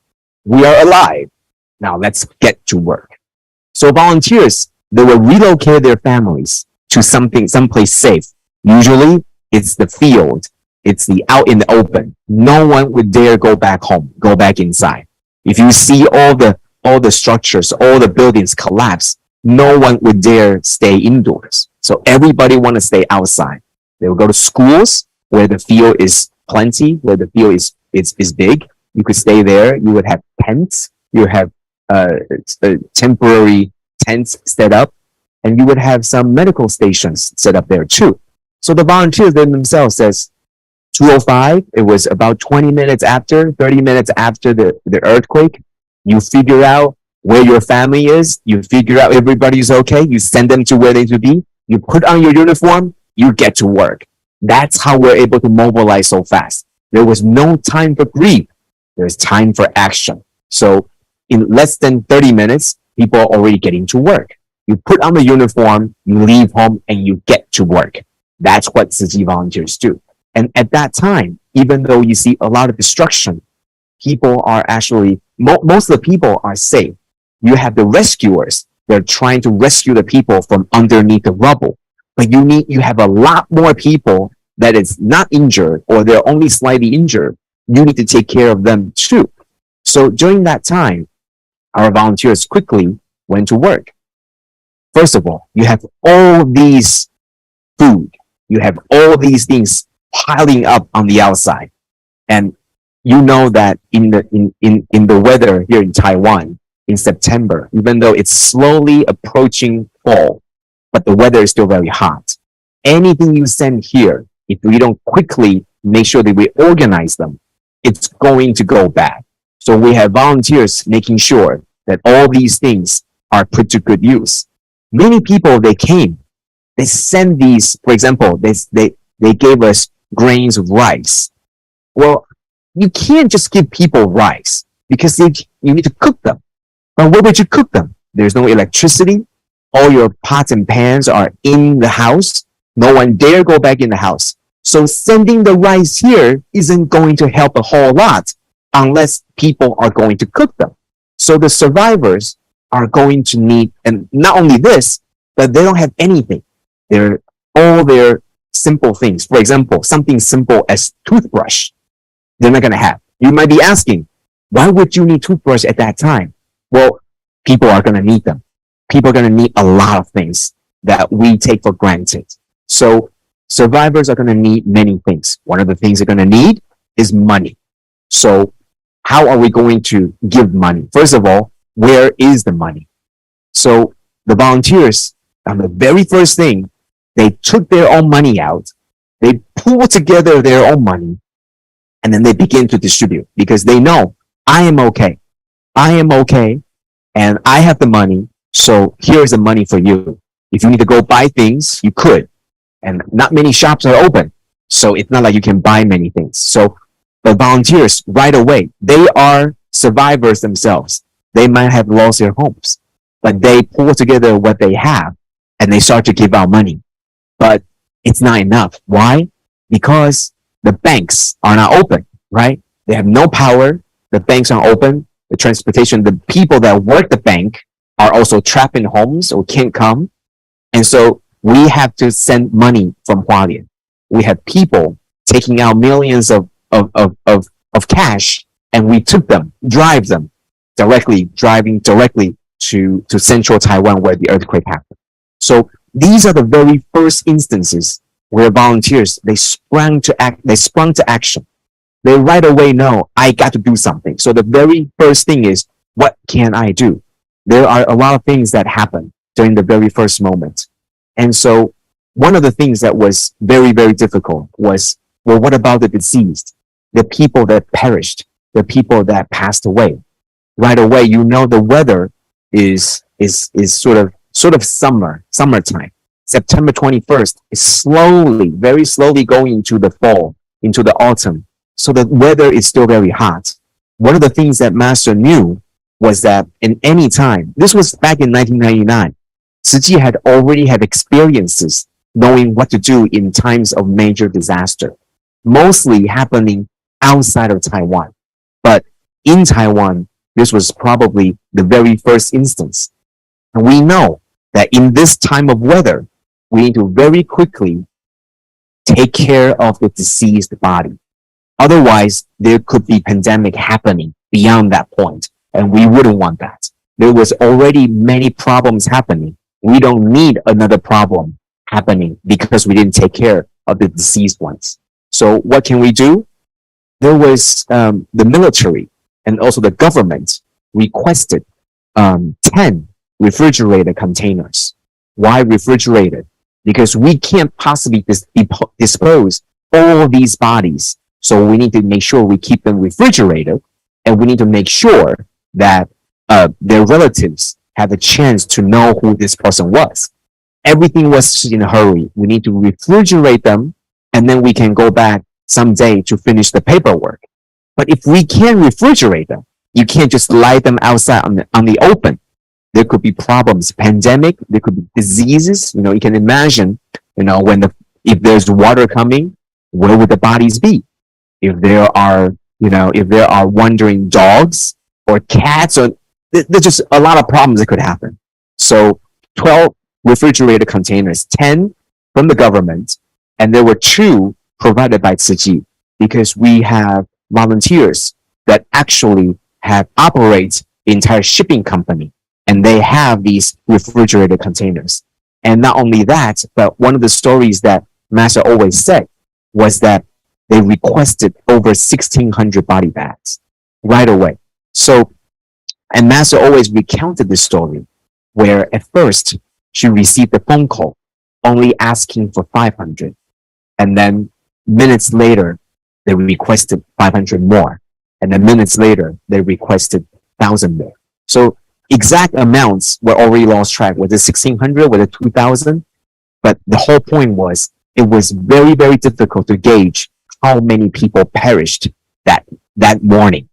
we are alive. Now let's get to work. So volunteers, they will relocate their families to someplace safe. Usually it's the field. It's the out in the open. No one would dare go back home, go back inside. If you see all the structures, all the buildings collapse, no one would dare stay indoors. So everybody want to stay outside. They will go to schools where the field is plenty, where the field is big. You could stay there. You would have tents. You have temporary tents set up, and you would have some medical stations set up there too. So the volunteers themselves says 2:05. It was about 20 minutes after, 30 minutes after the earthquake. You figure out where your family is. You figure out everybody's okay. You send them to where they should be. You put on your uniform. You get to work. That's how we're able to mobilize so fast. There was no time for grief. There's time for action. So in less than 30 minutes, people are already getting to work. You put on the uniform, you leave home, and you get to work. That's what Tzu Chi volunteers do. And at that time, even though you see a lot of destruction, people are actually, most of the people are safe. You have the rescuers. They're trying to rescue the people from underneath the rubble. but you have a lot more people that is not injured or they're only slightly injured. You need to take care of them too. So during that time, our volunteers quickly went to work. First of all, you have all these food, you have all these things piling up on the outside, and you know that in the weather here in Taiwan in September, even though it's slowly approaching fall, but the weather is still very hot. Anything you send here, if we don't quickly make sure that we organize them, it's going to go bad. So we have volunteers making sure that all these things are put to good use. Many people, they came, they sent these, for example, they gave us grains of rice. Well, you can't just give people rice because you need to cook them. But where would you cook them? There's no electricity. All your pots and pans are in the house. No one dare go back in the house. So sending the rice here isn't going to help a whole lot unless people are going to cook them. So the survivors are going to need, and not only this, but they don't have anything. All their simple things. For example, something simple as toothbrush, they're not going to have. You might be asking, why would you need toothbrush at that time? Well, people are going to need them. People are going to need a lot of things that we take for granted. So survivors are going to need many things. One of the things they're going to need is money. So how are we going to give money? First of all, where is the money? So the volunteers, on the very first thing, they took their own money out. They pulled together their own money, and then they begin to distribute because they know, I am okay. I am okay, and I have the money, so here's the money for you. If you need to go buy things, you could. And not many shops are open, so it's not like you can buy many things. So the volunteers, right away, they are survivors themselves. They might have lost their homes, but they pull together what they have, and they start to give out money. But it's not enough. Why? Because the banks are not open, right? They have no power. The banks aren't open. The transportation, the people that work the bank are also trapped in homes or can't come. And so we have to send money from Hualien. We have people taking out millions of cash, and we took them, driving directly to central Taiwan where the earthquake happened. So these are the very first instances where volunteers, they sprung to action. They right away know, I got to do something. So the very first thing is, what can I do? There are a lot of things that happen during the very first moment. And so one of the things that was very, very difficult was, well, what about the deceased? The people that perished, the people that passed away. Right away, you know the weather is sort of summertime. September 21st is very slowly going into the fall, into the autumn. So the weather is still very hot. One of the things that Master knew was that in any time, this was back in 1999, Tzu Chi had already had experiences knowing what to do in times of major disaster, mostly happening outside of Taiwan. But in Taiwan, this was probably the very first instance. And we know that in this time of weather, we need to very quickly take care of the deceased body. Otherwise, there could be pandemic happening beyond that point, and we wouldn't want that. There was already many problems happening. We don't need another problem happening because we didn't take care of the deceased ones. So what can we do? There was the military and also the government requested 10 refrigerated containers. Why refrigerated? Because we can't possibly dispose all these bodies. So we need to make sure we keep them refrigerated, and we need to make sure that their relatives have a chance to know who this person was. Everything was in a hurry. We need to refrigerate them, and then we can go back someday to finish the paperwork. But if we can't refrigerate them, you can't just lie them outside on the open. There could be problems, pandemic, there could be diseases. You can imagine, if there's water coming, where would the bodies be? If there are wandering dogs or cats, or there's just a lot of problems that could happen. So 12 refrigerated containers, 10 from the government, and there were 2 provided by Tzu Chi, because we have volunteers that actually have operate the entire shipping company, and they have these refrigerated containers. And not only that, but one of the stories that Master always said was that they requested over 1,600 body bags right away. So, and Master always recounted this story where at first she received a phone call only asking for 500. And then minutes later, they requested 500 more. And then minutes later, they requested 1,000 more. So exact amounts were already lost track. Was it 1,600? Was it 2,000? But the whole point was, it was very, very difficult to gauge how many people perished that morning.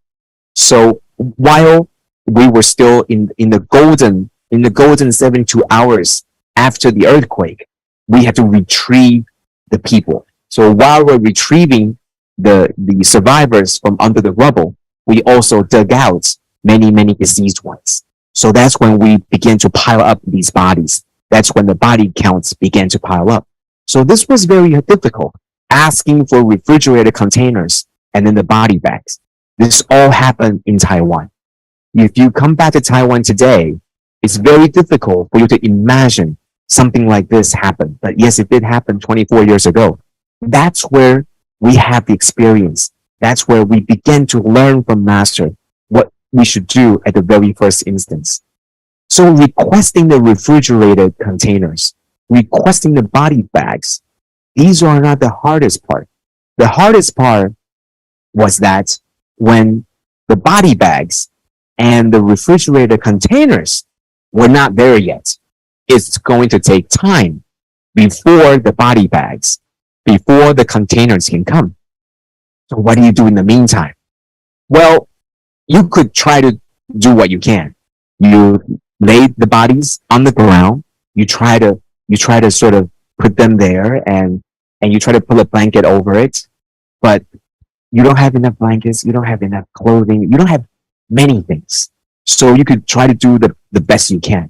So while we were still in the golden 72 hours after the earthquake, we had to retrieve the people. So while we're retrieving the survivors from under the rubble, we also dug out many, many deceased ones. So that's when we began to pile up these bodies. That's when the body counts began to pile up. So this was very difficult, asking for refrigerated containers and then the body bags. This all happened in Taiwan. If you come back to Taiwan today, it's very difficult for you to imagine something like this happen. But yes, it did happen 24 years ago. That's where we have the experience. That's where we begin to learn from Master what we should do at the very first instance. So requesting the refrigerated containers, requesting the body bags, these are not the hardest part. The hardest part was that when the body bags and the refrigerated containers were not there yet, it's going to take time before the body bags, before the containers can come. So what do you do in the meantime? Well, you could try to do what you can. You lay the bodies on the ground. You try to sort of put them there and you try to pull a blanket over it, but you don't have enough blankets. You don't have enough clothing. You don't have many things. So you could try to do the best you can.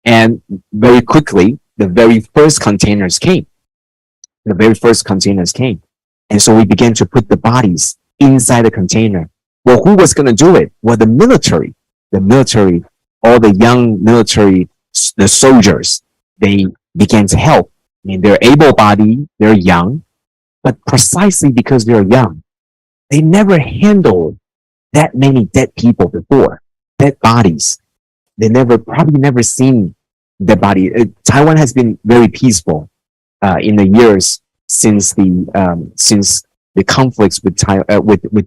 And very quickly, the very first containers came. And so we began to put the bodies inside the container. Well, who was going to do it? Well, the military, all the young military, the soldiers, they began to help. I mean, they're able-bodied, they're young, but precisely because they're young, they never handled that many dead people before, dead bodies. They probably never seen dead body. Taiwan has been very peaceful in the years since the conflicts with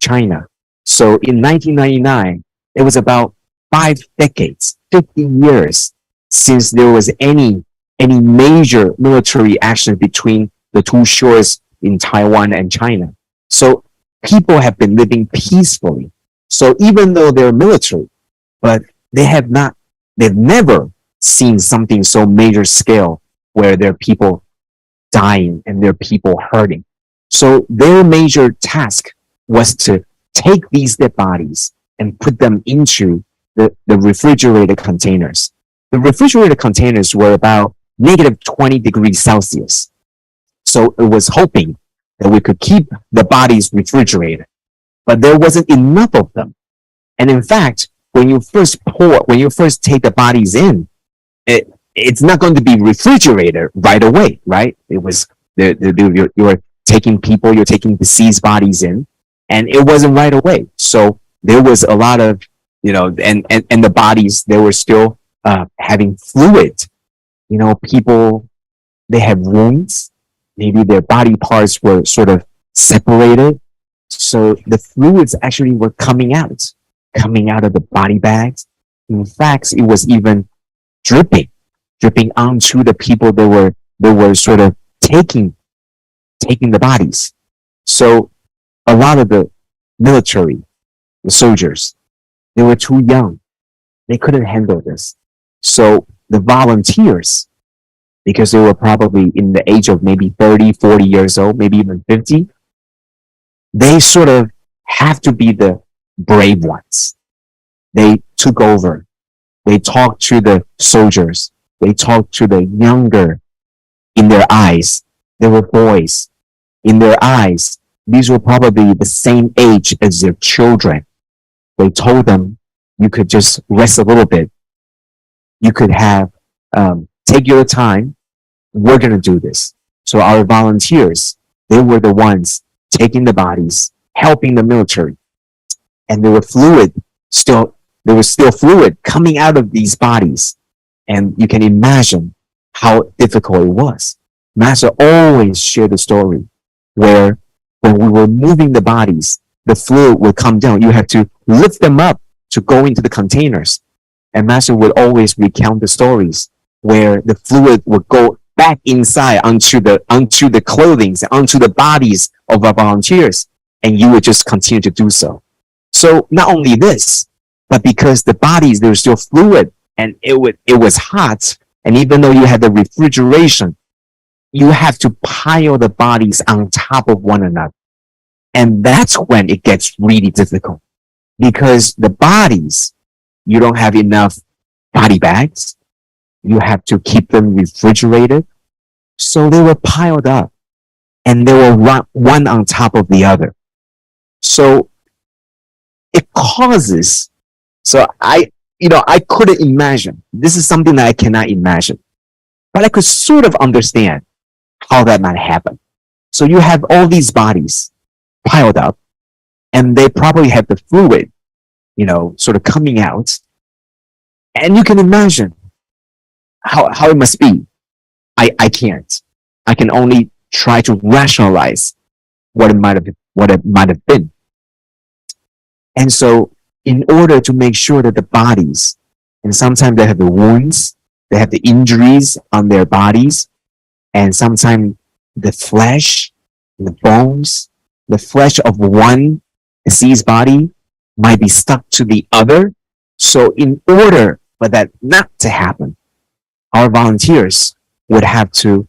China. So in 1999, it was about 5 decades, 50 years since there was any major military action between the two shores in Taiwan and China. So people have been living peacefully. So even though they're military, but they've never seen something so major scale where there are people dying and there are people hurting. So their major task was to take these dead bodies and put them into the refrigerated containers. The refrigerated containers were about -20°C. So it was hoping that we could keep the bodies refrigerated, but there wasn't enough of them. And in fact, when you first take the bodies in, it's not going to be refrigerated right away, right? It was, you're taking deceased bodies in, and it wasn't right away. So there was a lot of, and the bodies, they were still having fluid. People, they have wounds. Maybe their body parts were sort of separated. So the fluids actually were coming out of the body bags. In fact, it was even dripping onto the people that were sort of taking the bodies. So a lot of the military, the soldiers, they were too young. They couldn't handle this. So the volunteers, because they were probably in the age of maybe 30, 40 years old, maybe even 50, they sort of have to be the brave ones. They took over. They talked to the soldiers. They talked to the younger In their eyes, they were boys. In their eyes, these were probably the same age as their children. They told them, you could just rest a little bit. You could have, take your time. We're going to do this. So our volunteers, they were the ones taking the bodies, helping the military. And there was still fluid coming out of these bodies. And you can imagine how difficult it was. Master always shared the story where when we were moving the bodies, the fluid would come down. You had to lift them up to go into the containers. And Master would always recount the stories where the fluid would go back inside onto the clothing, onto the bodies of our volunteers. And you would just continue to do so. So not only this, but because the bodies, there was still fluid and it was hot. And even though you had the refrigeration, you have to pile the bodies on top of one another. And that's when it gets really difficult because the bodies, you don't have enough body bags. You have to keep them refrigerated. So they were piled up and they were one on top of the other. So it causes, so I couldn't imagine. This is something that I cannot imagine, but I could sort of understand how that might happen. So you have all these bodies piled up and they probably have the fluid, sort of coming out. And you can imagine how it must be. I can't. I can only try to rationalize what it might have been. And so in order to make sure that the bodies, and sometimes they have the wounds, they have the injuries on their bodies, and sometimes the flesh, the bones, the flesh of one deceased body might be stuck to the other. So in order for that not to happen, our volunteers would have to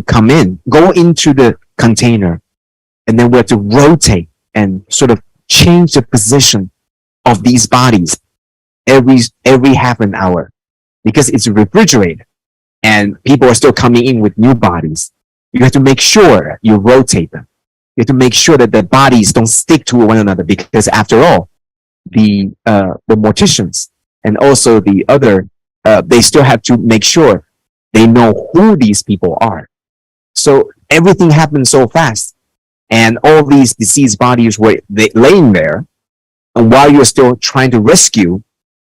come in, go into the container, and then we have to rotate and sort of change the position of these bodies every half an hour because it's refrigerated and people are still coming in with new bodies. You have to make sure you rotate them. You have to make sure that the bodies don't stick to one another because after all, the morticians and also the other, they still have to make sure they know who these people are. So everything happened so fast and all these deceased bodies were laying there. And while you're still trying to rescue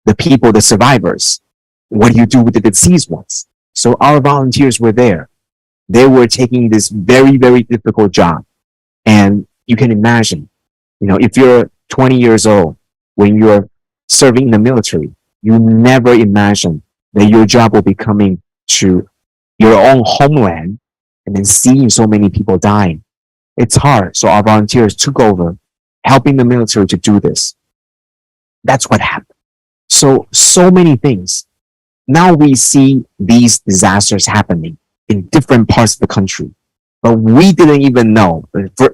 the people, the survivors, what do you do with the deceased ones? So our volunteers were there. They were taking this very, very difficult job. And you can imagine, if you're 20 years old, when you're serving in the military, you never imagine that your job will be coming to your own homeland and then seeing so many people dying. It's hard. So our volunteers took over, helping the military to do this. That's what happened. So many things. Now we see these disasters happening in different parts of the country, but we didn't even know.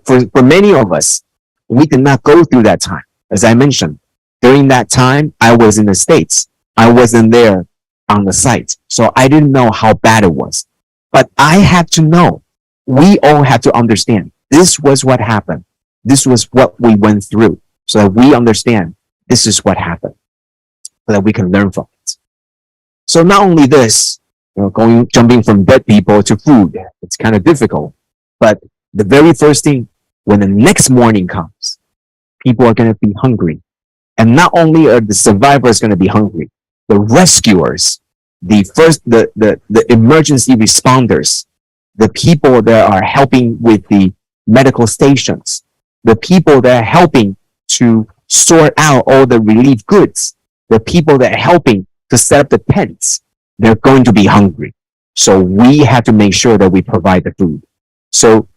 For many of us, we did not go through that time. As I mentioned, during that time, I was in the States. I wasn't there on the site. So I didn't know how bad it was. But I had to know. We all had to understand. This was what happened. This was what we went through. So that we understand this is what happened. So that we can learn from it. So not only this, jumping from dead people to food, it's kind of difficult. But the very first thing, when the next morning comes, people are going to be hungry. And not only are the survivors going to be hungry, the rescuers, the emergency responders, the people that are helping with the medical stations, the people that are helping to sort out all the relief goods, the people that are helping to set up the tents, they're going to be hungry. So we have to make sure that we provide the food. So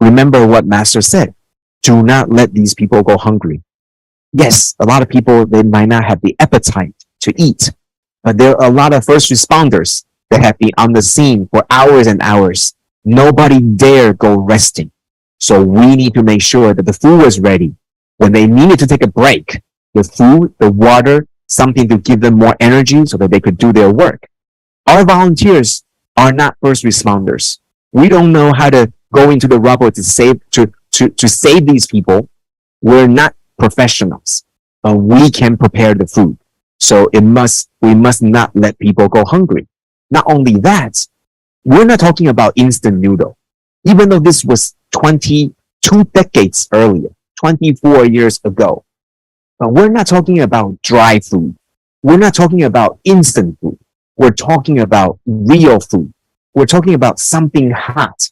remember what Master said. Do not let these people go hungry. Yes, a lot of people, they might not have the appetite to eat, but there are a lot of first responders that have been on the scene for hours and hours. Nobody dare go resting. So we need to make sure that the food was ready. When they needed to take a break, the food, the water, something to give them more energy so that they could do their work. Our volunteers, are not first responders. We don't know how to go into the rubble to save these people. We're not professionals, but we can prepare the food. So we must not let people go hungry. Not only that, we're not talking about instant noodle. Even though this was 22 decades earlier, 24 years ago, but we're not talking about dry food. We're not talking about instant food. We're talking about real food. We're talking about something hot,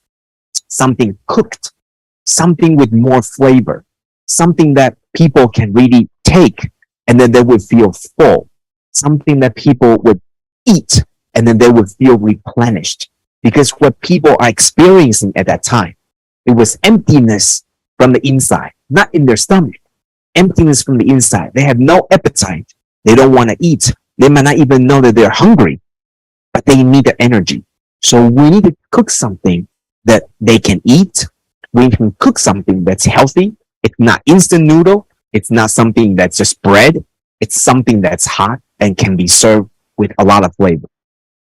something cooked, something with more flavor, something that people can really take and then they would feel full, something that people would eat and then they would feel replenished. Because what people are experiencing at that time, it was emptiness from the inside, not in their stomach. Emptiness from the inside. They have no appetite. They don't want to eat. They might not even know that they're hungry, but they need the energy. So we need to cook something that they can eat. We can cook something that's healthy. It's not instant noodle. It's not something that's just bread. It's something that's hot and can be served with a lot of flavor.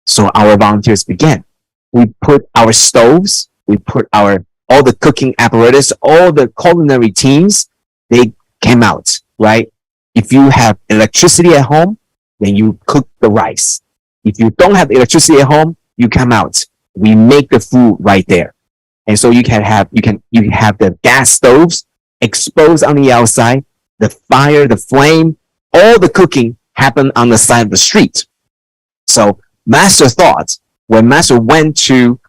So our volunteers began. We put our stoves, we put all the cooking apparatus, all the culinary teams, they came out, right? If you have electricity at home, then you cook the rice. If you don't have electricity at home, you come out. We make the food right there. And so you can have the gas stoves exposed on the outside, the fire, the flame, all the cooking happen on the side of the street. So Master thought when Master went to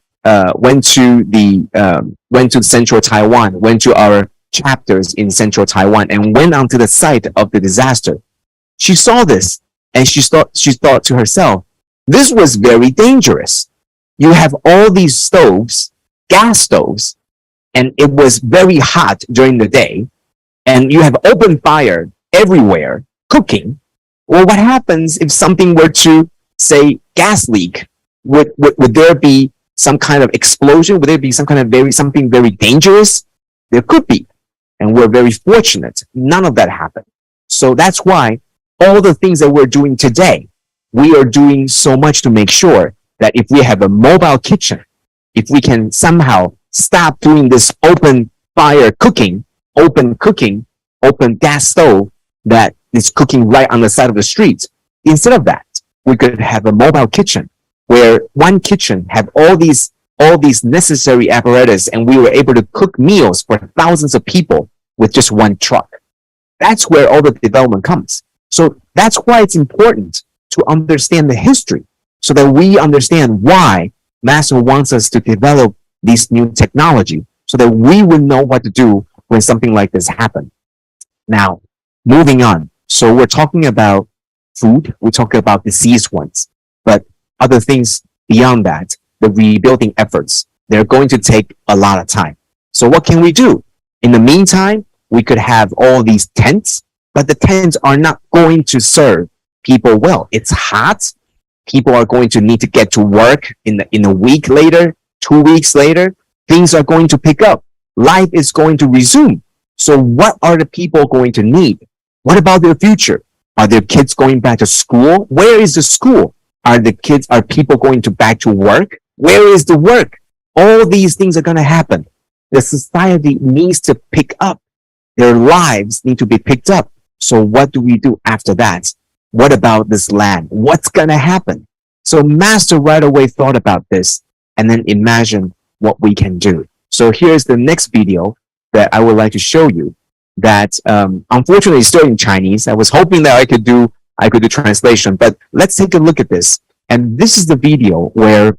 Central Taiwan, went to our chapters in Central Taiwan and went onto the site of the disaster, she saw this and she thought to herself, this was very dangerous. You have all these stoves, gas stoves, and it was very hot during the day, and you have open fire everywhere cooking. Well, what happens if something were to, say, gas leak? Would there be some kind of explosion? Would there be some kind of something very dangerous? There could be. And we're very fortunate. None of that happened. So that's why all the things that we're doing today, we are doing so much to make sure that if we have a mobile kitchen, if we can somehow stop doing this open fire cooking, open gas stove that is cooking right on the side of the street, instead of that, we could have a mobile kitchen where one kitchen have all these necessary apparatus, and we were able to cook meals for thousands of people with just one truck. That's where all the development comes. So that's why it's important to understand the history so that we understand why Master wants us to develop this new technology so that we would know what to do when something like this happens. Now, moving on. So we're talking about food. We're talking about diseased ones, but other things beyond that, the rebuilding efforts, they're going to take a lot of time. So what can we do? In the meantime, we could have all these tents, but the tents are not going to serve people well. It's hot. People are going to need to get to work in a week later, 2 weeks later. Things are going to pick up. Life is going to resume. So what are the people going to need? What about their future? Are their kids going back to school? Where is the school? Are people going back to work? Where is the work? All these things are going to happen. The society needs to pick up. Their lives need to be picked up. So what do we do after that? What about this land? What's going to happen? So Master right away thought about this and then imagined what we can do. So here's the next video that I would like to show you that unfortunately is still in Chinese. I was hoping that I could do translation, but let's take a look at this. And this is the video where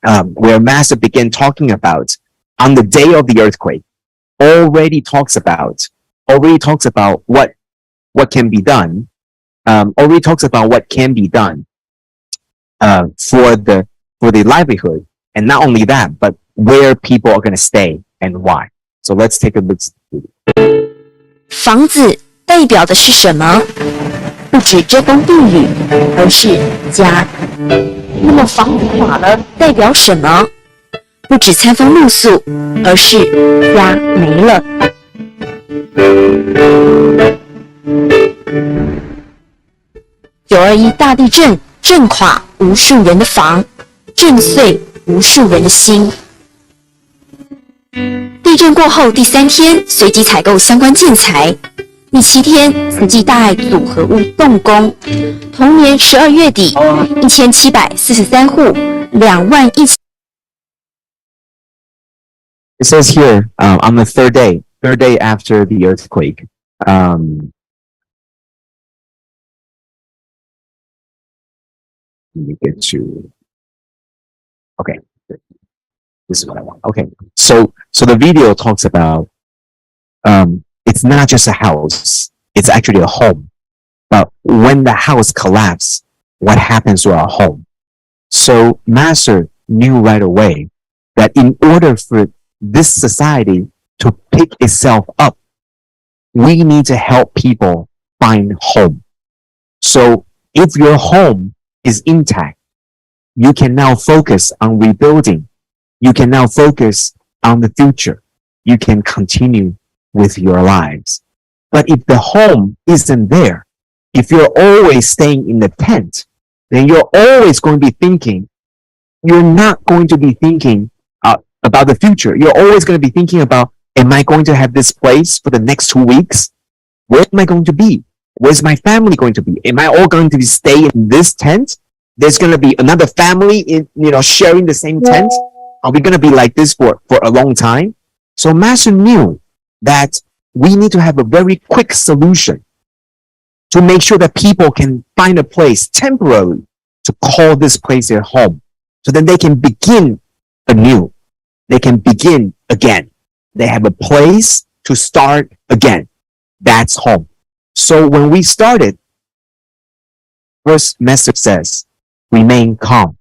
Master began talking about on the day of the earthquake, already talks about what can be done, for the livelihood, and not only that, but where people are going to stay and why. So let's take a look. 房子代表的是什么？不止遮风避雨，而是家。那么房子垮了代表什么？不止餐风露宿，而是家没了。921大地震震垮无数人的房，震碎无数人的心。地震过后第3天，随即采购相关建材。第7天，慈济大爱组合屋动工。同年12月底，1743户，21000。It says here, on the third day after the earthquake, let me get to, okay, this is what I want. Okay, so the video talks about, it's not just a house, it's actually a home. But when the house collapses, what happens to our home? So Master knew right away that in order for this society to pick itself up, we need to help people find home. So if your home is intact, you can now focus on rebuilding. You can now focus on the future. You can continue with your lives. But if the home isn't there, if you're always staying in the tent, then you're always going to be thinking, you're not going to be thinking about the future. You're always going to be thinking about, am I going to have this place for the next 2 weeks? Where am I going to be? Where's my family going to be? Am I all going to stay in this tent? There's going to be another family in, sharing the same tent. Are we going to be like this for a long time? So Master knew that we need to have a very quick solution to make sure that people can find a place temporarily to call this place their home. So then they can begin anew. They can begin again. They have a place to start again. That's home. So when we started, first Master says, remain calm.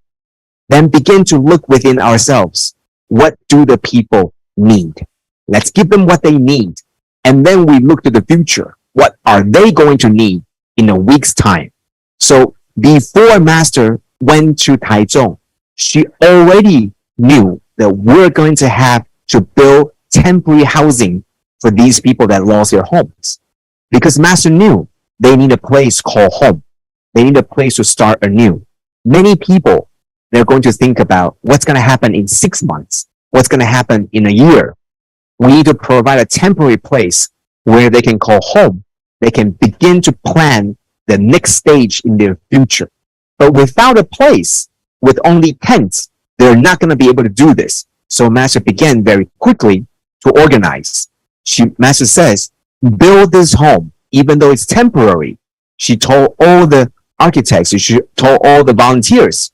Then begin to look within ourselves. What do the people need? Let's give them what they need. And then we look to the future. What are they going to need in a week's time? So before Master went to Taichung, she already knew that we're going to have to build temporary housing for these people that lost their homes. Because Master knew they need a place called home. They need a place to start anew. Many people, they're going to think about what's going to happen in 6 months, what's going to happen in a year. We need to provide a temporary place where they can call home. They can begin to plan the next stage in their future. But without a place, with only tents, they're not going to be able to do this. So Master began very quickly to organize. Master says, build this home, even though it's temporary. She told all the architects, she told all the volunteers,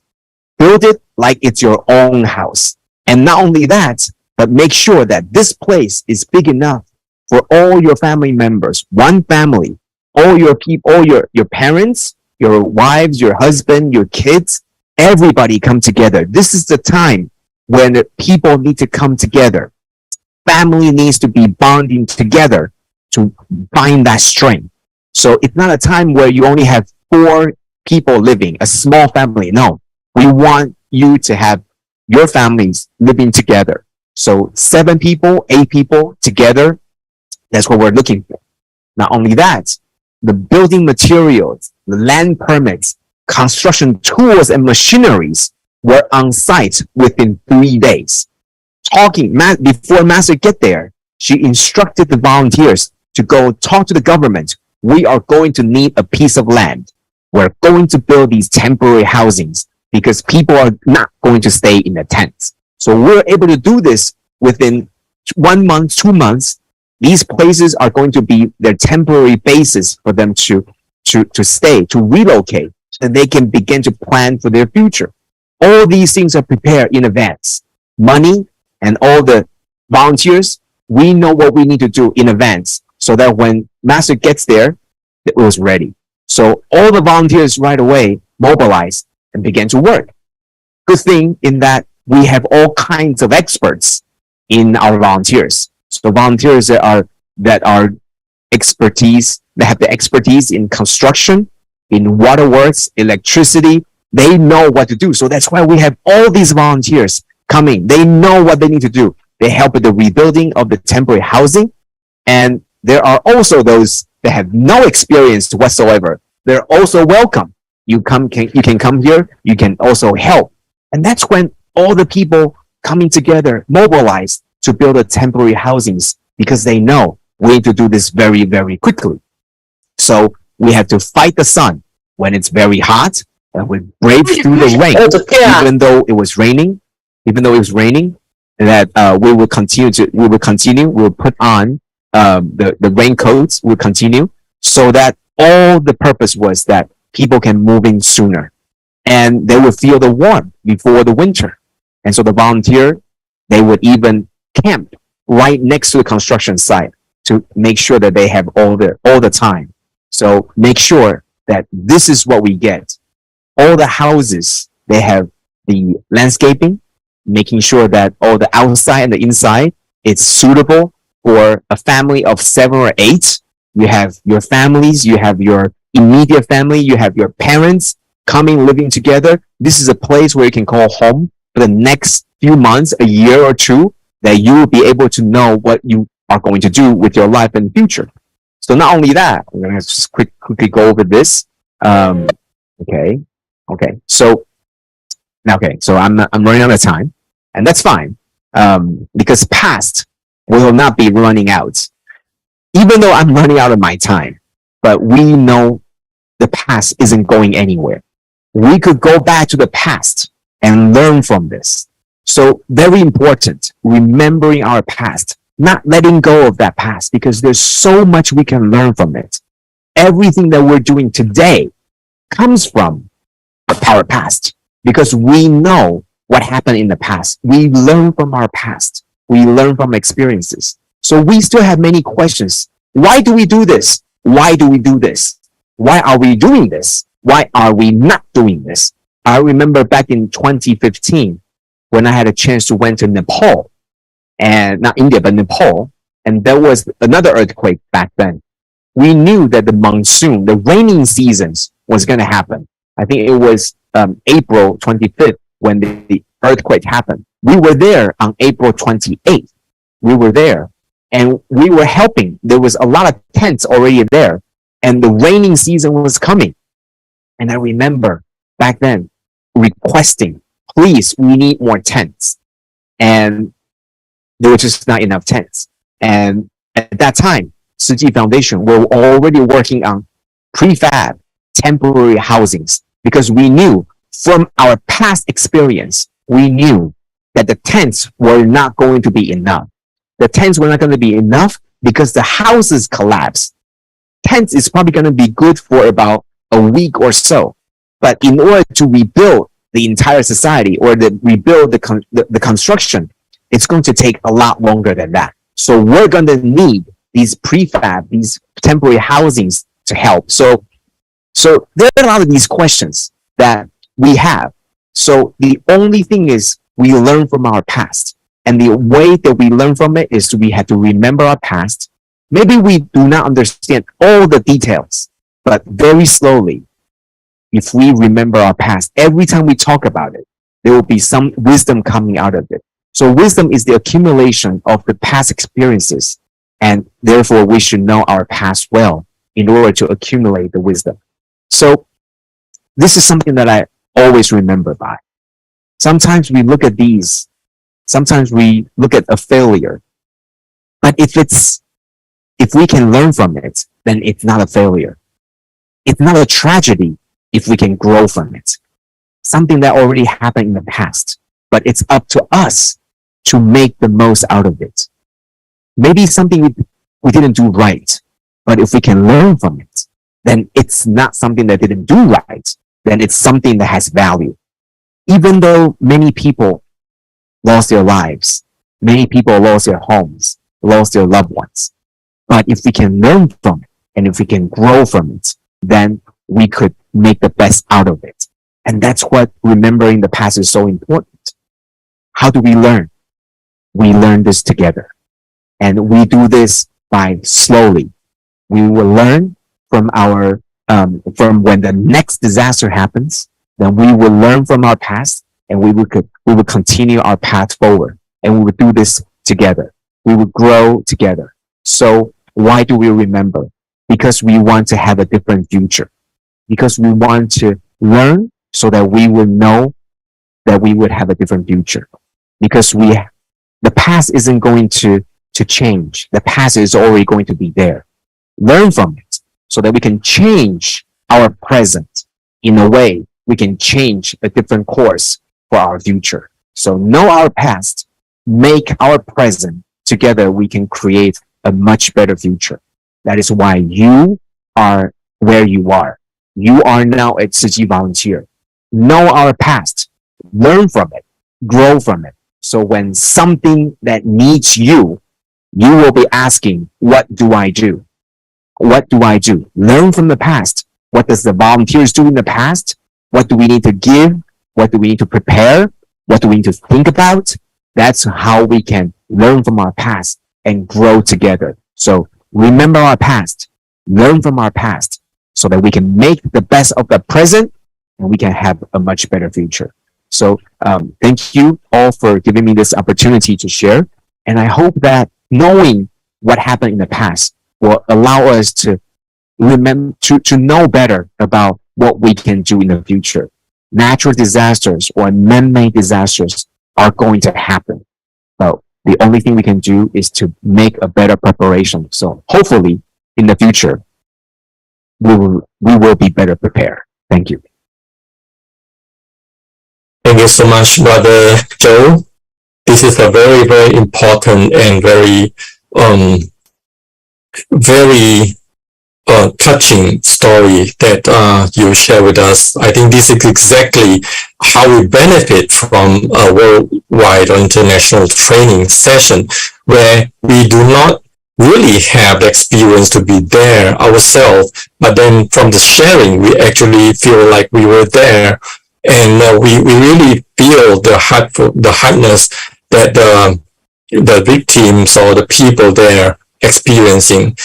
build it like it's your own house. And not only that, but make sure that this place is big enough for all your family members, one family, all your people, all your parents, your wives, your husband, your kids, everybody come together. This is the time when the people need to come together. Family needs to be bonding together to find that strength. So it's not a time where you only have 4 people living, a small family. No, we want you to have your families living together. So 7 people, 8 people together, that's what we're looking for. Not only that, the building materials, the land permits, construction tools and machineries were on site within 3 days. Before Master get there, she instructed the volunteers to go talk to the government. We are going to need a piece of land. We're going to build these temporary housings because people are not going to stay in the tents. So we're able to do this within 1 month, 2 months. These places are going to be their temporary basis for them to stay, to relocate, so they can begin to plan for their future. All these things are prepared in advance. Money and all the volunteers, we know what we need to do in advance so that when Master gets there, it was ready. So all the volunteers right away mobilized and began to work. Good thing in that we have all kinds of experts in our volunteers. So volunteers that are expertise, that have the expertise in construction, in waterworks, electricity, they know what to do. So that's why we have all these volunteers coming. They know what they need to do. They help with the rebuilding of the temporary housing. And there are also those that have no experience whatsoever. They're also welcome. You can come here. You can also help And that's when all the people coming together, mobilized to build a temporary housings because they know we need to do this very, very quickly. So we have to fight the sun when it's very hot, and we brave through the rain, even though it was raining, that we will continue, we'll put on the raincoats, we'll continue, so that all the purpose was that people can move in sooner and they would feel the warmth before the winter. And so the volunteer, they would even camp right next to the construction site to make sure that they have all the time. So make sure that this is what we get. All the houses, they have the landscaping, making sure that all the outside and the inside, it's suitable for a family of 7 or 8. You have your families, you have your immediate family, you have your parents coming, living together. This is a place where you can call home for the next few months, a year or two, that you will be able to know what you are going to do with your life in the future. So not only that, we're going to just quickly go over this. Okay. So I'm running out of time, and that's fine. Because past will not be running out. Even though I'm running out of my time, but we know the past isn't going anywhere. We could go back to the past and learn from this. So very important, remembering our past, not letting go of that past, because there's so much we can learn from it. Everything that we're doing today comes from our past, because we know what happened in the past. We learn from our past. We learn from experiences. So we still have many questions. Why do we do this? Why do we do this? Why are we doing this? Why are we not doing this? I remember back in 2015, when I had a chance to went to Nepal, and not India, but Nepal, and there was another earthquake back then. We knew that the monsoon, the raining seasons was going to happen. I think it was April 25th when the earthquake happened. We were there on April 28th. We were there and we were helping. There was a lot of tents already there, and the raining season was coming. And I remember back then requesting, please, we need more tents. And there were just not enough tents. And at that time, Tzu Chi Foundation were already working on prefab temporary housings, because we knew from our past experience, we knew that the tents were not going to be enough. The tents were not going to be enough because the houses collapsed. Tents is probably going to be good for about a week or so. But in order to rebuild the entire society, or rebuild the construction, it's going to take a lot longer than that. So we're going to need these prefab, these temporary housings to help. So there are a lot of these questions that we have. So the only thing is we learn from our past. And the way that we learn from it is we have to remember our past. Maybe we do not understand all the details, but very slowly, if we remember our past, every time we talk about it, there will be some wisdom coming out of it. So wisdom is the accumulation of the past experiences, and therefore we should know our past well in order to accumulate the wisdom. So this is something that I always remember by. Sometimes we look at these, sometimes we look at a failure, but if we can learn from it, then it's not a failure. It's not a tragedy if we can grow from it. Something that already happened in the past, but it's up to us to make the most out of it. Maybe something we didn't do right, but if we can learn from it, then it's not something that didn't do right, then it's something that has value. Even though many people lost their lives, many people lost their homes, lost their loved ones. But if we can learn from it, and if we can grow from it, then we could make the best out of it. And that's what remembering the past is so important. How do we learn? We learn this together. And we do this by slowly. We will learn from from when the next disaster happens, then we will learn from our past, and we will continue our path forward, and we will do this together. We will grow together. So why do we remember? Because we want to have a different future. Because we want to learn so that we will know that we would have a different future, because the past isn't going to change. The past is already going to be there. Learn from it so that we can change our present. In a way, we can change a different course for our future. So know our past, make our present. Together, we can create a much better future. That is why you are where you are. You are now a Tzu Chi volunteer. Know our past, learn from it, grow from it. So when something that needs you, you will be asking, what do I do? What do I do? Learn from the past. What does the volunteers do in the past? What do we need to give? What do we need to prepare? What do we need to think about? That's how we can learn from our past and grow together. So remember our past, learn from our past so that we can make the best of the present and we can have a much better future. So thank you all for giving me this opportunity to share. And I hope that knowing what happened in the past will allow us to remember, to know better about what we can do in the future. Natural disasters or man-made disasters are going to happen. But the only thing we can do is to make a better preparation. So hopefully in the future, we will be better prepared. Thank you. Thank you so much, Brother Joe. This is a very, very important and very touching story that you share with us. I think this is exactly how we benefit from a worldwide or international training session where we do not really have the experience to be there ourselves, but then from the sharing, we actually feel like we were there, and we really feel the hardness that the victims or the people there experiencing.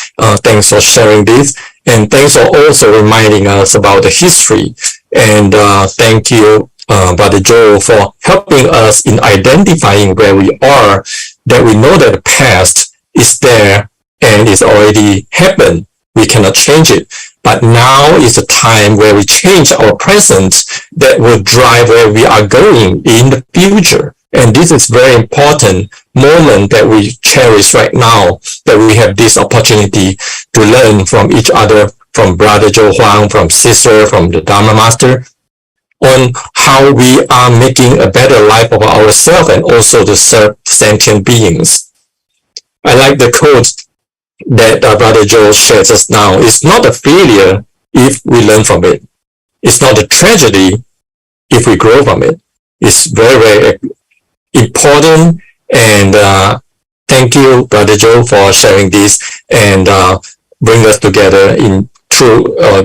Thanks for sharing this, and thanks for also reminding us about the history. And thank you, Brother Joe, for helping us in identifying where we are, that we know that the past is there and it's already happened. We cannot change it. But now is the time where we change our present that will drive where we are going in the future. And this is very important moment that we cherish right now, that we have this opportunity to learn from each other, from Brother Joe Huang, from Sister, from the Dharma Master, on how we are making a better life of ourselves and also to serve sentient beings. I like the quote that Brother Joe shared just now. It's not a failure if we learn from it. It's not a tragedy if we grow from it. It's very, very important. And thank you, Brother Joe, for sharing this and bring us together in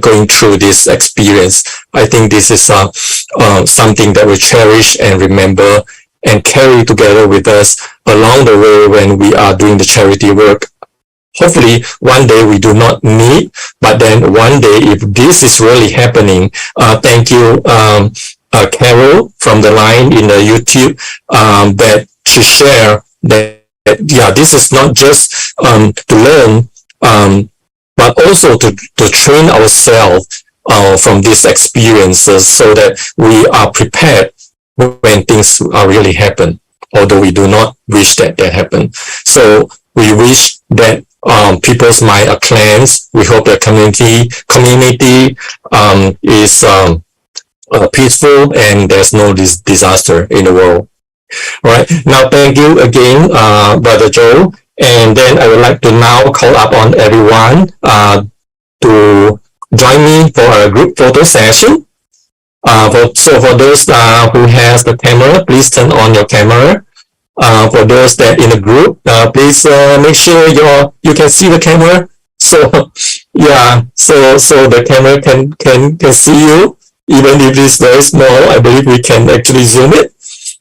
going through this experience. I think this is something that we cherish and remember and carry together with us along the way when we are doing the charity work. Hopefully, one day we do not need, but then one day, if this is really happening, thank you, Carol from the line in the YouTube, that she shared that, yeah, this is not just to learn, but also to train ourselves from these experiences so that we are prepared when things are really happen, although we do not wish that happen. So we wish that people's mind are cleansed. We hope the community is peaceful and there's no disaster in the world. All right. Now, thank you again, Brother Joe. And then I would like to now call up on everyone to join me for a group photo session. So for those who has the camera, please turn on your camera. For those that in the group, please make sure you can see the camera. So yeah, so the camera can see you, even if it's very small. I believe we can actually zoom it.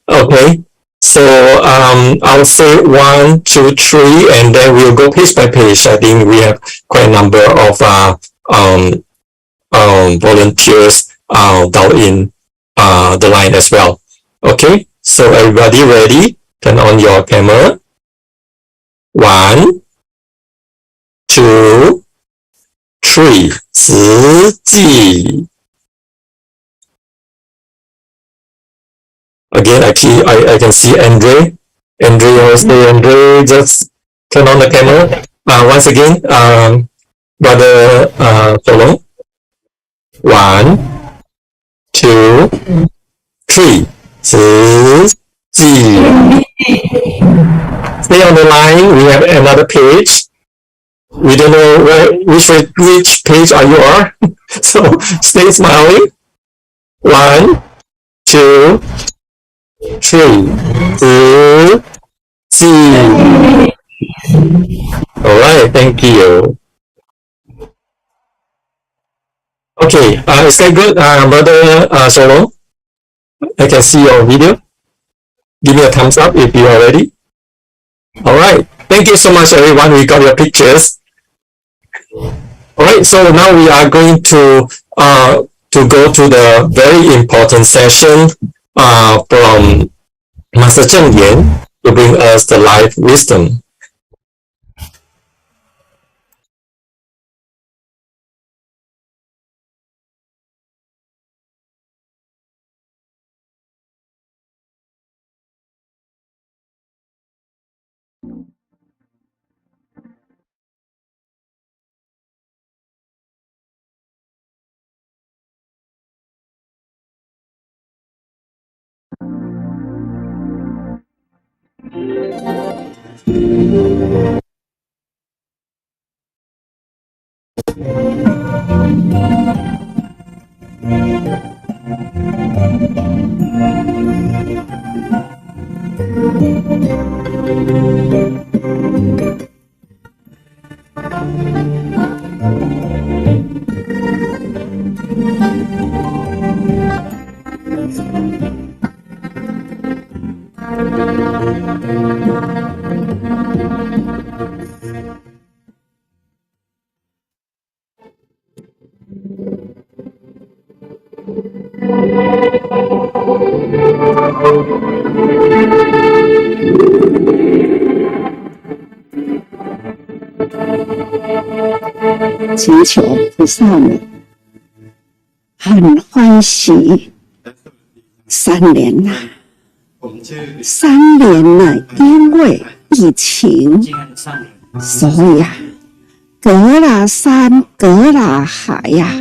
Okay. So I'll say 1, 2, 3, and then we'll go page by page. I think we have quite a number of volunteers down in the line as well. Okay. So everybody ready? Turn on your camera. 1, 2, 3. 实际 Again, I can see Andre. Andre, Jose, Andre, just turn on the camera. Once again, Brother Solong. 1, 2, 3. Stay on the line. We have another page. We don't know which page are you on. So stay smiling. 1, 2, 3. All right, thank you. Okay, is that good, Brother Solong? I can see your video. Give me a thumbs up if you are ready. All right, thank you so much, everyone. We got your pictures. All right, so now we are going to go to the very important session from Master Cheng Yen to bring us the life wisdom.祈求菩萨们很欢喜，3年了，3年了，因为疫情，所以隔了山，隔了海呀，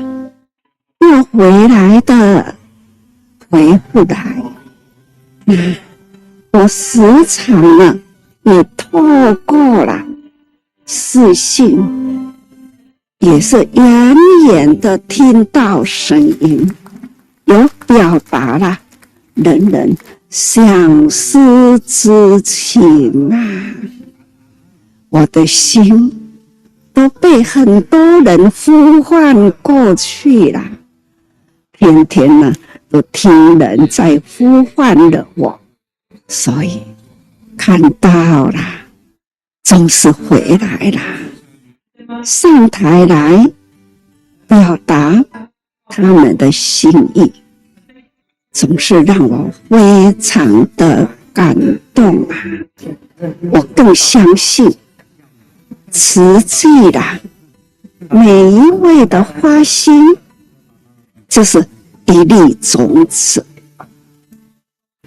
又回来的，回不来。我时常呢，也透过了视讯，也是远远的听到声音，有表达了人人相思之情啊！我的心都被很多人呼唤过去了，天天呢都听人在呼唤了我，所以看到了，总是回来了。上台来表达他们的心意，总是让我非常的感动啊！我更相信，实际啦，每一位的花心就是一粒种子，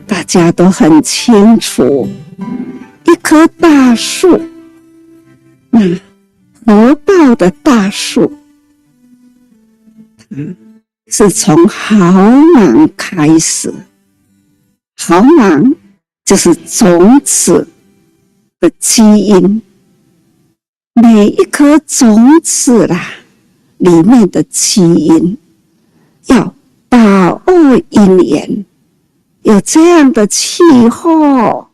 大家都很清楚，一棵大树，合抱的大树，是从毫芒开始，毫芒就是种子的基因，每一颗种子啦，里面的基因要把握因缘，有这样的气候，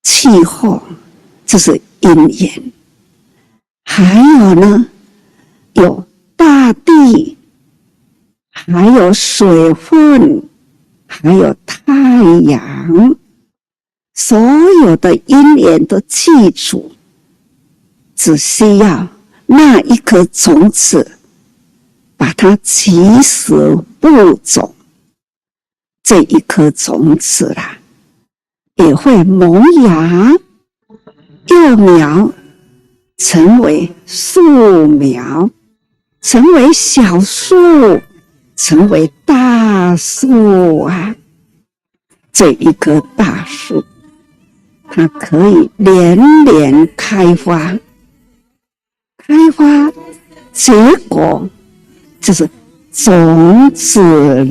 气候就是因缘。还有呢，有大地，还有水分，还有太阳，所有的因缘都记住，只需要那一颗种子，把它及时播种，这一颗种子啦，也会萌芽、幼苗，成为树苗，成为小树，成为大树啊！这一棵大树，它可以连连开花，开花结果就是种子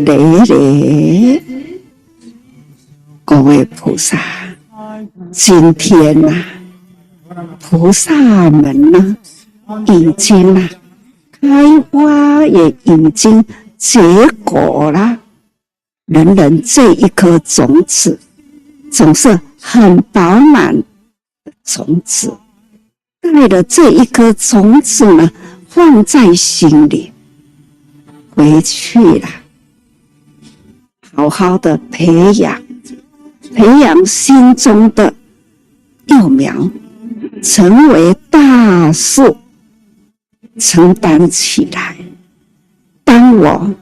累累。各位菩萨，今天呐、菩萨们呢，已经开花也已经结果了。人人这一颗种子，总是很饱满的种子，带着这一颗种子呢，放在心里，回去了，好好的培养心中的幼苗，成为大树，承担起来。当我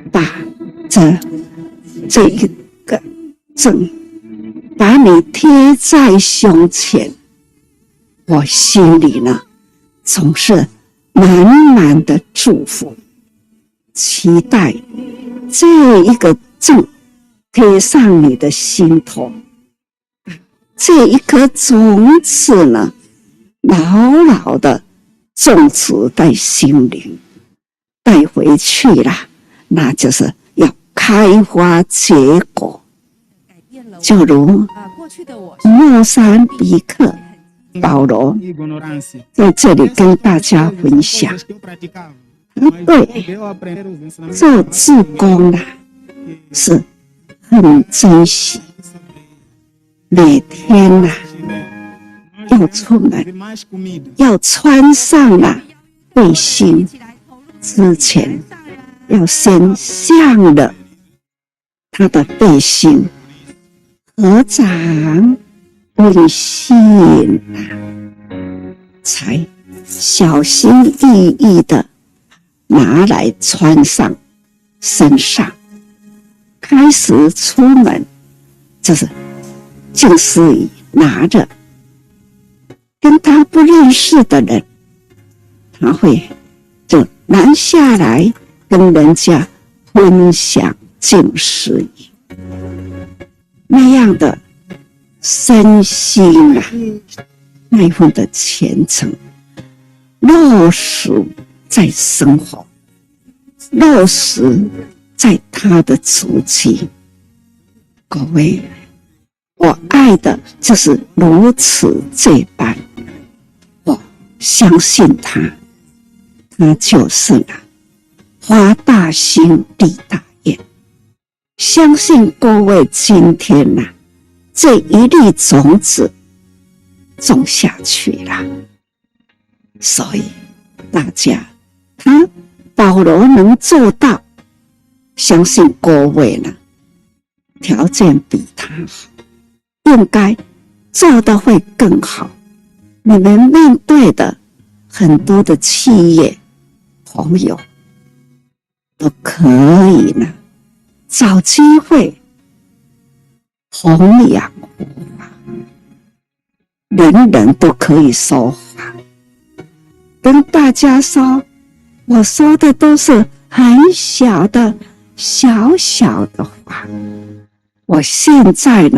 把这一个证把你贴在胸前，我心里呢总是满满的祝福，期待这一个证贴上你的心头，这一颗种子呢牢牢的种植在心灵，带回去了，那就是要开花结果。就如莫桑比克保罗在这里跟大家分享，他对做志工是很珍惜，每天要出门，要穿上背心之前，要先向了他的背心合掌问信才小心翼翼的拿来穿上身上，开始出门就是近似于拿着跟他不认识的人，他会就拿下来跟人家分享近似语，那样的身心那一份的虔诚落实在生活，落实在他的足迹。各位，我爱的就是如此这般，我相信他就是发大心立大愿。相信各位今天这一粒种子种下去了，所以大家保罗能做到，相信各位条件比他好，应该做得会更好。你们面对的很多的企业朋友都可以找机会弘扬佛法，人人都可以说法，跟大家说，我说的都是很小的小小的话。我现在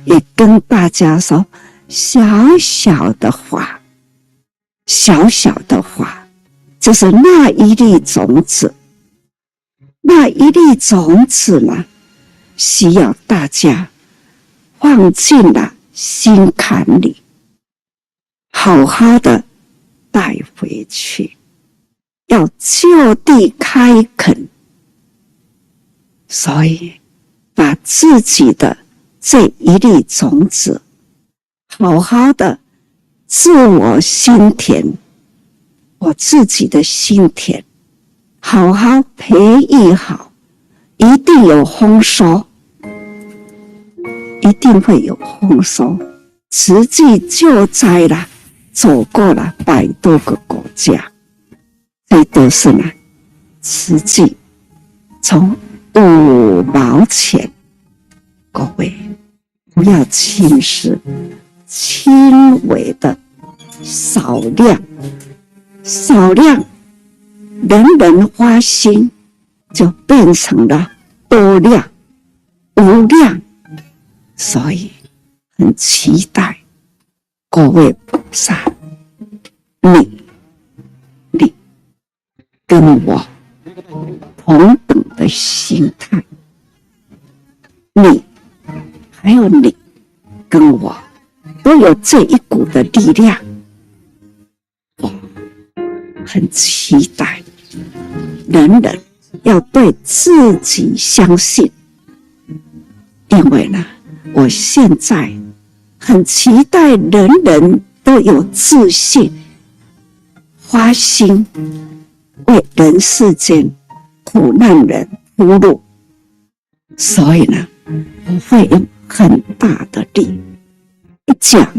也跟大家说小小的话，小小的话就是那一粒种子，那一粒种子需要大家放进了心坎里，好好的带回去，要就地开垦。所以把自己的这一粒种子好好的自我心田，我自己的心田好好培育好，一定有丰收，一定会有丰收。慈济救灾了，走过了100多个国家，这都是慈济从5毛钱。各位不要轻视，轻微的少量，人人花心就变成了多量，无量，所以很期待各位菩萨，你跟我同等的心态，你还有你跟我都有这一股的力量，我很期待人人要对自己相信，因为呢，我现在很期待人人都有自信，花心为人世间苦难人铺路，所以呢，我会用很大的力，一讲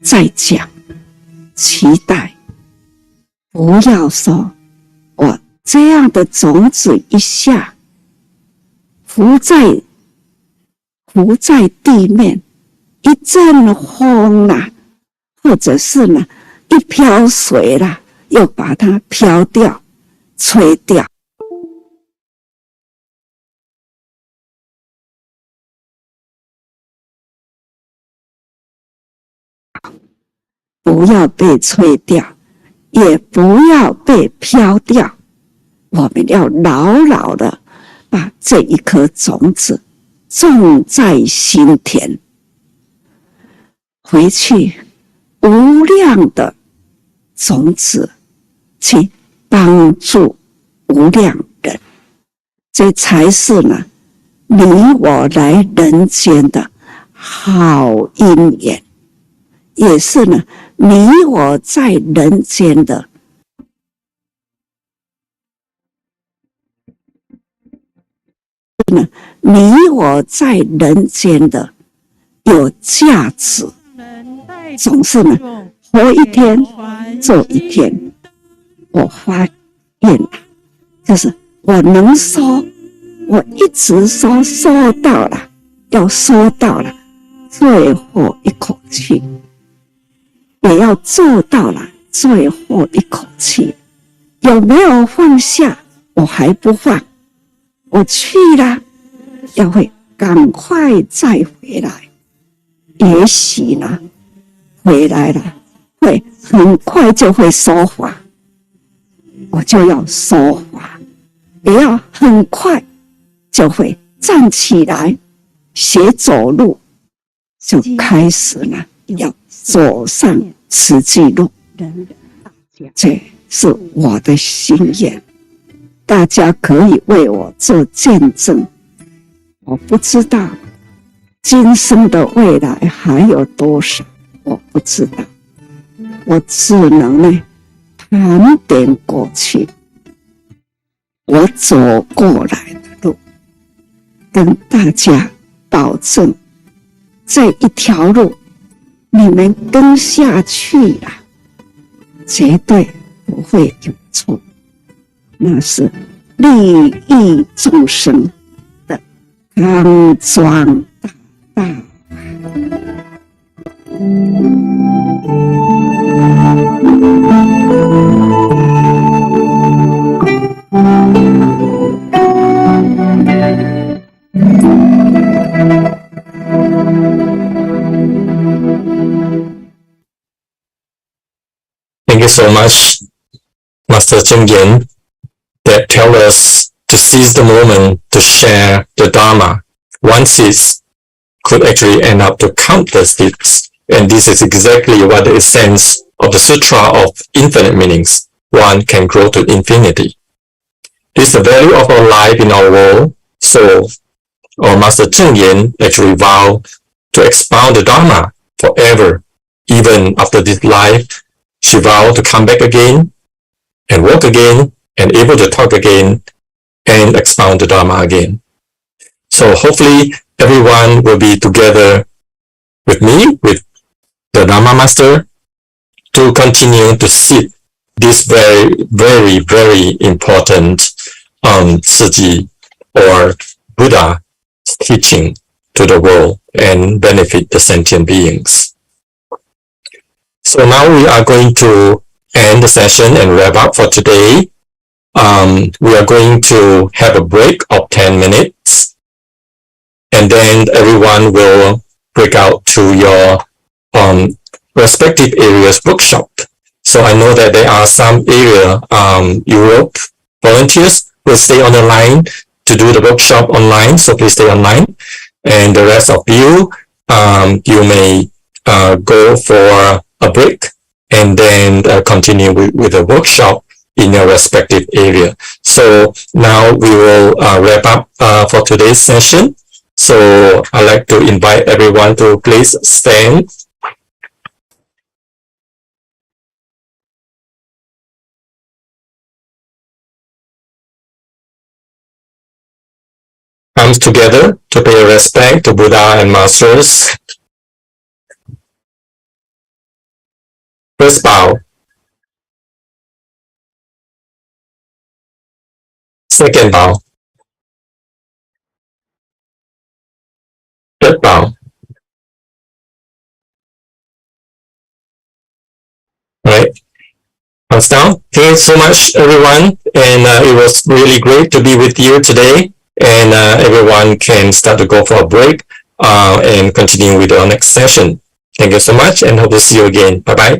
再讲，期待不要说我这样的种子一下浮在地面，一阵风啦，或者是呢一瓢水啦，又把它飘掉、吹掉。不要被吹掉，也不要被飘掉，我们要牢牢的把这一颗种子种在心田，回去无量的种子去帮助无量人，这才是呢你我来人间的好因缘，也是呢你我在人间的你我在人间的有价值，总是呢活一天做一天。我发愿了，就是我能说，我一直说到了，要说到了最后一口气，也要做到了最后一口气。有没有放下？我还不放，我去了，要会赶快再回来。也许呢，回来了，会很快就会说法，我就要说法，也要很快就会站起来，学走路，就开始了，要走上实际路。这是我的心愿，大家可以为我做见证。我不知道今生的未来还有多少，我不知道，我只能呢盘点过去我走过来的路，跟大家保证这一条路你们跟下去了，绝对不会有错，那是利益众生的刚庄大道。Thank you so much, Master Cheng Yen, that tell us to seize the moment to share the Dharma. One seed could actually end up to countless seeds. And this is exactly what the essence of the Sutra of Infinite Meanings. One can grow to infinity. This is the value of our life in our world. So our Master Cheng Yen actually vowed to expound the Dharma forever. Even after this life, she vowed to come back again and walk again and able to talk again and expound the Dharma again. So hopefully everyone will be together with me, with the Dharma Master, to continue to seek this very, very, very important Siji or Buddha teaching to the world and benefit the sentient beings. So now we are going to end the session and wrap up for today. We are going to have a break of 10 minutes. and then everyone will break out to your respective areas workshop. So I know that there are some area Europe volunteers will stay on the line to do the workshop online, so please stay online. And the rest of you, you may go for a break and then continue with the workshop in your respective area. So now we will wrap up for today's session. So I'd like to invite everyone to please stand. Arms together to pay respect to Buddha and Masters. First bow. Second bow. Third bow. Right. Hands down. Thank you so much, everyone. And it was really great to be with you today. And everyone can start to go for a break and continue with our next session. Thank you so much and hope to see you again. Bye-bye.